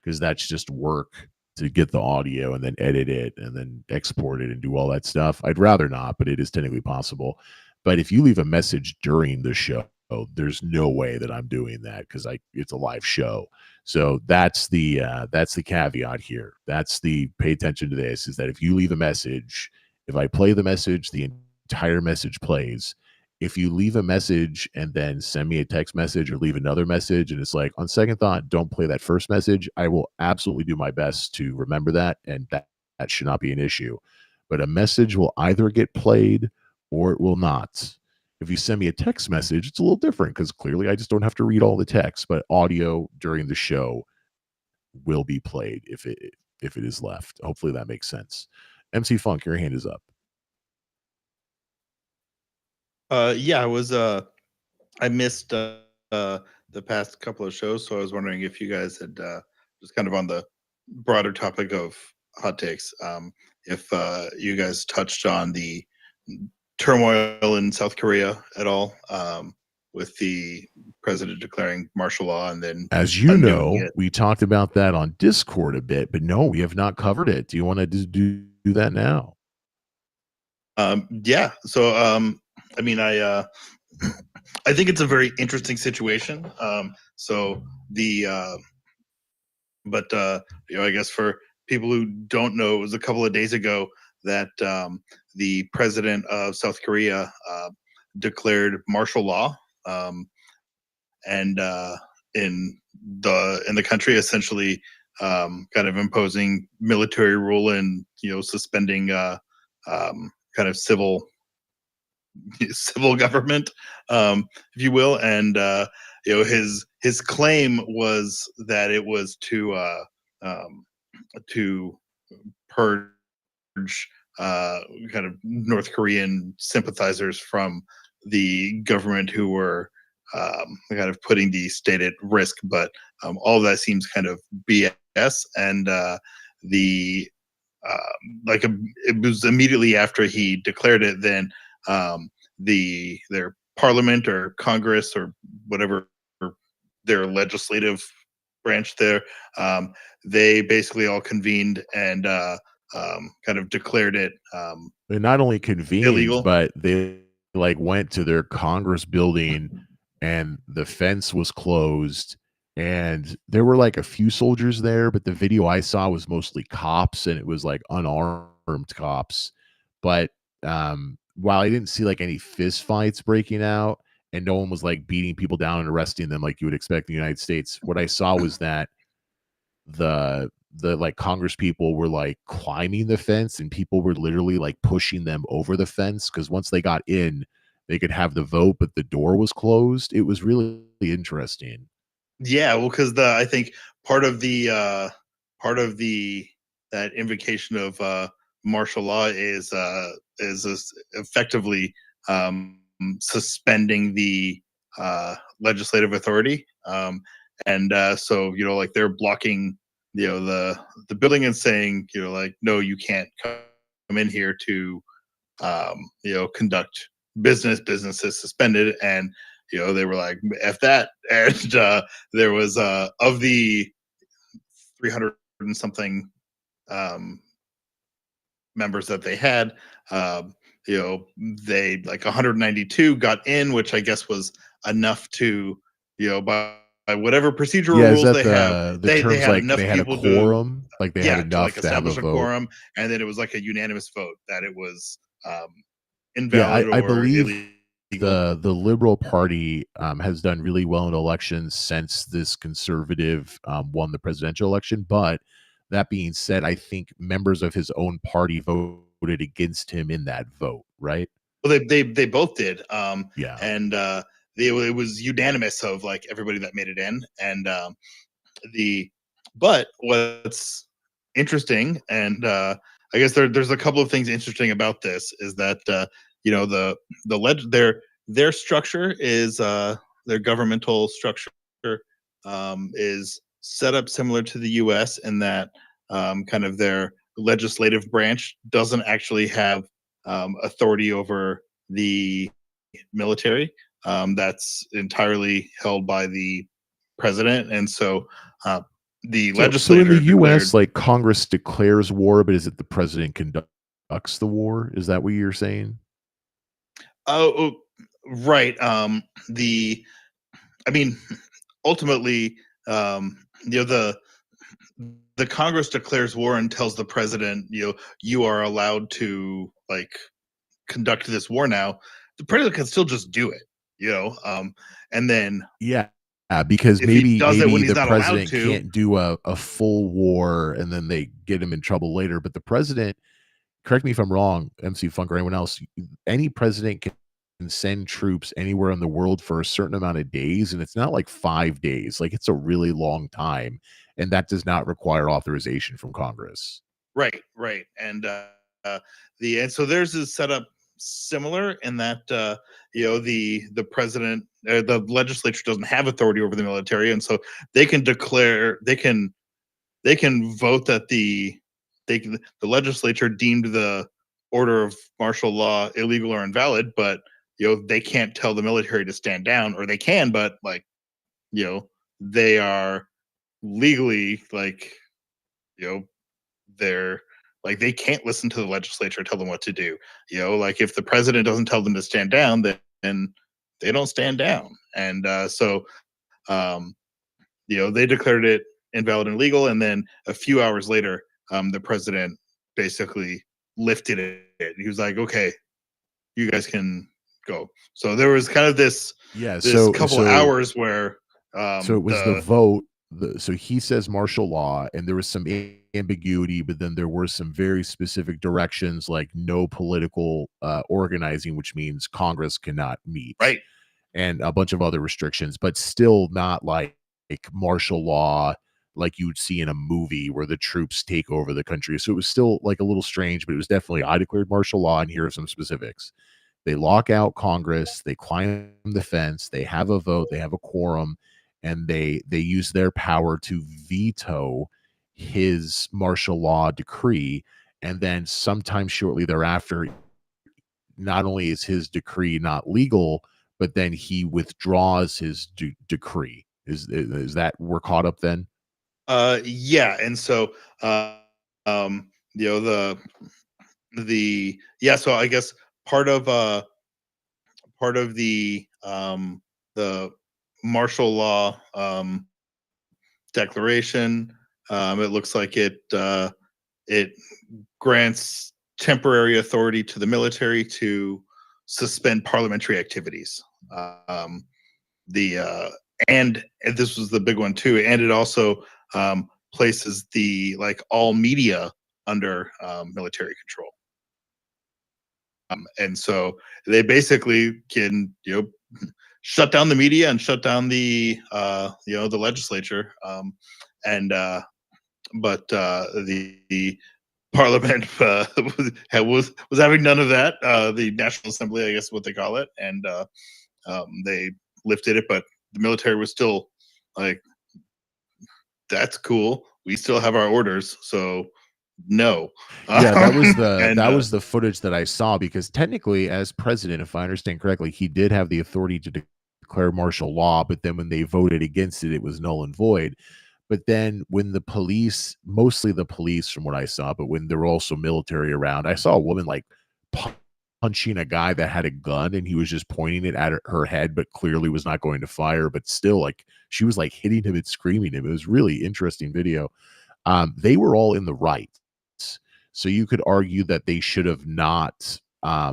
because that's just work to get the audio and then edit it and then export it and do all that stuff. I'd rather not, but it is technically possible. But if you leave a message during the show, there's no way that I'm doing that, because it's a live show. So that's the caveat here. That's the pay attention to this, is that if you leave a message, if I play the message, the entire message plays. If you leave a message and then send me a text message or leave another message, and it's like, on second thought, don't play that first message, I will absolutely do my best to remember that, and that should not be an issue. But a message will either get played or it will not. If you send me a text message, it's a little different, because clearly I just don't have to read all the text, but audio during the show will be played if it is left. Hopefully that makes sense. MC Funk, your hand is up. Yeah, I missed the past couple of shows, so I was wondering if you guys had just kind of on the broader topic of hot takes, if you guys touched on the turmoil in South Korea at all. with the president declaring martial law and then As you undoing know, it. we talked about that on Discord a bit, but no, we have not covered it. Do you want to do that now? Yeah. So, I mean, I think it's a very interesting situation. So but I guess for people who don't know, it was a couple of days ago that the president of South Korea declared martial law, and in the country, essentially kind of imposing military rule and suspending kind of civil government, if you will. And his claim was that it was to purge kind of North Korean sympathizers from the government who were kind of putting the state at risk. But all of that seems kind of BS. And it was immediately after he declared it, then their parliament or Congress or whatever their legislative branch there, they basically all convened and kind of declared it They not only convened, illegal. but they went to their Congress building and the fence was closed and there were a few soldiers there, but the video I saw was mostly cops and it was unarmed cops. But while I didn't see any fist fights breaking out and no one was beating people down and arresting them like you would expect in the United States, what I saw was that the Congress people were climbing the fence and people were literally pushing them over the fence because once they got in, they could have the vote, but the door was closed. It was really interesting. Yeah, well, because I think part of that invocation of martial law is effectively suspending the legislative authority, and so they're blocking the building and saying no, you can't come in here to conduct business is suspended. And they were like, F that. And there was of the 300 and something members that they had, they 192 got in, which I guess was enough to by whatever procedural Yeah, is rules that they have, the they terms had enough they had a people to quorum? They had enough to have a establish a vote? quorum, and then it was a unanimous vote that it was Yeah, invalid I or believe illegal. the Liberal Party has done really well in elections since this conservative won the presidential election. But that being said, I think members of his own party voted against him in that vote, right? Well, they both did. Yeah. And it was unanimous of everybody that made it in. And but what's interesting, and I guess there's a couple of things interesting about this, is that their structure is their governmental structure is set up similar to the U.S. in that kind of their legislative branch doesn't actually have authority over the military. That's entirely held by the president, and so the So in legislature the U.S., declared. Congress declares war, but is it the president conducts the war? Is that what you're saying? Oh, right. I mean, ultimately, the Congress declares war and tells the president, you are allowed to conduct this war now. The president can still just do it, and then Yeah, because if he maybe does it when he's the not allowed president to. can't do a full war and then they get him in trouble later. But the president, correct me if I'm wrong, MC Funk or anyone else, any president can send troops anywhere in the world for a certain amount of days, and it's not 5 days. It's a really long time, and that does not require authorization from Congress. Right. And and so theirs is set up similar in that the president, the legislature doesn't have authority over the military, and so they can vote that the legislature deemed the order of martial law illegal or invalid, but they can't tell the military to stand down, or they can, but like, they are legally like, they're like, they can't listen to the legislature tell them what to do. Like if the president doesn't tell them to stand down, then they don't stand down. And so they declared it invalid and illegal, and then a few hours later, the president basically lifted it. He was like, "Okay, you guys can go." So there was kind of this couple hours where so it was the vote. So he says martial law, and there was some ambiguity, but then there were some very specific directions, like no political organizing, which means Congress cannot meet, right, and a bunch of other restrictions, but still not like martial law like you would see in a movie where the troops take over the country. So it was still like a little strange, but it was definitely, I declared martial law, and here are some specifics. They lock out Congress, they climb the fence, they have a vote, they have a quorum, and they use their power to veto his martial law decree. And then sometime shortly thereafter, not only is his decree not legal, but then he withdraws his decree. Is that we're caught up then? Yeah, and so the so I guess part of the martial law declaration, it looks like it grants temporary authority to the military to suspend parliamentary activities. And this was the big one too, and it also places the all media under military control. And so they basically can shut down the media and shut down the the legislature, but the parliament was having none of that. The National Assembly, I guess is what they call it, and they lifted it, but the military was still like, that's cool, we still have our orders, so no. Yeah, that was the footage that I saw, because technically, as president, if I understand correctly, he did have the authority to declare martial law, but then when they voted against it, it was null and void. But then when the police, mostly the police from what I saw, but when there were also military around, I saw a woman like punching a guy that had a gun, and he was just pointing it at her head, but clearly was not going to fire, but still like she was like hitting him and screaming him. It was really interesting video. They were all in the right. So you could argue that they should have not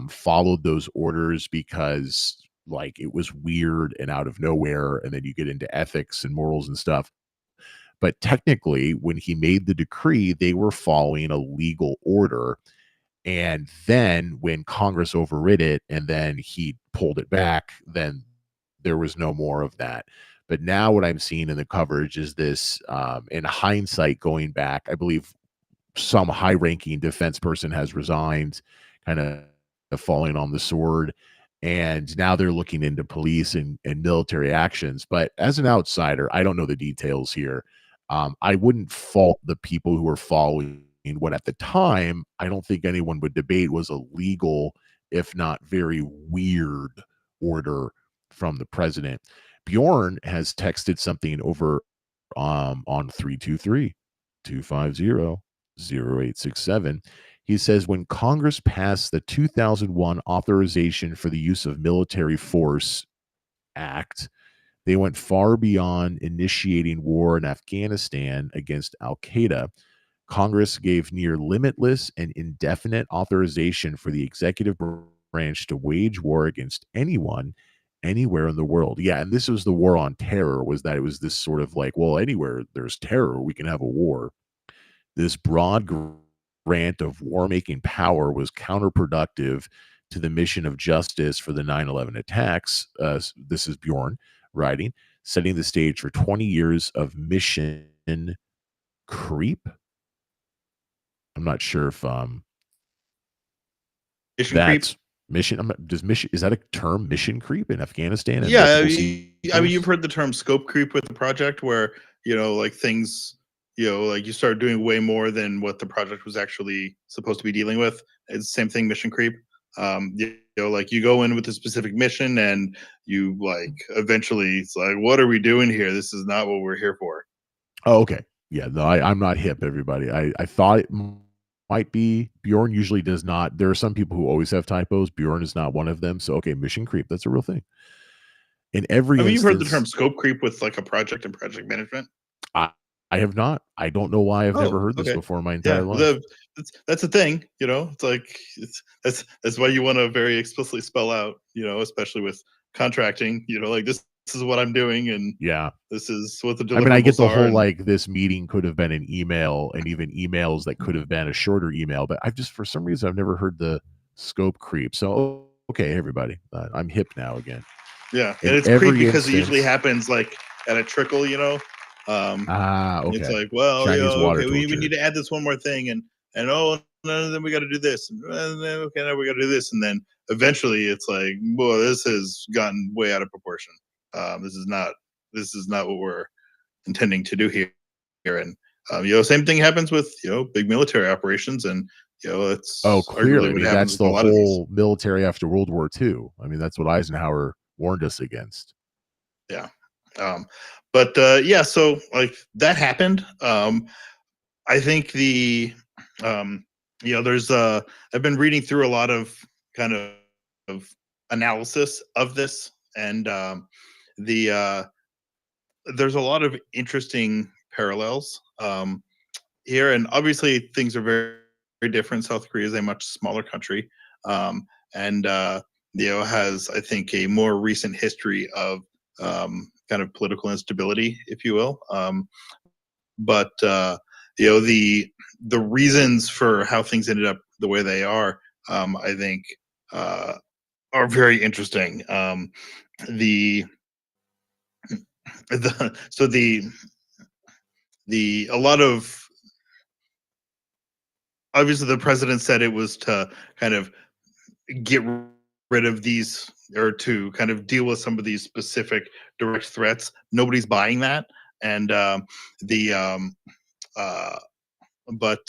followed those orders, because like it was weird and out of nowhere, and then you get into ethics and morals and stuff. But technically, when he made the decree, they were following a legal order. And then when Congress overrid it and then he pulled it back, then there was no more of that. But now what I'm seeing in the coverage is this, in hindsight, going back, I believe some high-ranking defense person has resigned, kind of falling on the sword. And now they're looking into police and military actions. But as an outsider, I don't know the details here. I wouldn't fault the people who are following what at the time I don't think anyone would debate was a legal, if not very weird, order from the president. Bjorn has texted something over on 323-250-0867. He says, when Congress passed the 2001 Authorization for the Use of Military Force Act, they went far beyond initiating war in Afghanistan against al-Qaeda. Congress gave near limitless and indefinite authorization for the executive branch to wage war against anyone, anywhere in the world. Yeah, and this was the war on terror, was that it was this sort of like, well, anywhere there's terror, we can have a war. This broad grant of war-making power was counterproductive to the mission of justice for the 9/11 attacks. This is Bjorn writing, setting the stage for 20 years of mission creep. I'm not sure if mission that's creep. Mission. Is that a term, mission creep, in Afghanistan? And Yeah, I mean, you've heard the term scope creep with the project, where like things, like you start doing way more than what the project was actually supposed to be dealing with. It's the same thing, mission creep. Like you go in with a specific mission, and you like eventually it's like, what are we doing here? This is not what we're here for. Oh, okay. Yeah, no, I'm not hip, everybody. I thought it might be. Bjorn usually does not. There are some people who always have typos. Bjorn is not one of them. So, okay, mission creep. That's a real thing. In every I mean, you've heard the instance, term scope creep with like a project and project management. I have not. I don't know why I've never heard this okay. before in my entire Yeah, life. that's a thing. It's like that's why you want to very explicitly spell out. Especially with contracting. Like this is what I'm doing, and Yeah. this is what the deliverables I mean, I get the are. whole and- like this meeting could have been an email, and even emails that could have been a shorter email, but I've just for some reason I've never heard the scope creep. So okay, everybody, I'm hip now again. Yeah, In and it's every creep because it usually instance- happens like at a trickle. Okay. It's like, well, Chinese water okay, we torture. need to add this one more thing, and oh, no, then we got to do this, and then okay, now we got to do this, and then eventually it's like, boy, this has gotten way out of proportion. This is not what we're intending to do here, and same thing happens with big military operations, and it's Clearly, I arguably what mean, happens that's with a the lot of these. whole military after World War II. I mean, that's what Eisenhower warned us against. Yeah. But yeah, so like that happened. I think there's I've been reading through a lot of kind of analysis of this, and there's a lot of interesting parallels here, and obviously things are very, very different. South Korea is a much smaller country, and has, I think, a more recent history of kind of political instability, if you will. But the reasons for how things ended up the way they are, I think, are very interesting. A lot of, obviously the president said it was to kind of get rid of these, or to kind of deal with some of these specific direct threats. Nobody's buying that, and but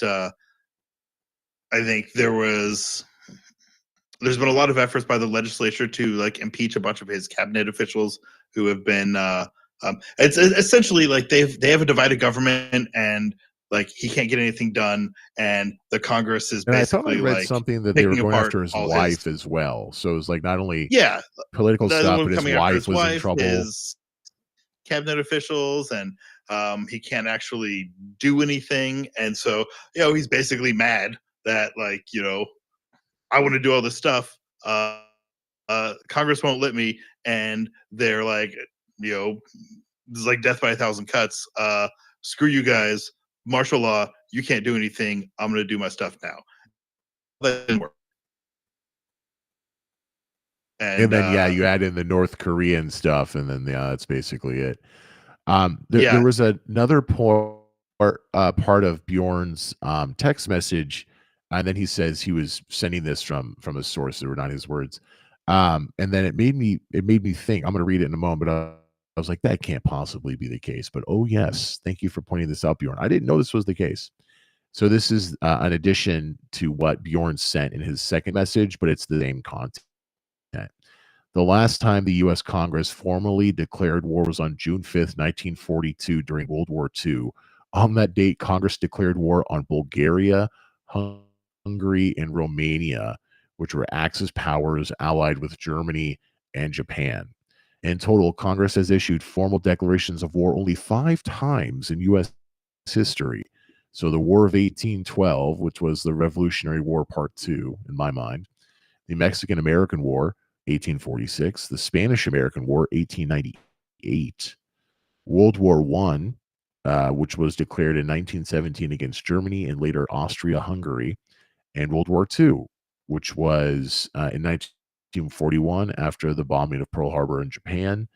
I think there's been a lot of efforts by the legislature to like impeach a bunch of his cabinet officials who have been it's essentially like they have a divided government, and like he can't get anything done, and the Congress is And I thought basically I read like something that they were picking going apart after his all wife as well. So it was like not only yeah, political the stuff, one but his coming after wife was in trouble. his cabinet officials, and he can't actually do anything, and so he's basically mad that like I want to do all this stuff, Congress won't let me, and they're like it's like death by 1,000 cuts. Screw you guys, martial law, you can't do anything, I'm gonna do my stuff now. That didn't work. And then you add in the North Korean stuff, and then that's basically it. There was another part of Bjorn's text message, and then he says he was sending this from a source that were not his words. And then it made me think. I'm going to read it in a moment, but I was like, that can't possibly be the case. But oh yes, thank you for pointing this out, Bjorn. I didn't know this was the case. So this is an addition to what Bjorn sent in his second message, but it's the same content. The last time the U.S. Congress formally declared war was on June 5th, 1942, during World War II. On that date, Congress declared war on Bulgaria, Hungary, and Romania, which were Axis powers allied with Germany and Japan. In total, Congress has issued formal declarations of war only 5 times in U.S. history. So the War of 1812, which was the Revolutionary War Part 2, in my mind, the Mexican-American War, 1846, the Spanish-American War, 1898, World War I, which was declared in 1917 against Germany and later Austria-Hungary, and World War II, which was in 1941 after the bombing of Pearl Harbor in Japan.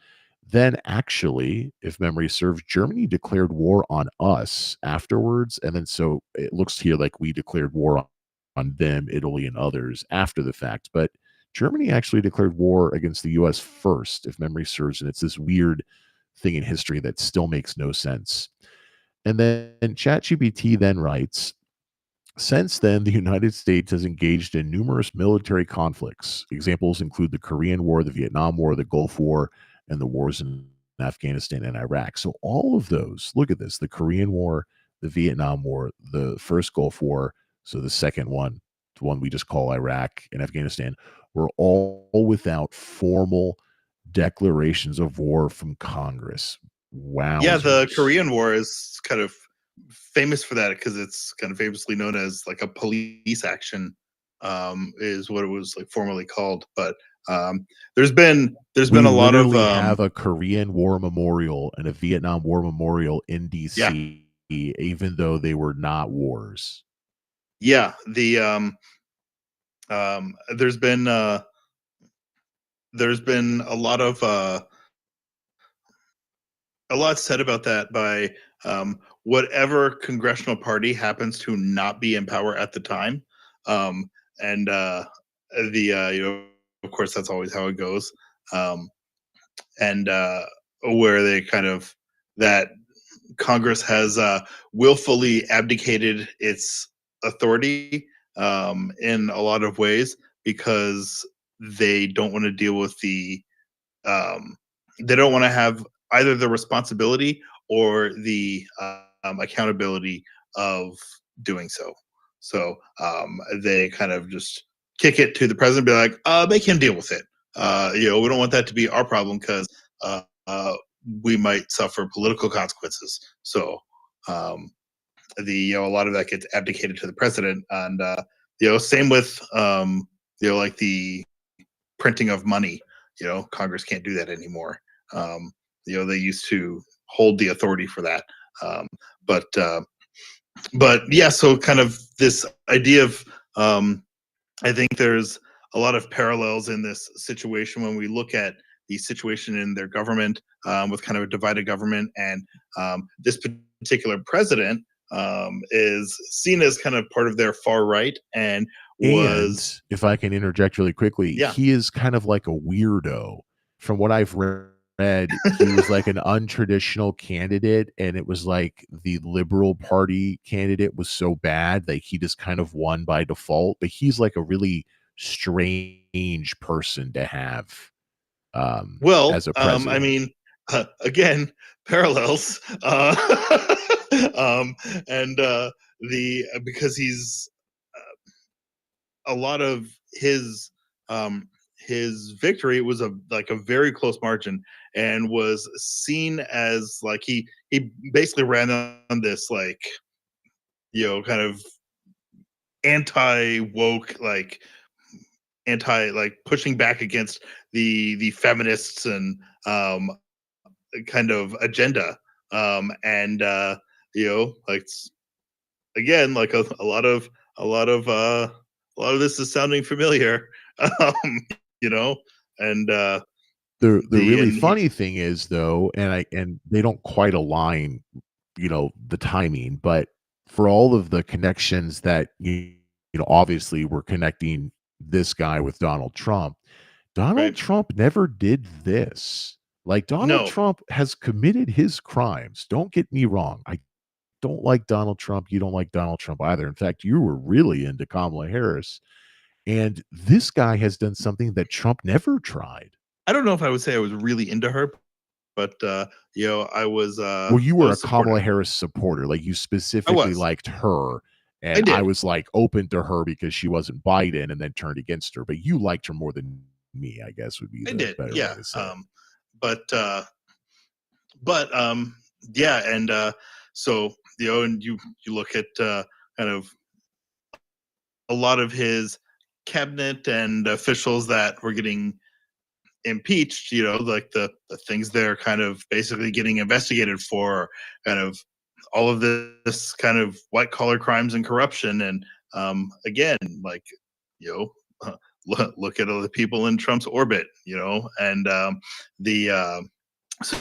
Then actually, if memory serves, Germany declared war on us afterwards, and then so it looks here like we declared war on them, Italy, and others after the fact, but Germany actually declared war against the U.S. first, if memory serves, and it's this weird thing in history that still makes no sense. And then ChatGPT then writes, Since then, the United States has engaged in numerous military conflicts. Examples include the Korean War, the Vietnam War, the Gulf War, and the wars in Afghanistan and Iraq. So, all of those, look at this, the Korean War, the Vietnam War, the first Gulf War, so the second one, the one we just call Iraq and Afghanistan, were all without formal declarations of war from Congress. Wow. Yeah, the Korean War is kind of famous for that because it's kind of famously known as like a police action, is what it was like formerly called. But there's been a lot of have a Korean War memorial and a Vietnam War memorial in DC, even though they were not wars. Yeah, the there's been a lot said about that by whatever congressional party happens to not be in power at the time, and of course that's always how it goes, and where they kind of that Congress has willfully abdicated its authority in a lot of ways because they don't want to deal with they don't want to have either the responsibility or the accountability of doing so. So they kind of just kick it to the president, be like, make him deal with it. We don't want that to be our problem because we might suffer political consequences. So a lot of that gets abdicated to the president, and same with like the printing of money. Congress can't do that anymore. They used to hold the authority for that, but yeah. So kind of this idea of I think there's a lot of parallels in this situation when we look at the situation in their government, with kind of a divided government, and this particular president is seen as kind of part of their far right, and was, if I can interject really quickly, he is kind of like a weirdo. From what I've read, he was like an untraditional candidate, and it was like the Liberal Party candidate was so bad that he just kind of won by default. But he's like a really strange person to have as a president. I mean, again, parallels, and because he's a lot of his victory was a very close margin, and was seen as like he basically ran on this kind of anti-woke, pushing back against the feminists and kind of agenda, and again, like a lot of this is sounding familiar, and the really funny thing is, though, and they don't quite align, the timing, but for all of the connections that obviously we're connecting this guy with Donald Trump. Donald Trump never did this. Like, Donald Trump has committed his crimes. Don't get me wrong. I don't like Donald Trump. You don't like Donald Trump either. In fact, you were really into Kamala Harris. And this guy has done something that Trump never tried. I don't know if I would say I was really into her, but I was. Well, you were a Kamala Harris supporter. Like, you specifically liked her. And I was like open to her because she wasn't Biden, and then turned against her. But you liked her more than me, I guess, would be the better way to say it. Yeah, and so and you look at kind of a lot of his cabinet and officials that were getting impeached, like the things they're kind of basically getting investigated for, kind of all of this kind of white collar crimes and corruption. And again, like, look at all the people in Trump's orbit, and so,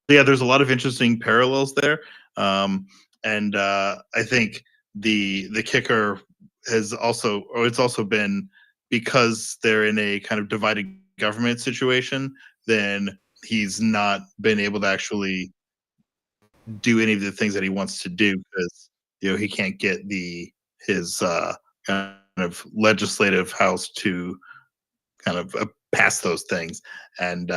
yeah, there's a lot of interesting parallels there. And I think the kicker has also, or it's also been, because they're in a kind of divided government situation, then he's not been able to actually do any of the things that he wants to do, because he can't get the his kind of legislative house to kind of pass those things. And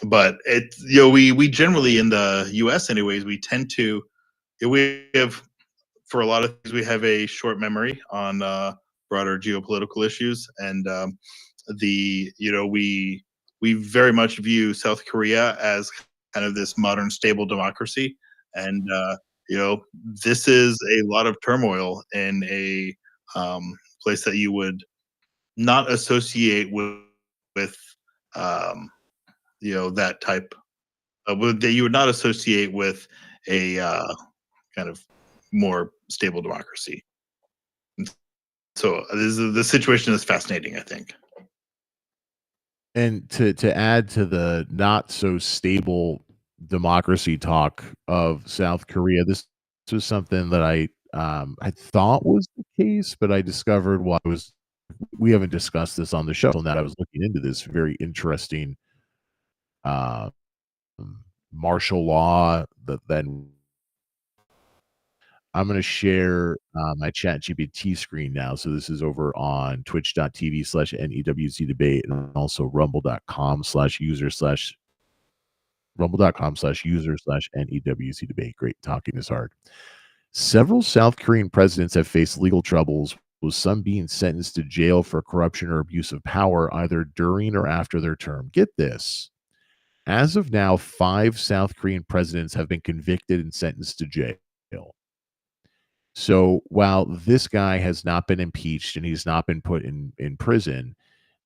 but it, we generally in the U.S. anyways, we tend to, we have, for a lot of things, we have a short memory on broader geopolitical issues, and we very much view South Korea as kind of this modern stable democracy, and this is a lot of turmoil in a place that you would not associate with that type that you would not associate with a kind of more stable democracy. So the situation is fascinating, I think. And to add to the not so stable democracy talk of South Korea, this was something that I thought was the case, but I discovered while we haven't discussed this on the show, and that I was looking into this very interesting uh, martial law that then I'm going to share my chat GPT screen now. So this is over on twitch.tv/NEWC debate and also rumble.com/user/NEWC debate. Great. Talking is hard. Several South Korean presidents have faced legal troubles, with some being sentenced to jail for corruption or abuse of power either during or after their term. Get this. As of now, 5 South Korean presidents have been convicted and sentenced to jail. So while this guy has not been impeached and he's not been put in prison,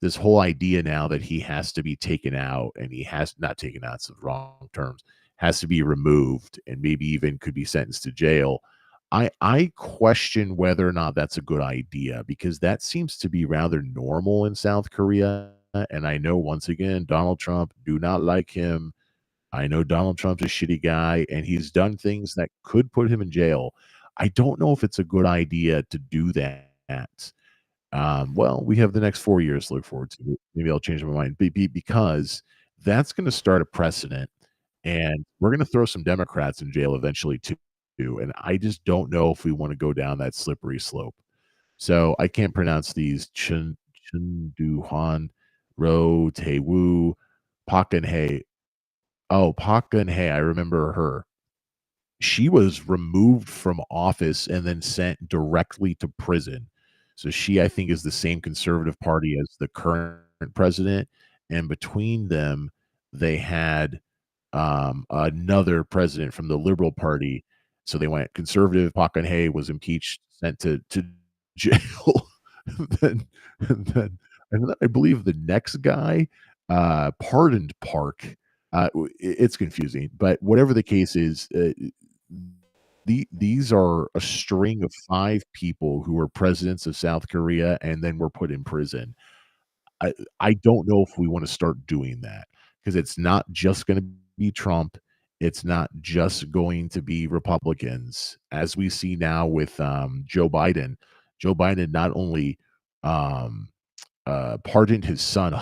this whole idea now that he has to be taken out, and he has not taken out, it's the wrong terms, has to be removed and maybe even could be sentenced to jail. I question whether or not that's a good idea, because that seems to be rather normal in South Korea. And I know, once again, Donald Trump, do not like him. I know Donald Trump's a shitty guy, and he's done things that could put him in jail. I don't know if it's a good idea to do that. Well, we have the next 4 years to look forward to. Maybe I'll change my mind because that's going to start a precedent, and we're going to throw some Democrats in jail eventually too. And I just don't know if we want to go down that slippery slope. So I can't pronounce these. Chun Du Han, Ro Tae Woo, Park Geun Hye. Oh, Park Geun Hye. I remember her. She was removed from office and then sent directly to prison. So she, I think, is the same conservative party as the current president. And between them, they had another president from the Liberal Party. So they went conservative. Park Geun-hye was impeached, sent to jail. then, and then I believe the next guy pardoned Park. It's confusing, but whatever the case is, these are a string of 5 people who were presidents of South Korea and then were put in prison. I don't know if we want to start doing that, because it's not just going to be Trump. It's not just going to be Republicans, as we see now with Joe Biden. Joe Biden not only um, pardoned his son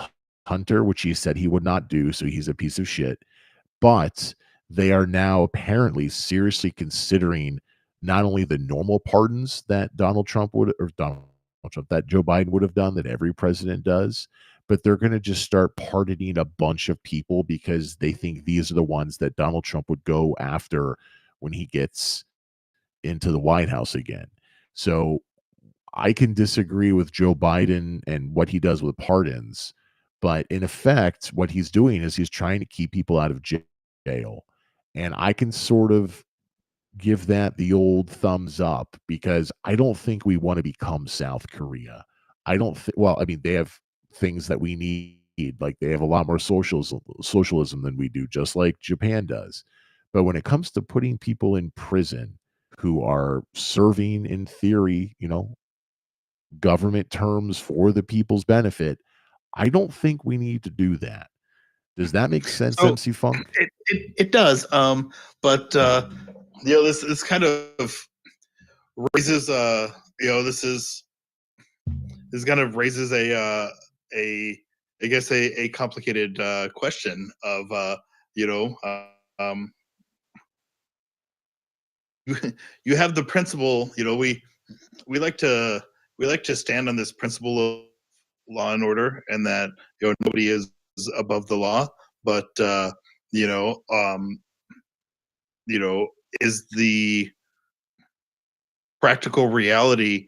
Hunter, which he said he would not do, so he's a piece of shit, but they are now apparently seriously considering not only the normal pardons that Donald Trump would, or Donald Trump, that Joe Biden would have done, that every president does, but they're going to just start pardoning a bunch of people because they think these are the ones that Donald Trump would go after when he gets into the White House again. So I can disagree with Joe Biden and what he does with pardons, but in effect, what he's doing is he's trying to keep people out of jail. And I can sort of give that the old thumbs up, because I don't think we want to become South Korea. I don't think, well, I mean, they have things that we need. Like, they have a lot more socialism than we do, just like Japan does. But when it comes to putting people in prison who are serving, in theory, government terms for the people's benefit, I don't think we need to do that. Does that make sense, So MC Funk? it does. But this kind of raises this kind of raises I guess a complicated question of you have the principle, we like to stand on this principle of law and order, and that nobody is above the law, but you know um, is the practical reality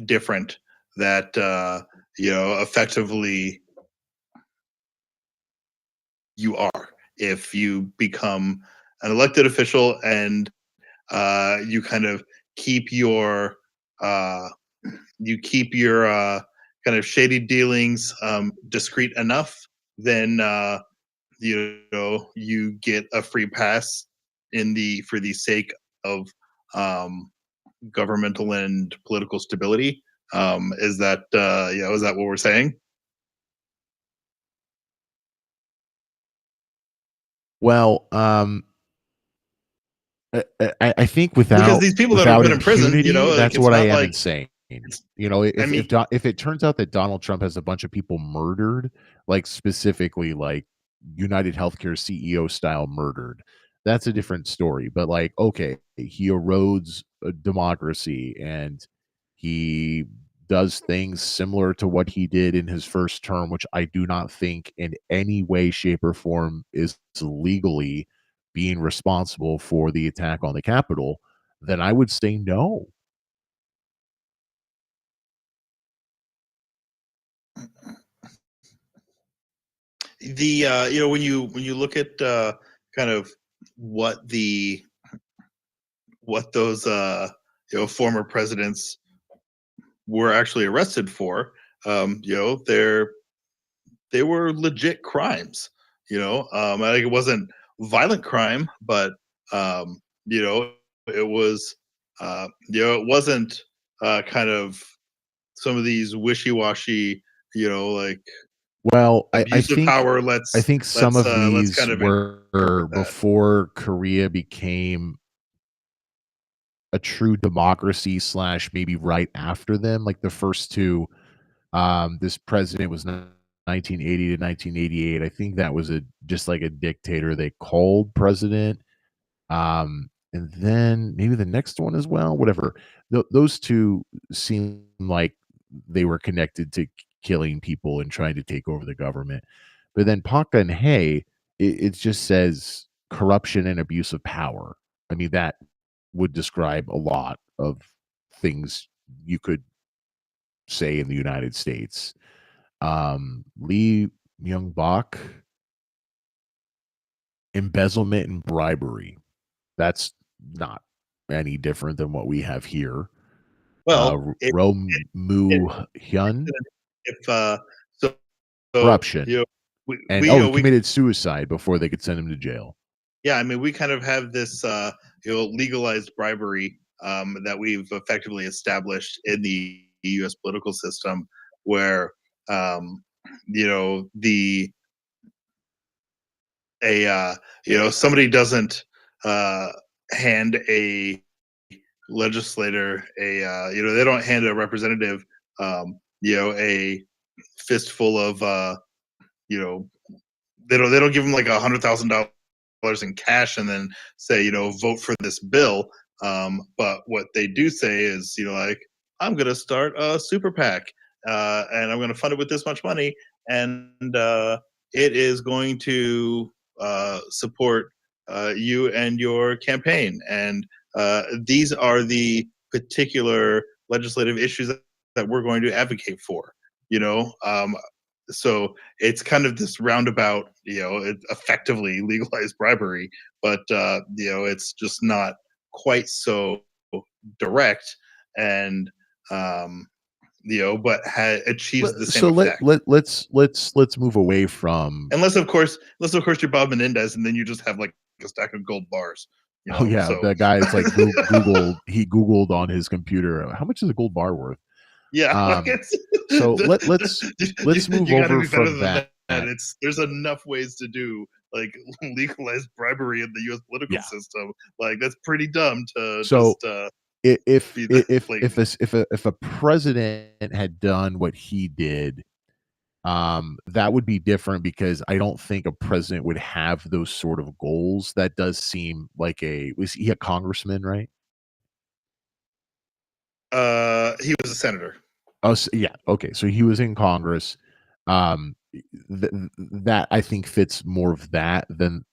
different that effectively you are if you become an elected official and you kind of keep your uh, kind of shady dealings discreet enough, then you get a free pass for the sake of um, governmental and political stability. Is that is that what we're saying? Well, I think Because these people that have without been in prison, impunity, like that's it's what I not am like insane. it's. I If mean, if it turns out that Donald Trump has a bunch of people murdered, like specifically like UnitedHealthCare CEO style murdered, that's a different story. But like, okay, he erodes a democracy and he does things similar to what he did in his first term, which I do not think in any way, shape, or form is legally being responsible for the attack on the Capitol, then I would say no. the when you look at kind of what the what those former presidents were actually arrested for, they were legit crimes. I think it wasn't violent crime, but um, you know, it was it wasn't kind of some of these wishy-washy, like Well, abuse of power. I think some of Let's these kind of were interpret that. before Korea became a true democracy slash maybe right after them. Like the first two, this president was 1980 to 1988. I think that was a just like a dictator they called president. And then maybe the next one as well, whatever. Those two seem like they were connected to killing people and trying to take over the government. But then Paka and Hay, it just says corruption and abuse of power. I mean, that would describe a lot of things you could say in the United States. Lee Myung Bak, embezzlement and bribery. That's not any different than what we have here. Well, Ro it Mu Hyun, if so, so corruption, and we he committed suicide before they could send him to jail. yeah, I mean, we kind of have this legalized bribery that we've effectively established in the U.S. political system, where the somebody doesn't hand a legislator they don't hand a representative a fistful of you know they don't give them like $100,000 in cash and then say vote for this bill. But what they do say is like, I'm going to start a super PAC and I'm going to fund it with this much money, and it is going to support you and your campaign, and these are the particular legislative issues that we're going to advocate for. So it's kind of this roundabout, it effectively legalized bribery, but it's just not quite so direct, and but achieves the same So effect. let's move away from. Unless of course you're Bob Menendez, and then you just have like a stack of gold bars. Oh yeah, so. the guy. It's like Google. He Googled on his computer how much is a gold bar worth. Yeah, like so let's move over from that. There's enough ways to do like legalized bribery in the U.S. political system. Like that's pretty dumb to so just. If a president had done what he did, that would be different because I don't think a president would have those sort of goals. That does seem like was he a congressman, right? He was a senator. Oh, yeah. Okay. So he was in Congress. That I think fits more of that than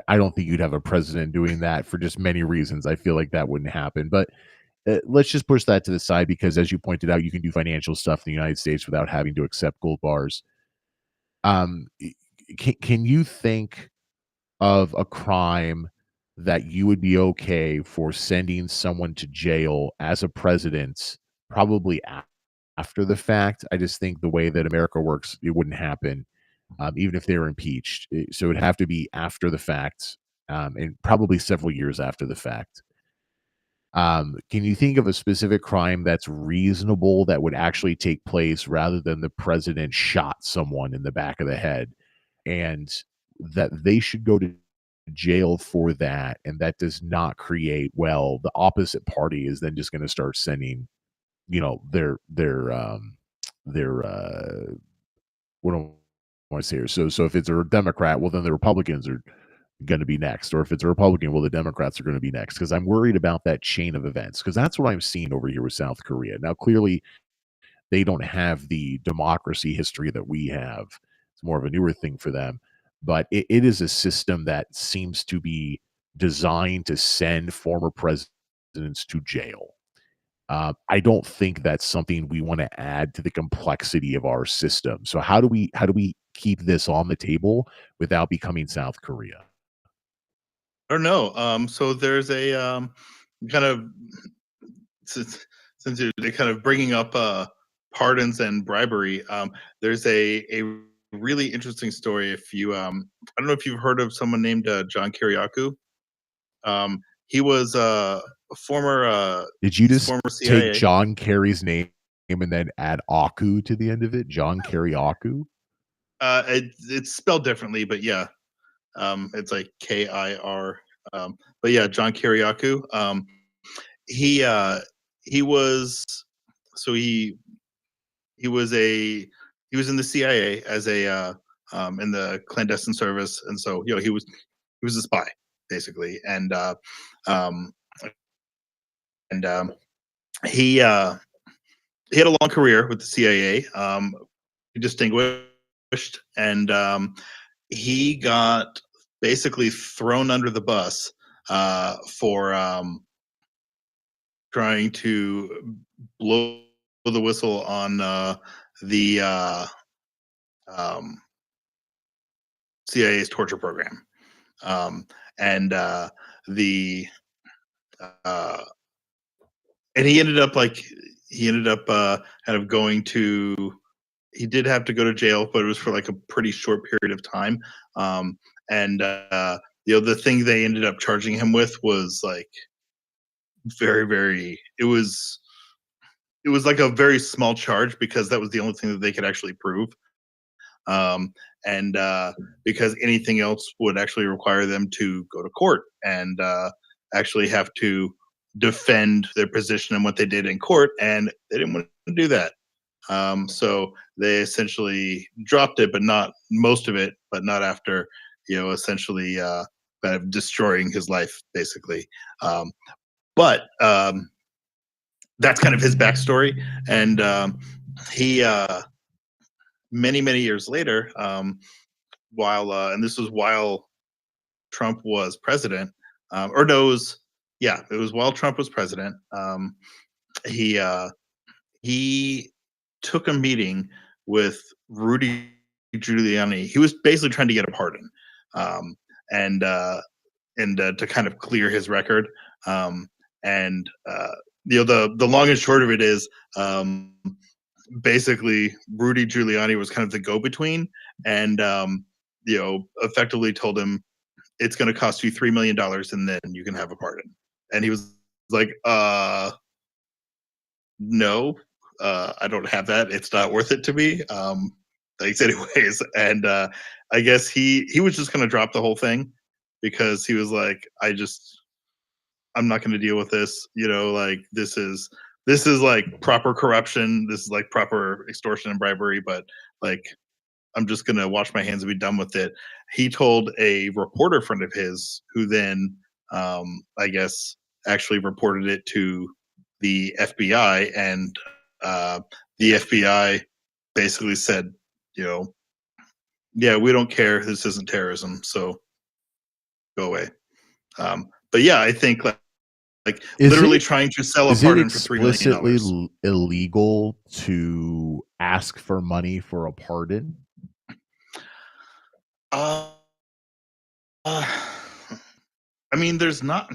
I don't think you'd have a president doing that for just many reasons. I feel like that wouldn't happen. But let's just push that to the side because, as you pointed out, you can do financial stuff in the United States without having to accept gold bars. Um, can you think of a crime that you would be okay for sending someone to jail as a president, probably after the fact? I just think the way that America works, it wouldn't happen, even if they were impeached. So it'd have to be after the fact, and probably several years after the fact. Can you think of a specific crime that's reasonable that would actually take place rather than the president shot someone in the back of the head, and that they should go to jail for that? And that does not create, well, the opposite party is then just going to start sending, their what do I want to say here? So if it's a Democrat, well, then the Republicans are going to be next, or if it's a Republican, well, the Democrats are going to be next, because I'm worried about that chain of events, because that's what I'm seeing over here with South Korea. Now, clearly, they don't have the democracy history that we have. It's more of a newer thing for them, but it is a system that seems to be designed to send former presidents to jail. I don't think that's something we want to add to the complexity of our system. So how do we keep this on the table without becoming South Korea? I don't know. So there's a kind of since you're kind of bringing up pardons and bribery. There's a really interesting story. If you I don't know if you've heard of someone named John Kiriakou. He was a former Did you just former take CIA. John Kerry's name and then add Aku to the end of it? John Kerry Aku? It's spelled differently, but yeah, it's like Kir. But yeah, John Kiriakou. He he was so he was he was in the CIA as a in the clandestine service, and so he was a spy basically, um, and he he had a long career with the CIA, distinguished, and he got basically thrown under the bus for trying to blow the whistle on the um, CIA's torture program, and the uh, and he ended up kind of going to. He did have to go to jail, but it was for like a pretty short period of time. And the thing they ended up charging him with was like very, very. It was like a very small charge because that was the only thing that they could actually prove. Um, and because anything else would actually require them to go to court and actually have to defend their position and what they did in court, and they didn't want to do that. So they essentially dropped it, but not most of it, but not after essentially kind of destroying his life, basically. But that's kind of his backstory, and he many years later, while and this was while Trump was president, or no, it was while Trump was president. He he took a meeting with Rudy Giuliani. He was basically trying to get a pardon, um, and to kind of clear his record. And the long and short of it is, basically Rudy Giuliani was kind of the go-between, and effectively told him it's going to cost you $3 million, and then you can have a pardon. And he was like, no, I don't have that. It's not worth it to me. Thanks anyways. And I guess he was just going to drop the whole thing because he was like, I'm not going to deal with this. Like this is like proper corruption. This is like proper extortion and bribery. But like, I'm just going to wash my hands and be done with it. He told a reporter friend of his, who then, I guess, actually reported it to the FBI, and the FBI basically said, yeah, we don't care. This isn't terrorism, so go away. But yeah, I think like literally trying to sell a is it pardon for $3 explicitly million. illegal to ask for money for a pardon? Uh, I mean, there's not.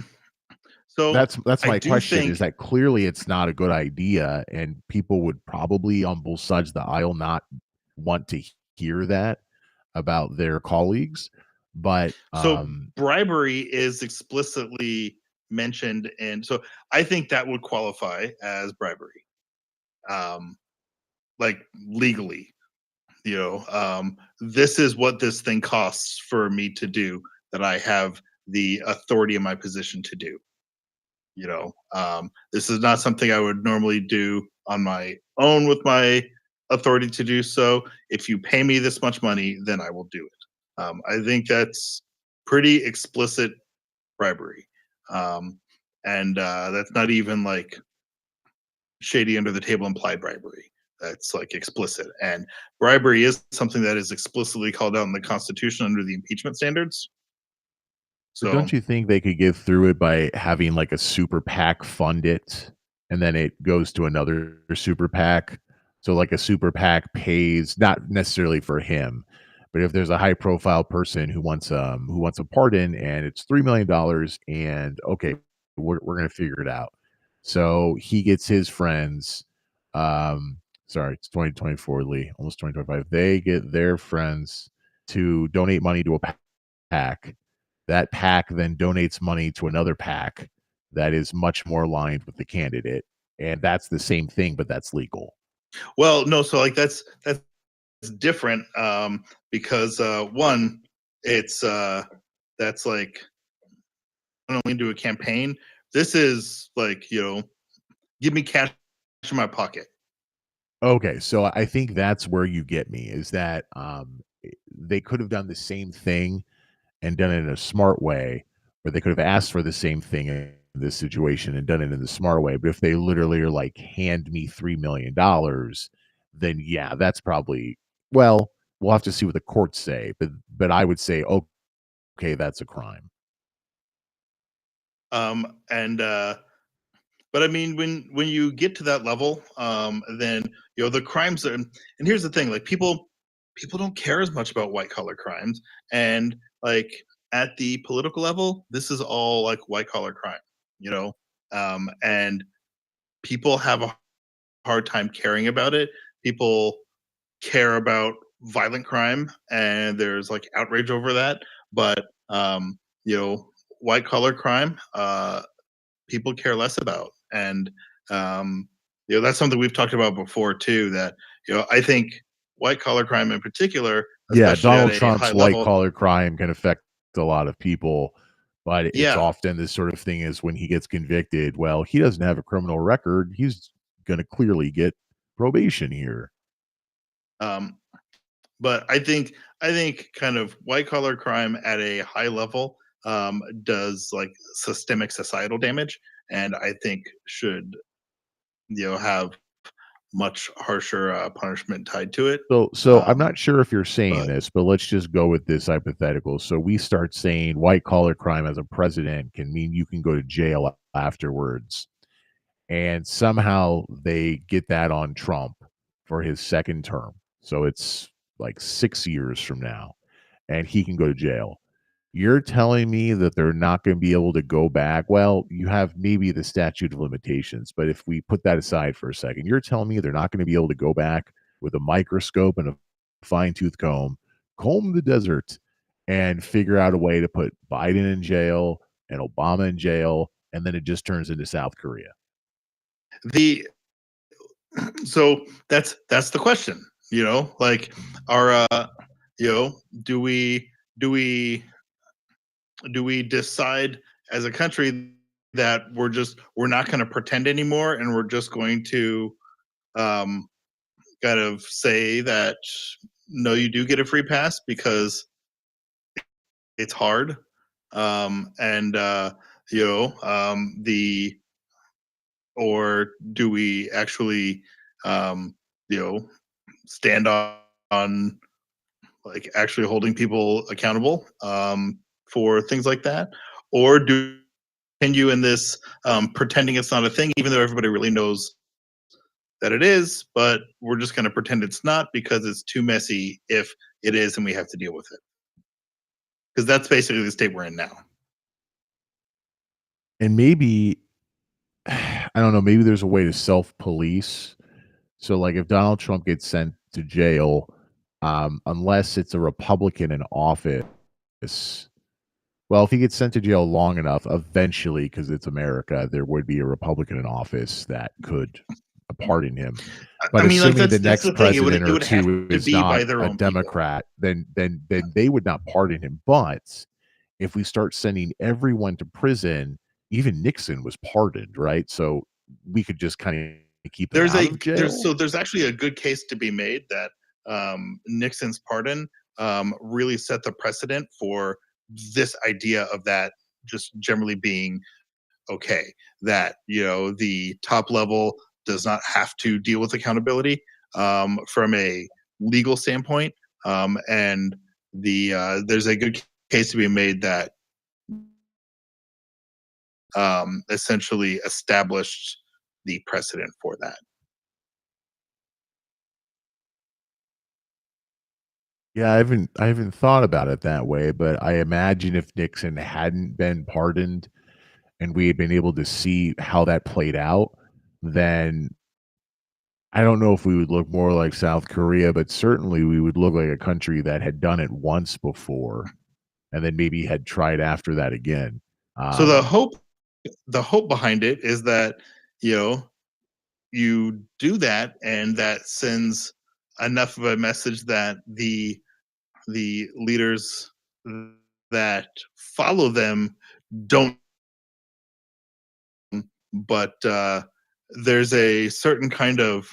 So That's I my do question, think is that clearly it's not a good idea, and people would probably on both sides of the aisle not want to hear that about their colleagues. But so. Bribery is explicitly mentioned, and so I think that would qualify as bribery, like legally. This is what this thing costs for me to do that I have the authority in my position to do. This is not something I would normally do on my own with my authority to do so. If you pay me this much money, then I will do it. I think that's pretty explicit bribery. And that's not even like shady under the table implied bribery. That's like explicit. And bribery is something that is explicitly called out in the Constitution under the impeachment standards. But So don't you think they could get through it by having like a super PAC fund it, and then it goes to another super PAC? So like a super PAC pays not necessarily for him, but if there's a high profile person who wants a pardon and it's $3 million, and okay, we're gonna figure it out. So he gets his friends, sorry, it's 2024, Lee, almost 2025. They get their friends to donate money to a PAC. That PAC then donates money to another PAC that is much more aligned with the candidate, and that's the same thing, but that's legal. well, no, so like that's different, because one, it's that's like only into a campaign. This is like, give me cash in my pocket. Okay, so I think that's where you get me, is that they could have done the same thing and done it in a smart way, or they could have asked for the same thing in this situation and done it in the smart way. But if they literally are like, hand me $3 million, then yeah, that's probably, well, we'll have to see what the courts say. But I would say, okay, that's a crime. And but I mean, when you get to that level, then the crimes are. And here's the thing: like people don't care as much about white collar crimes, and like at the political level, this is all like white collar crime. And people have a hard time caring about it. People care about violent crime, and there's like outrage over that. But you know, white collar crime, people care less about, and that's something we've talked about before too. That I think white collar crime in particular, Yeah, especially at Donald a high Trump's white level, collar crime can affect a lot of people, but it's yeah, often this sort of thing is when he gets convicted, well, he doesn't have a criminal record. He's going to clearly get probation here. um, but I think kind of white collar crime at a high level does like systemic societal damage, and I think should have much harsher punishment tied to it. So I'm Um, not sure if you're saying but this, but let's just go with this hypothetical. So we start saying white collar crime as a president can mean you can go to jail afterwards. And somehow they get that on Trump for his second term. So it's like 6 years from now, and he can go to jail. You're telling me that they're not going to be able to go back? Well, you have maybe the statute of limitations, but if we put that aside for a second, you're telling me they're not going to be able to go back with a microscope and a fine tooth comb the desert, and figure out a way to put Biden in jail and Obama in jail, and then it just turns into South Korea. the so that's the question. Like, are do we do we do we decide as a country that we're not going to pretend anymore, and we're just going to um, kind of say that no, you do get a free pass because it's hard, and the or do we actually, stand on like actually holding people accountable for things like that, or do continue in this pretending it's not a thing, even though everybody really knows that it is, but we're just going to pretend it's not because it's too messy if it is and we have to deal with it. Because that's basically the state we're in now. And maybe, I don't know, maybe there's a way to self-police. So, like, if Donald Trump gets sent to jail, unless it's a Republican in office, well, if he gets sent to jail long enough, eventually, because it's America, there would be a Republican in office that could pardon him. But I mean, like assuming the that's next the thing. It president or would have two to is be not by their a own people. Democrat, then they would not pardon him. But if we start sending everyone to prison, even Nixon was pardoned, right? So we could just kind of keep him out of jail. There's actually a good case to be made that Nixon's pardon really set the precedent for this idea of that just generally being okay, that the top level does not have to deal with accountability from a legal standpoint, and there's a good case to be made that essentially established the precedent for that. Yeah, I haven't thought about it that way, but I imagine if Nixon hadn't been pardoned and we had been able to see how that played out, then I don't know if we would look more like South Korea, but certainly we would look like a country that had done it once before and then maybe had tried after that again. So the hope behind it is that you do that, and that sends enough of a message that the leaders that follow them don't, but there's a certain kind of,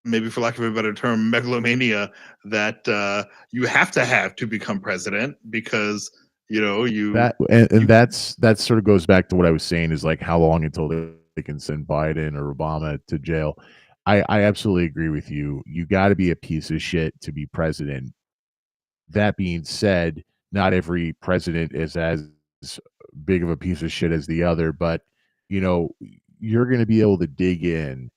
maybe for lack of a better term, megalomania that you have to have to become president, because that and that sort of goes back to what I was saying, is like how long until they can send Biden or Obama to jail. I absolutely agree with you. You got to be a piece of shit to be president. That being said, not every president is as big of a piece of shit as the other, but you know, you're going to be able to dig in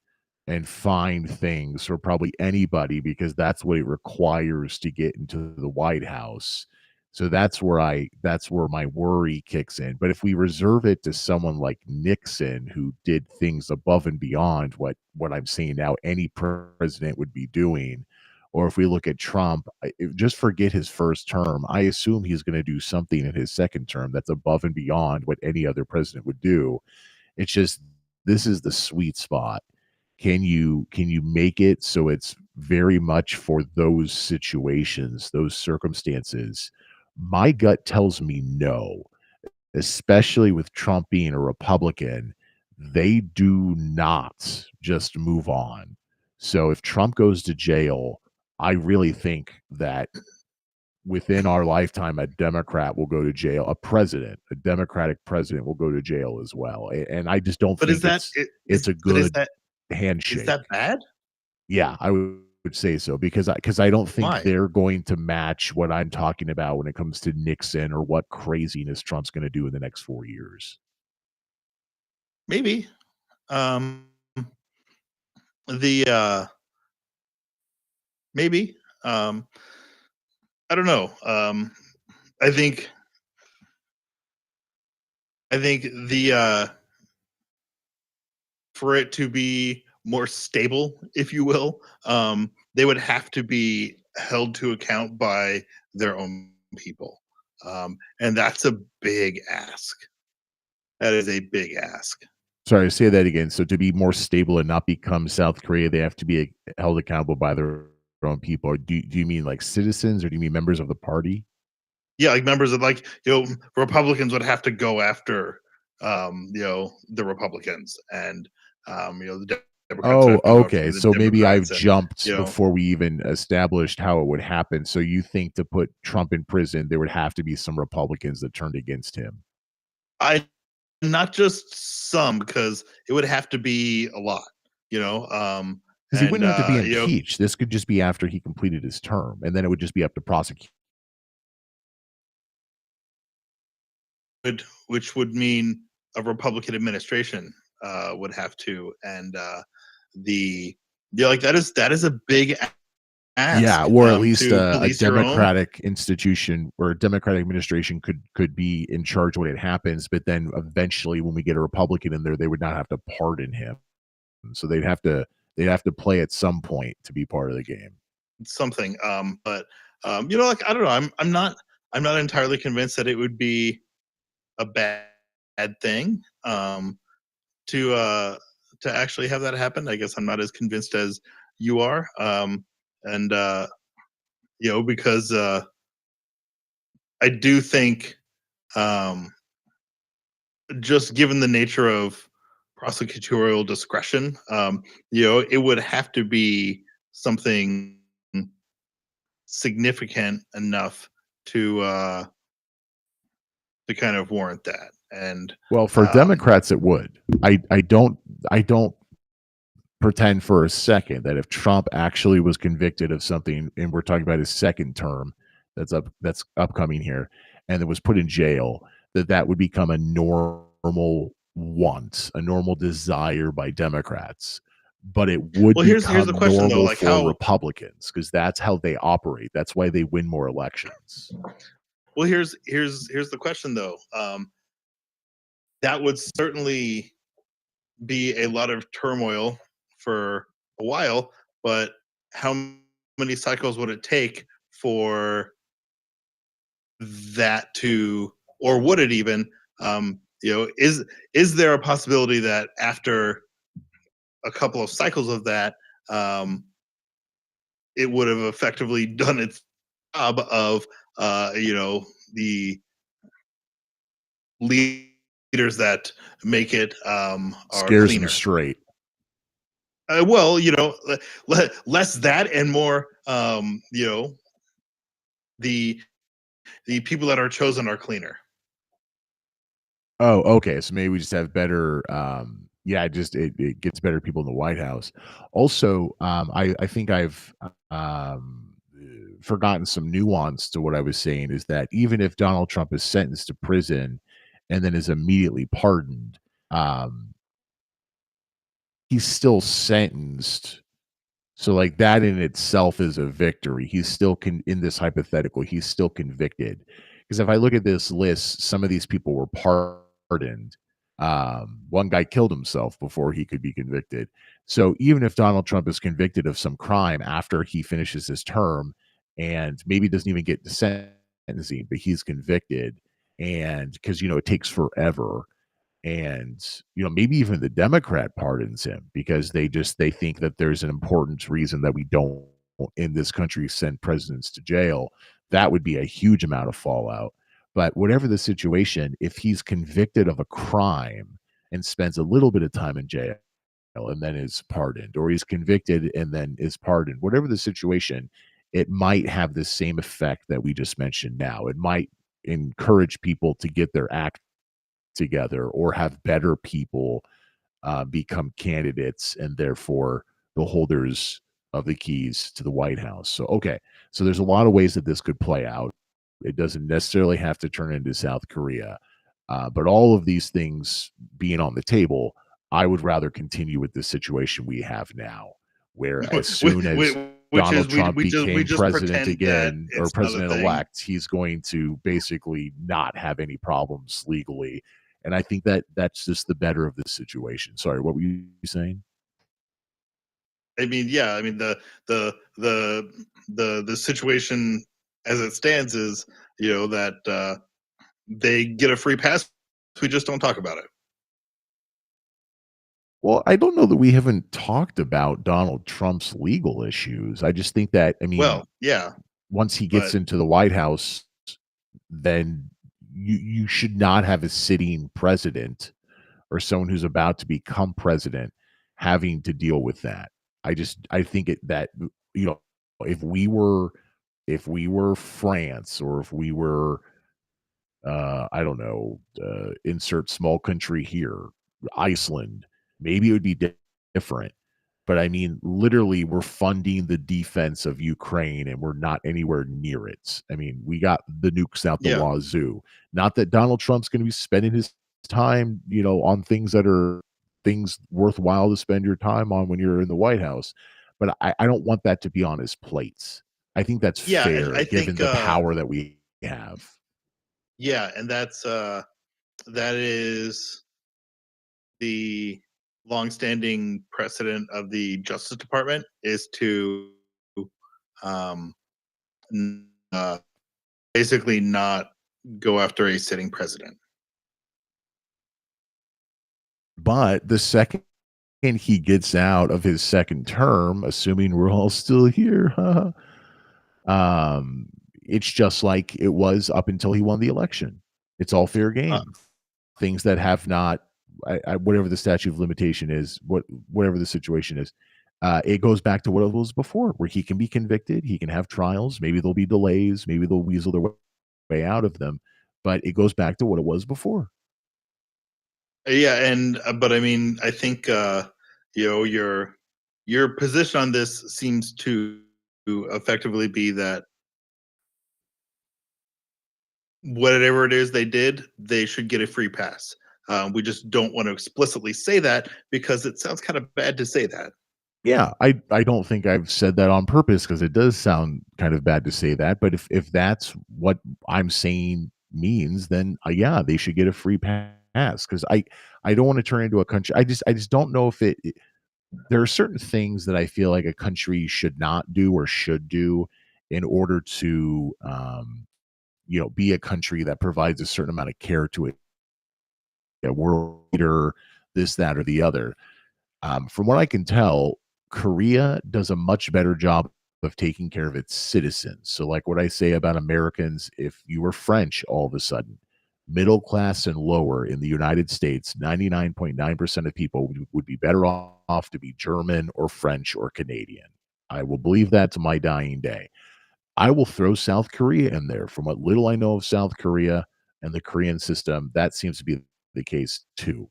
and find things for probably anybody, because that's what it requires to get into the White House. So that's where my worry kicks in. But if we reserve it to someone like Nixon, who did things above and beyond what I'm seeing now any president would be doing, or if we look at Trump, just forget his first term. I assume he's going to do something in his second term that's above and beyond what any other president would do. It's just, this is the sweet spot. Can you make it so it's very much for those situations, those circumstances? My gut tells me no, especially with Trump being a Republican. They do not just move on. So if Trump goes to jail, I really think that within our lifetime, a Democrat will go to jail. A Democratic president will go to jail as well. And I just don't think it's a good handshake. Is that bad? Yeah, I would say so, because I don't think Why? they're going to match what I'm talking about when it comes to Nixon or what craziness Trump's going to do in the next 4 years. Maybe. The maybe. I don't know. I think the for it to be more stable, if you will, they would have to be held to account by their own people, and that's a big ask. That is a big ask. Sorry, say that again. So to be more stable and not become South Korea, they have to be held accountable by their own people. Or do you mean like citizens, or do you mean members of the party? Yeah, like members of, like, Republicans would have to go after the Republicans, and the Democrats would Oh, have to go after okay. the So maybe I've Democrats, and jumped before we even established how it would happen. So you think to put Trump in prison, there would have to be some Republicans that turned against him? I not just some, because it would have to be a lot, Because he and wouldn't have to be impeached. This could just be after he completed his term, and then it would just be up to prosecute. which would mean a Republican administration would have to, and like that is a big ask. Yeah, or at least to a police your own. Democratic institution or a Democratic administration could be in charge when it happens, but then eventually, when we get a Republican in there, they would not have to pardon him. So they'd have to play at some point to be part of the game. Something, but like I don't know. I'm not entirely convinced that it would be a bad thing to actually have that happen. I guess I'm not as convinced as you are, and because I do think, just given the nature of prosecutorial discretion, it would have to be something significant enough to kind of warrant that. And well, for Democrats, it would. I don't pretend for a second that if Trump actually was convicted of something, and we're talking about his second term that's upcoming here, and it was put in jail, that would become a normal want, a normal desire by Democrats. But it would here's become the question, normal though, like for how Republicans, because that's how they operate. That's why they win more elections. Well, here's the question, though. That would certainly be a lot of turmoil for a while, but how many cycles would it take for that to, or would it even, is there a possibility that after a couple of cycles of that, it would have effectively done its job of, the leaders that make it are Scares cleaner. them straight. Well, less that and more, the people that are chosen are cleaner. Oh, okay. So maybe we just have better. It gets better people in the White House. Also, I think I've forgotten some nuance to what I was saying, is that even if Donald Trump is sentenced to prison and then is immediately pardoned, he's still sentenced. So like that in itself is a victory. He's still in this hypothetical, he's still convicted. Because if I look at this list, some of these people were pardoned. One guy killed himself before he could be convicted. So even if Donald Trump is convicted of some crime after he finishes his term and maybe doesn't even get to sentencing, but he's convicted, and because it takes forever, and maybe even the Democrat pardons him because they think that there's an important reason that we don't in this country send presidents to jail. That would be a huge amount of fallout. But whatever the situation, if he's convicted of a crime and spends a little bit of time in jail and then is pardoned, or he's convicted and then is pardoned, whatever the situation, it might have the same effect that we just mentioned now. It might encourage people to get their act together or have better people become candidates and therefore the holders of the keys to the White House. So, okay. So there's a lot of ways that this could play out. It doesn't necessarily have to turn into South Korea. But all of these things being on the table, I would rather continue with the situation we have now, where as soon as Donald Trump became president again, or president-elect, he's going to basically not have any problems legally. And I think that that's just the better of the situation. Sorry, what were you saying? I mean, yeah. I mean, the situation as it stands is, that they get a free pass. We just don't talk about it. Well, I don't know that we haven't talked about Donald Trump's legal issues. I just think that, well, yeah, once he gets into the White House, then you should not have a sitting president or someone who's about to become president having to deal with that. I think that if we were France, or if we were I don't know, insert small country here, Iceland, maybe it would be different. But I mean, literally, we're funding the defense of Ukraine and we're not anywhere near it. I mean, we got the nukes out the Yeah. wazoo. Not that Donald Trump's going to be spending his time, on things that are things worthwhile to spend your time on when you're in the White House. But I don't want that to be on his plates. I think that's Yeah, and fair I given think the power that we have. yeah, and that is the longstanding precedent of the Justice Department is to um, basically not go after a sitting president. But the second he gets out of his second term, assuming we're all still here, um, it's just like it was up until he won the election. It's all fair Uh, game. Things that have not, whatever the statute of limitation is, whatever the situation is, it goes back to what it was before, where he can be convicted, he can have trials. Maybe there'll be delays, maybe they'll weasel their way out of them, but it goes back to what it was before. yeah, and but I mean, I think your position on this seems to effectively be that whatever it is they did, they should get a free pass. We just don't want to explicitly say that because it sounds kind of bad to say that. Yeah, I don't think I've said that on purpose because it does sound kind of bad to say that, but if that's what I'm saying means, then, yeah, they should get a free pass because I don't wanna turn into a country. I just don't know if there are certain things that I feel like a country should not do or should do in order to, be a country that provides a certain amount of care to a world leader, this, that, or the other. From what I can tell, Korea does a much better job of taking care of its citizens. So, like what I say about Americans, if you were French all of a sudden, middle class and lower in the United States, 99.9% of people would be better off to be German or French or Canadian. I will believe that to my dying day. I will throw South Korea in there. From what little I know of South Korea and the Korean system, that seems to be the case too.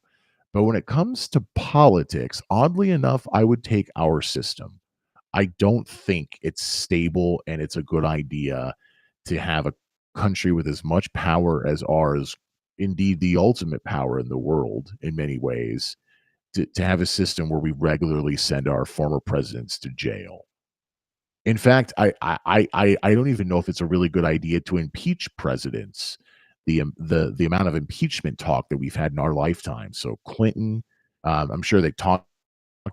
But when it comes to politics, oddly enough, I would take our system. I don't think it's stable and it's a good idea to have a country with as much power as ours, indeed the ultimate power in the world in many ways, to have a system where we regularly send our former presidents to jail. In fact, I don't even know if it's a really good idea to impeach presidents. The amount of impeachment talk that we've had in our lifetime. So Clinton, I'm sure they talked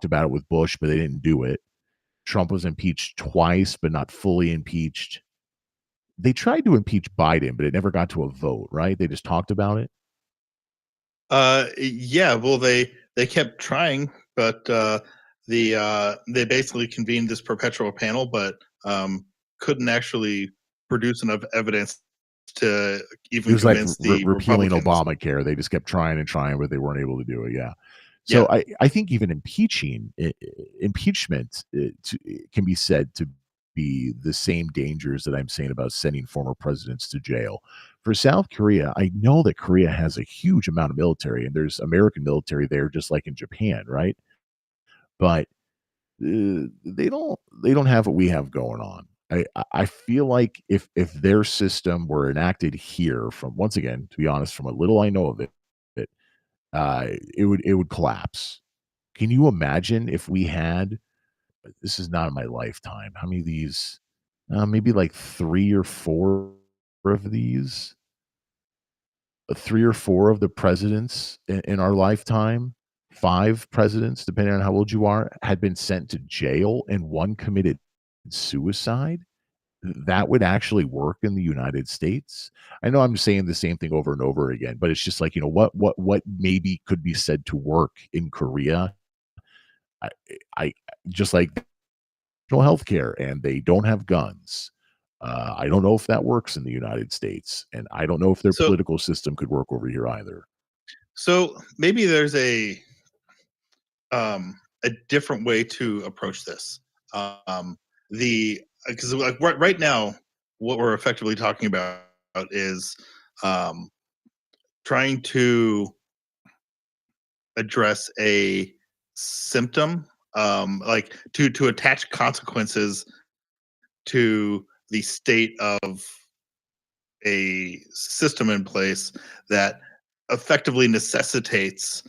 about it with Bush, but they didn't do it. Trump was impeached twice, but not fully impeached. They tried to impeach Biden, but it never got to a vote, right? They just talked about it. Yeah, well, they kept trying, but they basically convened this perpetual panel, but couldn't actually produce enough evidence to It even was like convince the repealing Republicans. Obamacare. They just kept trying and trying, but they weren't able to do it. Yeah. Yeah. So I think even impeachment can be said to be the same dangers that I'm saying about sending former presidents to jail. For South Korea, I know that Korea has a huge amount of military, and there's American military there, just like in Japan, right? But they don't have what we have going on. I feel like if their system were enacted here, from once again, to be honest, from a little I know of it, it would collapse. Can you imagine if we had, this is not in my lifetime, how many of these, maybe like 3 or 4 of these, 3 or 4 of the presidents in our lifetime, 5 presidents, depending on how old you are, had been sent to jail and one committed suicide? That would actually work in the United States? I know I'm saying the same thing over and over again, but it's just like, what maybe could be said to work in Korea. I I just like national health care, and they don't have guns. I don't know if that works in the United States, and I don't know if their So political system could work over here either. so maybe there's a different way to approach this. The Because like right now, what we're effectively talking about is trying to address a symptom, like to attach consequences to the state of a system in place that effectively necessitates,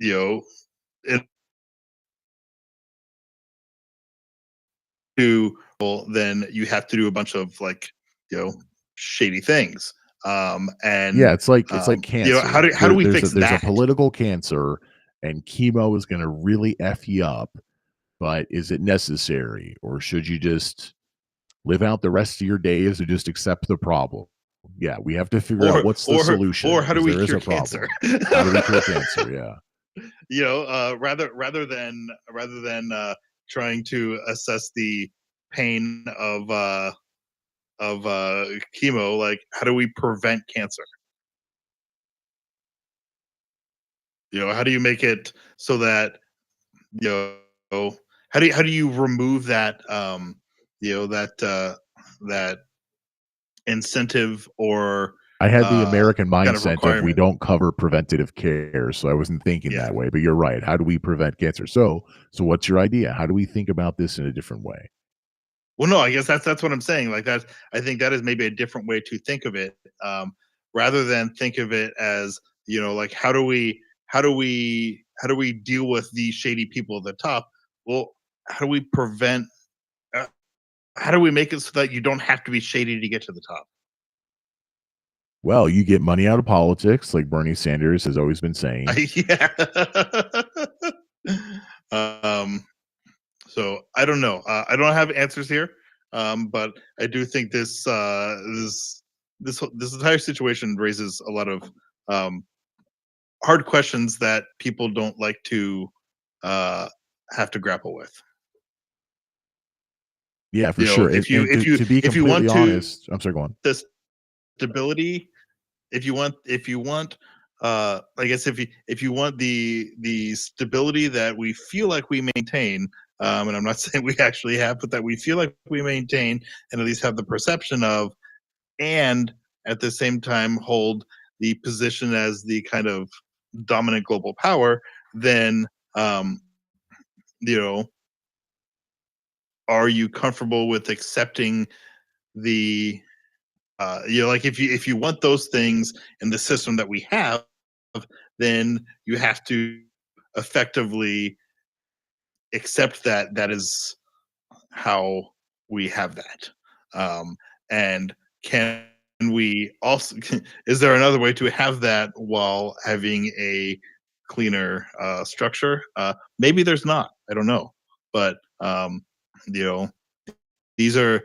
it to, well, then you have to do a bunch of shady things. And Yeah, it's like cancer. how do we fix There's a that? political cancer, and chemo is going to really f you up. But is it necessary, or should you just live out the rest of your days and just accept the problem? Yeah, we have to figure out what's the solution, or how do 'cause we there is cure a problem. cancer? How do we cure cancer? Yeah. Rather than trying to assess the pain of chemo, like how do we prevent cancer? How do you make it so that how do you remove that that incentive or I had the American kind of mindset of we requirement? don't cover preventative care, so I wasn't thinking Yeah. that way, but you're right. How do we prevent cancer? So what's your idea? How do we think about this in a different way? Well, no, I guess that's what I'm saying. Like I think that is maybe a different way to think of it, rather than think of it as like how do we deal with these shady people at the top? Well, how do we prevent? How do we make it so that you don't have to be shady to get to the top? Well, you get money out of politics, like Bernie Sanders has always been saying. Yeah. So I don't know. I don't have answers here, but I do think this entire situation raises a lot of hard questions that people don't like to have to grapple with. Yeah, for sure. If you To be if you completely want honest, I'm sorry, go on. this stability, if you want I guess if you want the stability that we feel like we maintain, and I'm not saying we actually have, but that we feel like we maintain and at least have the perception of, and at the same time hold the position as the kind of dominant global power, then you know are you comfortable with accepting the like if you want those things in the system that we have, then you have to effectively accept that that is how we have that. And can we also is there another way to have that while having a cleaner structure? Maybe there's not. I don't know. But these are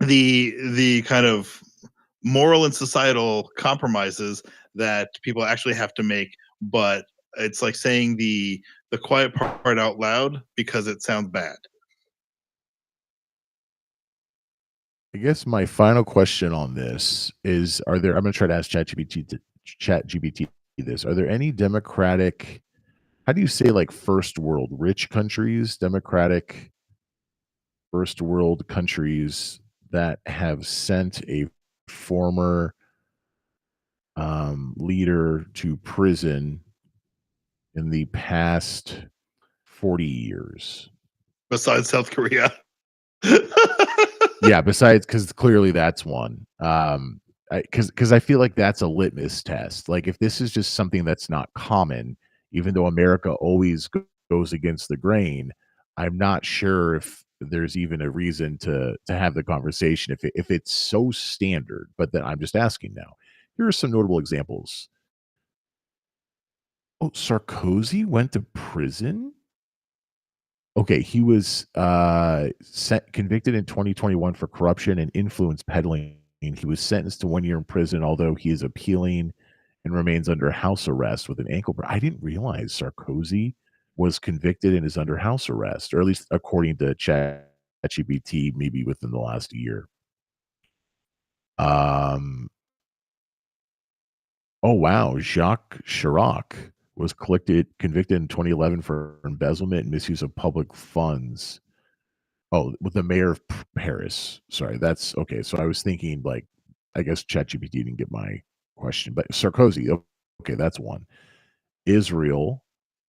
the kind of moral and societal compromises that people actually have to make, but it's like saying the quiet part out loud because it sounds bad. I guess my final question on this is: I'm going to try to ask ChatGPT this. Are there any democratic? How do you say like first world rich countries, democratic first world countries that have sent a former leader to prison in the past 40 years? Besides South Korea. Yeah, besides, because clearly that's one. Because I feel like that's a litmus test. Like if this is just something that's not common, even though America always goes against the grain, I'm not sure if there's even a reason to have the conversation if it's so standard. But then I'm just asking now. Here are some notable examples. Oh, Sarkozy went to prison? Okay, he was convicted in 2021 for corruption and influence peddling. He was sentenced to 1 year in prison, although he is appealing and remains under house arrest with an ankle. I didn't realize Sarkozy was convicted and is under house arrest, or at least according to ChatGPT, maybe within the last year. Oh wow, Jacques Chirac was convicted in 2011 for embezzlement and misuse of public funds. Oh, with the mayor of Paris. Sorry, that's okay. So I was thinking like I guess ChatGPT didn't get my question, but Sarkozy. Okay, that's one. Israel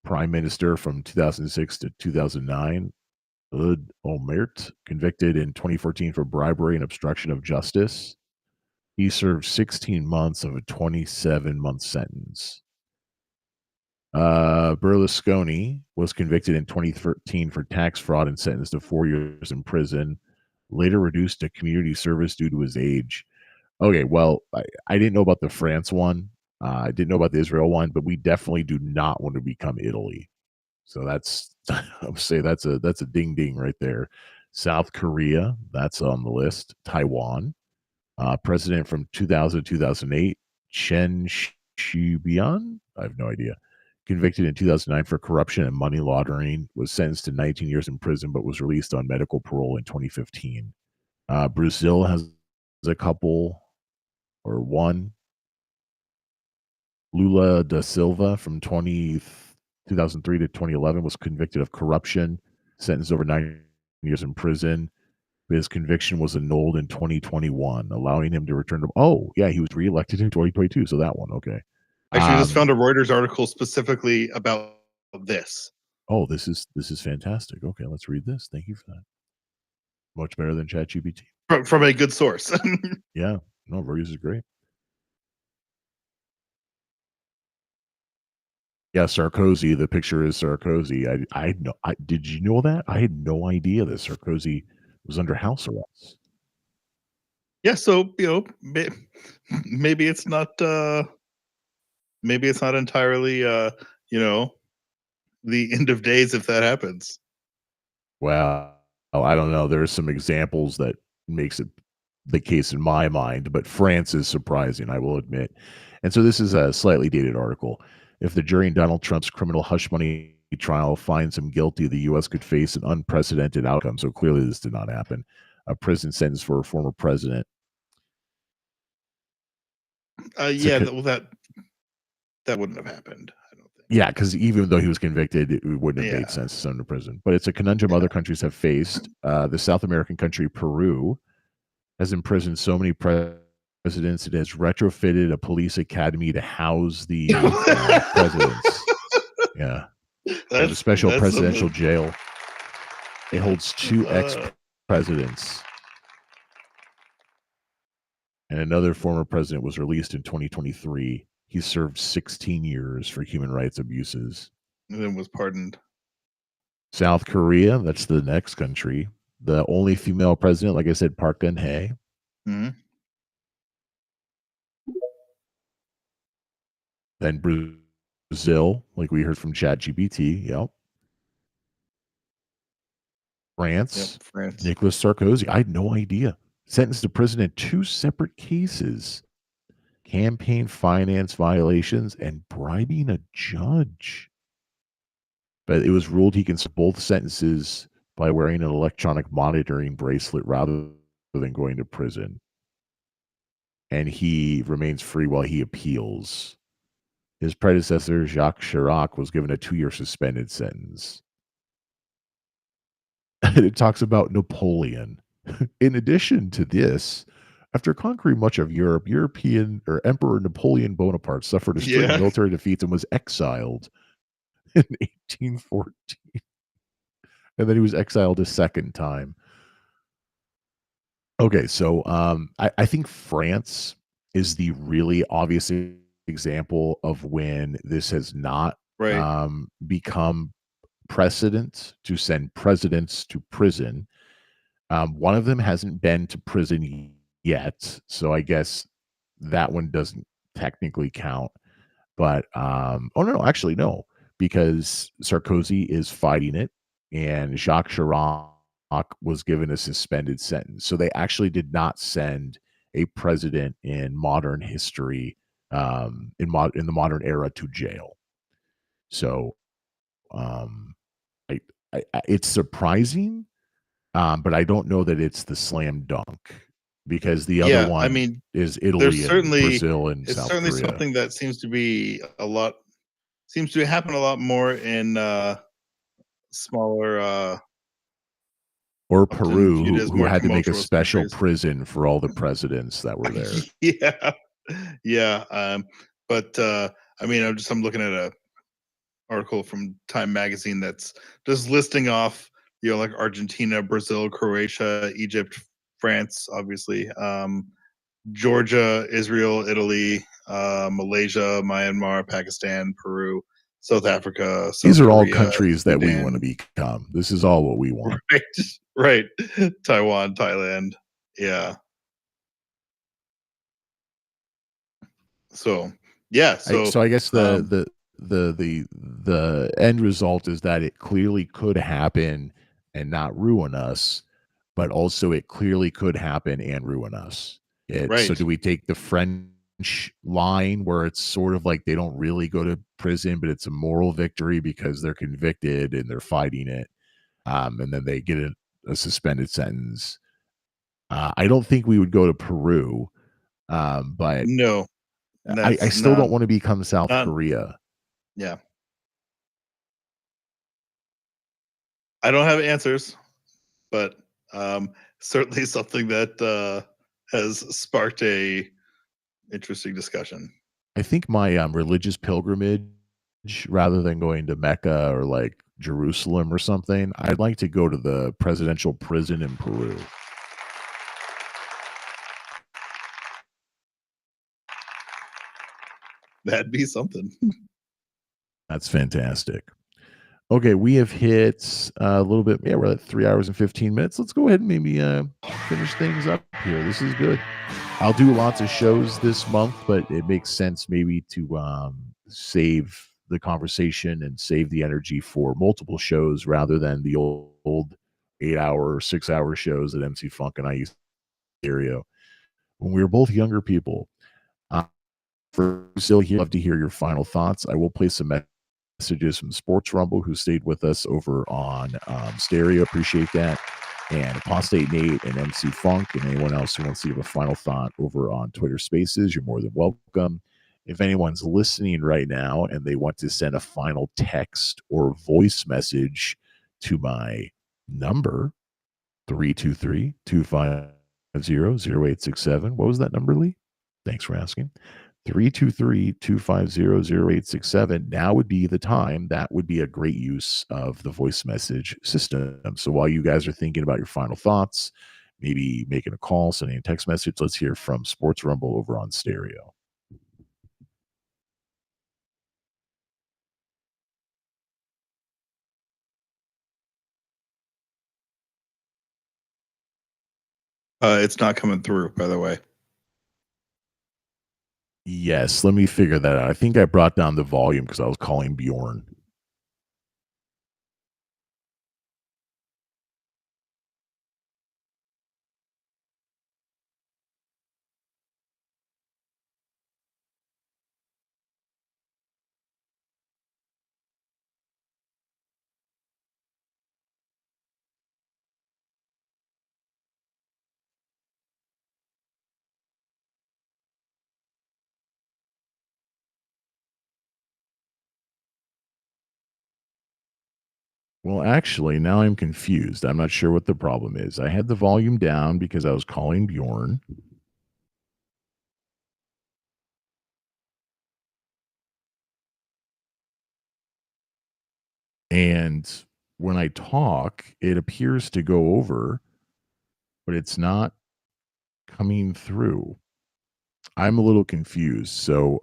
prime minister from 2006 to 2009. Ehud Olmert, convicted in 2014 for bribery and obstruction of justice. He served 16 months of a 27-month sentence. Berlusconi was convicted in 2013 for tax fraud and sentenced to 4 years in prison, later reduced to community service due to his age. Okay, well, I didn't know about the France one. I didn't know about the Israel one, but we definitely do not want to become Italy. So that's I would say that's a ding ding right there. South Korea, that's on the list. Taiwan, president from 2000 to 2008, Chen Shui-bian, I have no idea. Convicted in 2009 for corruption and money laundering, was sentenced to 19 years in prison, but was released on medical parole in 2015. Brazil has a couple or one. Lula da Silva from 2003 to 2011 was convicted of corruption, sentenced over 9 years in prison. His conviction was annulled in 2021, allowing him to return to. Oh, yeah, he was reelected in 2022. So that one, okay. Actually, I just found a Reuters article specifically about this. Oh, this is fantastic. Okay, let's read this. Thank you for that. Much better than ChatGPT. From a good source. Yeah, no, Reuters is great. Yeah, Sarkozy. The picture is Sarkozy. I know. Did you know that? I had no idea that Sarkozy was under house arrest. Yeah, so maybe it's not entirely the end of days if that happens. Well, I don't know. There's some examples that makes it the case in my mind, but France is surprising, I will admit. And so this is a slightly dated article. If the jury in Donald Trump's criminal hush money trial finds him guilty, the U.S. could face an unprecedented outcome. So clearly this did not happen. A prison sentence for a former president. Yeah, that wouldn't have happened. I don't think. Yeah, because even though he was convicted, it wouldn't have made sense to send him to prison. But it's a conundrum other countries have faced. The South American country Peru has imprisoned so many presidents it has retrofitted a police academy to house the presidents. Yeah, there's a special presidential jail. It holds 2 ex-presidents. And another former president was released in 2023. He served 16 years for human rights abuses. And then was pardoned. South Korea, that's the next country. The only female president, like I said, Park Geun-hye. Mm-hmm. Then Brazil, like we heard from ChatGPT. Yep. France. Nicolas Sarkozy. I had no idea. Sentenced to prison in 2 separate cases. Campaign finance violations and bribing a judge. But it was ruled he can serve both sentences by wearing an electronic monitoring bracelet rather than going to prison. And he remains free while he appeals. His predecessor, Jacques Chirac, was given a 2-year suspended sentence. And it talks about Napoleon. In addition to this, after conquering much of Europe, Emperor Napoleon Bonaparte suffered a string of military defeats and was exiled in 1814. And then he was exiled a second time. Okay, so I think France is the really obvious example of when this has not become precedent to send presidents to prison. One of them hasn't been to prison yet, so I guess that one doesn't technically count. But actually no, because Sarkozy is fighting it, and Jacques Chirac was given a suspended sentence. So they actually did not send a president in modern history, in the modern era, to jail. So, it's surprising, but I don't know that it's the slam dunk, because the other one is Italy and Brazil and South Korea. It's certainly something that seems to happen a lot more in smaller Or often Peru, viewed as who more had to make a tumultuous special countries. prison for all the presidents that were there. Yeah, yeah. But I mean, I'm looking at a article from Time Magazine that's just listing off, like Argentina, Brazil, Croatia, Egypt, France, obviously, Georgia, Israel, Italy, Malaysia, Myanmar, Pakistan, Peru, South Africa, South These are all Korea, countries that we want to Sudan, become. This is all what we want. right, right, Taiwan, Thailand, yeah. So yeah, So I guess um, the end result is that it clearly could happen and not ruin us, but also it clearly could happen and ruin us. So right. do we take the French line where it's sort of like they don't really go to prison, but it's a moral victory because they're convicted and they're fighting it, and then they get a suspended sentence? I don't think we would go to Peru, but No, I that's still not don't want to become South not Korea. yeah. I don't have answers, but certainly something that has sparked a interesting discussion. I think my religious pilgrimage, rather than going to Mecca or like Jerusalem or something, I'd like to go to the presidential prison in Peru. That'd be something. That's fantastic. Okay, we have hit a little bit. Yeah, we're at 3 hours and 15 minutes. Let's go ahead and maybe finish things up here. This is good. I'll do lots of shows this month, but it makes sense maybe to save the conversation and save the energy for multiple shows rather than the old 8 hour or 6 hour shows that MC Funk and I used to stereo when we were both younger people. For still here, love to hear your final thoughts. I will play some messages from Sports Rumble, who stayed with us over on stereo. Appreciate that. And Apostate Nate and MC Funk and anyone else who wants to give a final thought over on Twitter Spaces, you're more than welcome. If anyone's listening right now and they want to send a final text or voice message to my number, 323-250-0867. What was that number, Lee? Thanks for asking. 323-250-0867. Now would be the time. That would be a great use of the voice message system. So while you guys are thinking about your final thoughts, maybe making a call, sending a text message, let's hear from Sports Rumble over on stereo. It's not coming through, by the way. Yes, let me figure that out. I think I brought down the volume because I was calling Bjorn. Well, actually, now I'm confused. I'm not sure what the problem is. I had the volume down because I was calling Bjorn. And when I talk, it appears to go over, but it's not coming through. I'm a little confused. So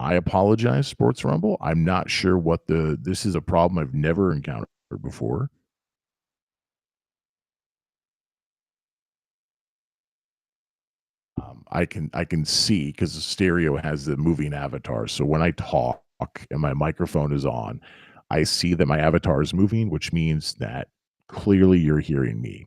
I apologize, Sports Rumble. I'm not sure what this is a problem I've never encountered before. I can see because the stereo has the moving avatar. So when I talk and my microphone is on, I see that my avatar is moving, which means that clearly you're hearing me.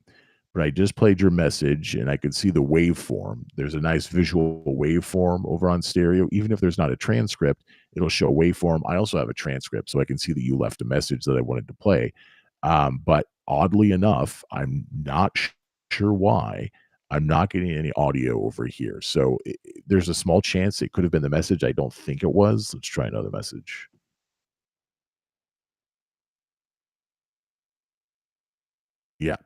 But I just played your message and I could see the waveform. There's a nice visual waveform over on stereo. Even if there's not a transcript, it'll show a waveform. I also have a transcript, so I can see that you left a message that I wanted to play. But oddly enough, I'm not sure why I'm not getting any audio over here. So there's a small chance it could have been the message. I don't think it was. Let's try another message. Yeah,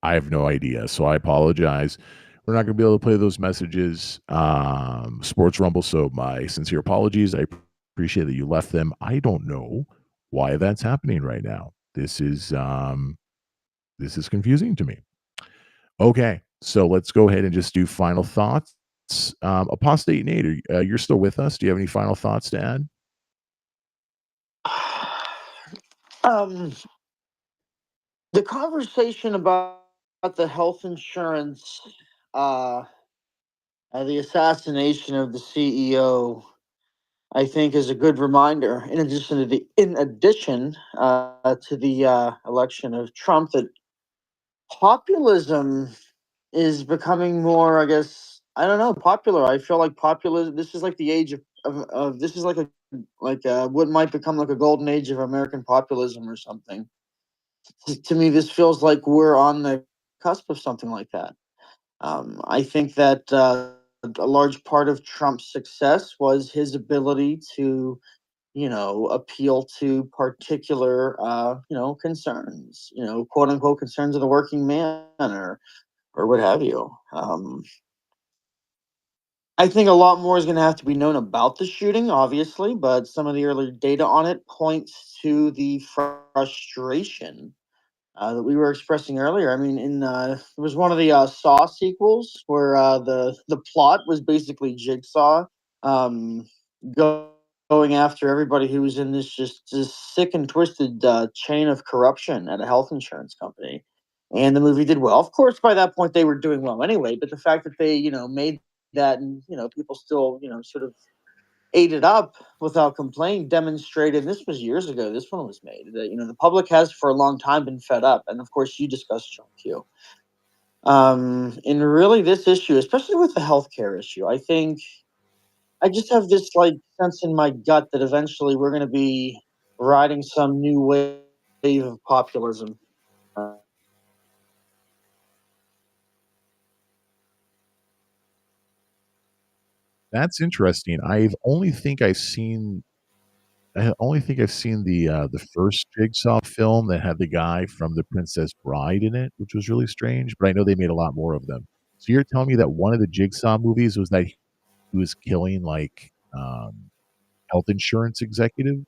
I have no idea, so I apologize. We're not gonna be able to play those messages, Sports Rumble, so my sincere apologies. I appreciate that you left them. I don't know why that's happening right now. This is confusing to me. Okay, so let's go ahead and just do final thoughts. Apostate Nate, you're still with us? Do you have any final thoughts to add? Um, the conversation about the health insurance, uh, the assassination of the CEO, I think, is a good reminder. In addition to the election of Trump, that populism is becoming more, I guess, I don't know, popular. I feel like populism. This is like the age of this is like what might become like a golden age of American populism or something. To me, this feels like we're on the cusp of something like that. I think that a large part of Trump's success was his ability to, appeal to particular, concerns, quote unquote concerns of the working man or what have you. I think a lot more is going to have to be known about the shooting, obviously, but some of the early data on it points to the frustration that we were expressing earlier. I mean, there was one of the Saw sequels where the plot was basically Jigsaw um, going after everybody who was in this sick and twisted chain of corruption at a health insurance company. And the movie did well. Of course, by that point they were doing well anyway. But the fact that they made that, and people still sort of ate it up without complaint, demonstrated, and this was years ago, this one was made, that the public has for a long time been fed up. And of course you discussed John Q. And really this issue, especially with the healthcare issue, I just have this like sense in my gut that eventually we're going to be riding some new wave of populism. That's interesting. I only think I've seen the first Jigsaw film that had the guy from The Princess Bride in it, which was really strange, but I know they made a lot more of them. So you're telling me that one of the Jigsaw movies was that he was killing, like, health insurance executives?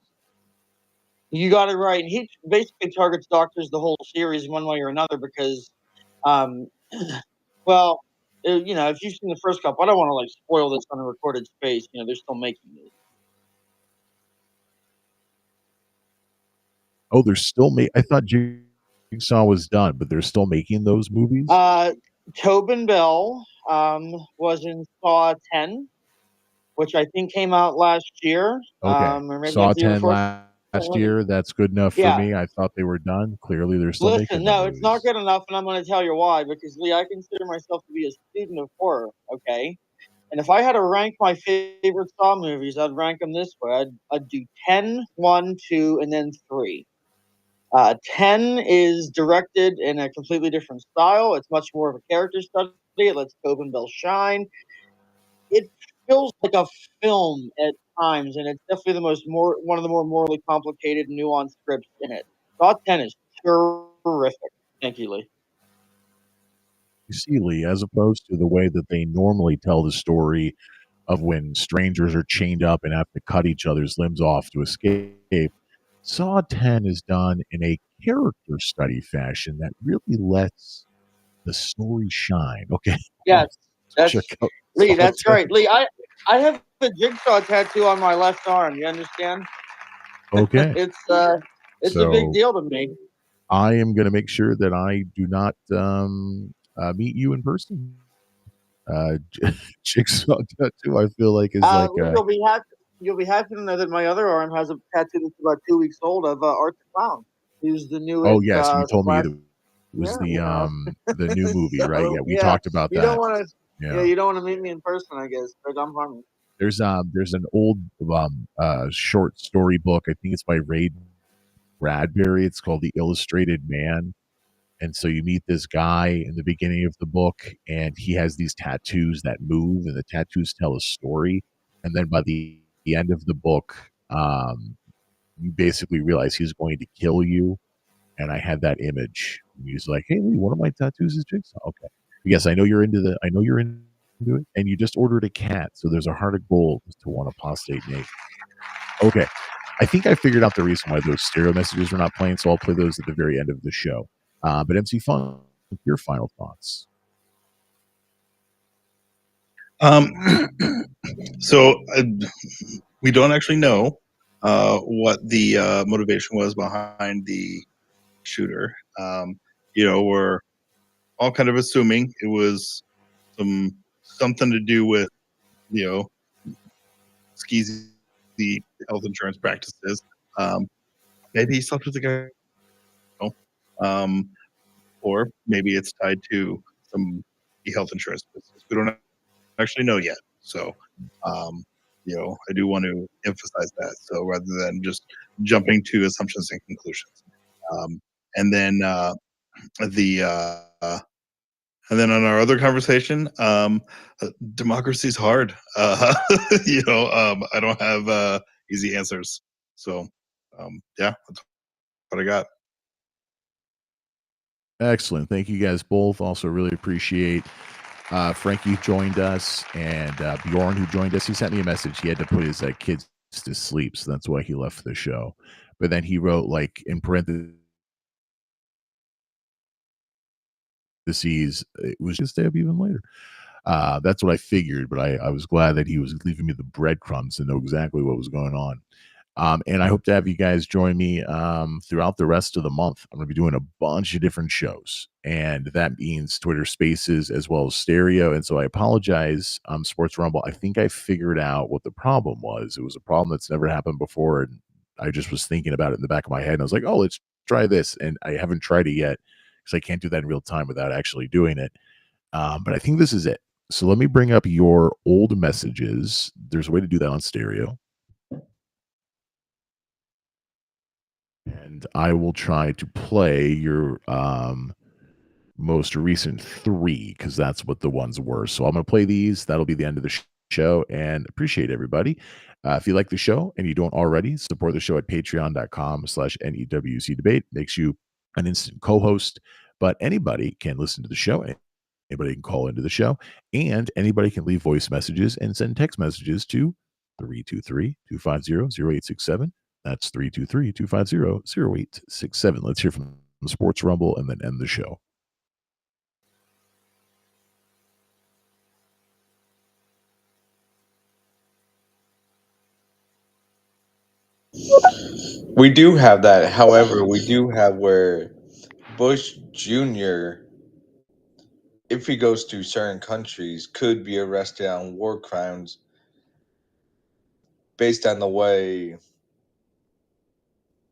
You got it right. And he basically targets doctors the whole series one way or another because, um, well, if you've seen the first couple, I don't want to like spoil this on a recorded space. They're still making it. Oh, they're still I thought Jigsaw was done, but they're still making those movies? Tobin Bell was in Saw 10, which I think came out last year, Okay. or maybe Saw like the year 10 before. last year, that's good enough for Yeah. me. I thought they were done. Clearly, they're still Listen, making them no, it's not movies. good enough, and I'm going to tell you why. Because Lee, I consider myself to be a student of horror. Okay, and if I had to rank my favorite Saw movies, I'd rank them this way. I'd do 10, 1, 2, and then 3. 10 is directed in a completely different style. It's much more of a character study. It lets Tobin Bell shine. It feels like a film at times, and it's definitely one of the more morally complicated, nuanced scripts in it. Saw 10 is terrific. Thank you, Lee. You see, Lee, as opposed to the way that they normally tell the story of when strangers are chained up and have to cut each other's limbs off to escape, Saw 10 is done in a character study fashion that really lets the story shine. Okay. Yes, that's Check out Lee. Saw That's 10. right, Lee. I have the Jigsaw tattoo on my left arm. You understand? Okay. It's a big So deal to me. I am going to make sure that I do not meet you in person. Jigsaw tattoo, I feel like, is like Lee, you'll be happy to know that my other arm has a tattoo that's about 2 weeks old of Art the Clown, who's the oh newest yes, you told me slash. it was Yeah, the new movie, right? So Yeah, we yeah, talked about you that. don't want to. Yeah, Yeah. you don't want to meet me in person, I guess. But I'm funny. There's an old short story book. I think it's by Ray Bradbury. It's called The Illustrated Man. And so you meet this guy in the beginning of the book, and he has these tattoos that move, and the tattoos tell a story. And then by the end of the book, you basically realize he's going to kill you. and I had that image. He's like, "Hey, Lee, one of my tattoos is Jigsaw." Okay, yes, I know you're into the. I know you're into it, and you just ordered a cat, so there's a heart of gold to want apostate Nate. Okay, I think I figured out the reason why those stereo messages were not playing, so I'll play those at the very end of the show. But MC Fun, your final thoughts. So we don't actually know what the motivation was behind the shooter. We're all kind of assuming it was something to do with skeezy health insurance practices. Maybe he slept with the guy, or maybe it's tied to some health insurance business. We don't actually know yet. So, I do want to emphasize that. So rather than just jumping to assumptions and conclusions, and then the and then on our other conversation, democracy is hard. I don't have easy answers. So, yeah, that's what I got. Excellent. Thank you guys both. Also, really appreciate Frankie who joined us and Bjorn who joined us. He sent me a message. He had to put his kids to sleep, so that's why he left the show. But then he wrote, like, in parentheses, it was just stay up even later. That's what I figured, but I was glad that he was leaving me the breadcrumbs to know exactly what was going on. And I hope to have you guys join me throughout the rest of the month. I'm going to be doing a bunch of different shows, and that means Twitter Spaces as well as stereo. And so I apologize, Sports Rumble. I think I figured out what the problem was. It was a problem that's never happened before, and I just was thinking about it in the back of my head. And I was like, oh, let's try this. And I haven't tried it yet because I can't do that in real time without actually doing it. But I think this is it. So let me bring up your old messages. There's a way to do that on stereo. And I will try to play your most recent 3 because that's what the ones were. So I'm going to play these. That'll be the end of the show, and appreciate everybody. If you like the show and you don't already, support the show at patreon.com/NEWC debate. Makes you an instant co-host, but anybody can listen to the show. Anybody can call into the show, and anybody can leave voice messages and send text messages to 323-250-0867. That's 323-250-0867. Let's hear from Sports Rumble and then end the show. We do have that. However, we do have where Bush Jr., if he goes to certain countries, could be arrested on war crimes based on the way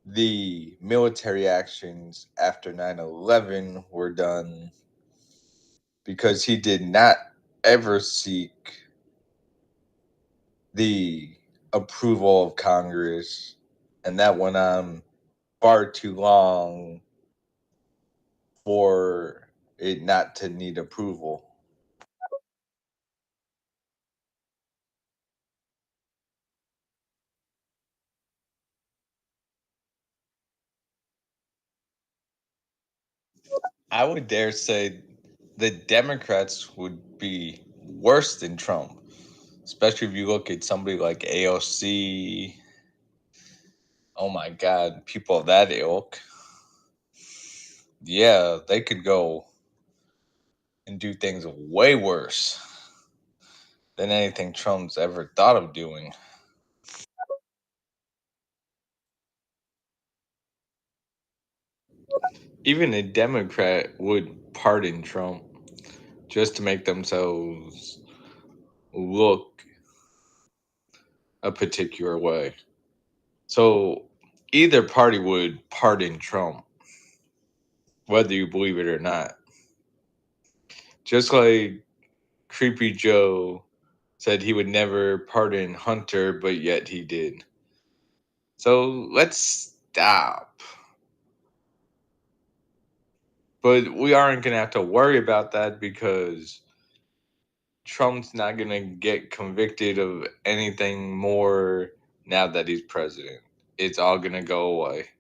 the military actions after 9/11 were done, because he did not ever seek the approval of Congress, and that went on far too long for it not to need approval. I would dare say the Democrats would be worse than Trump, especially if you look at somebody like AOC. Oh my God, people of that ilk. Yeah, they could go and do things way worse than anything Trump's ever thought of doing. Even a Democrat would pardon Trump just to make themselves look a particular way. So either party would pardon Trump, whether you believe it or not. Just like Creepy Joe said he would never pardon Hunter, but yet he did. So let's stop. But we aren't going to have to worry about that because Trump's not going to get convicted of anything more now that he's president. It's all going to go away.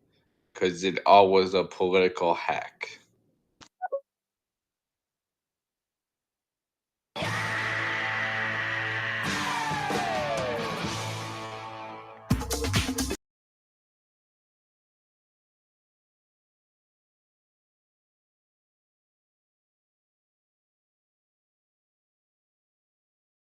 because it all was a political hack.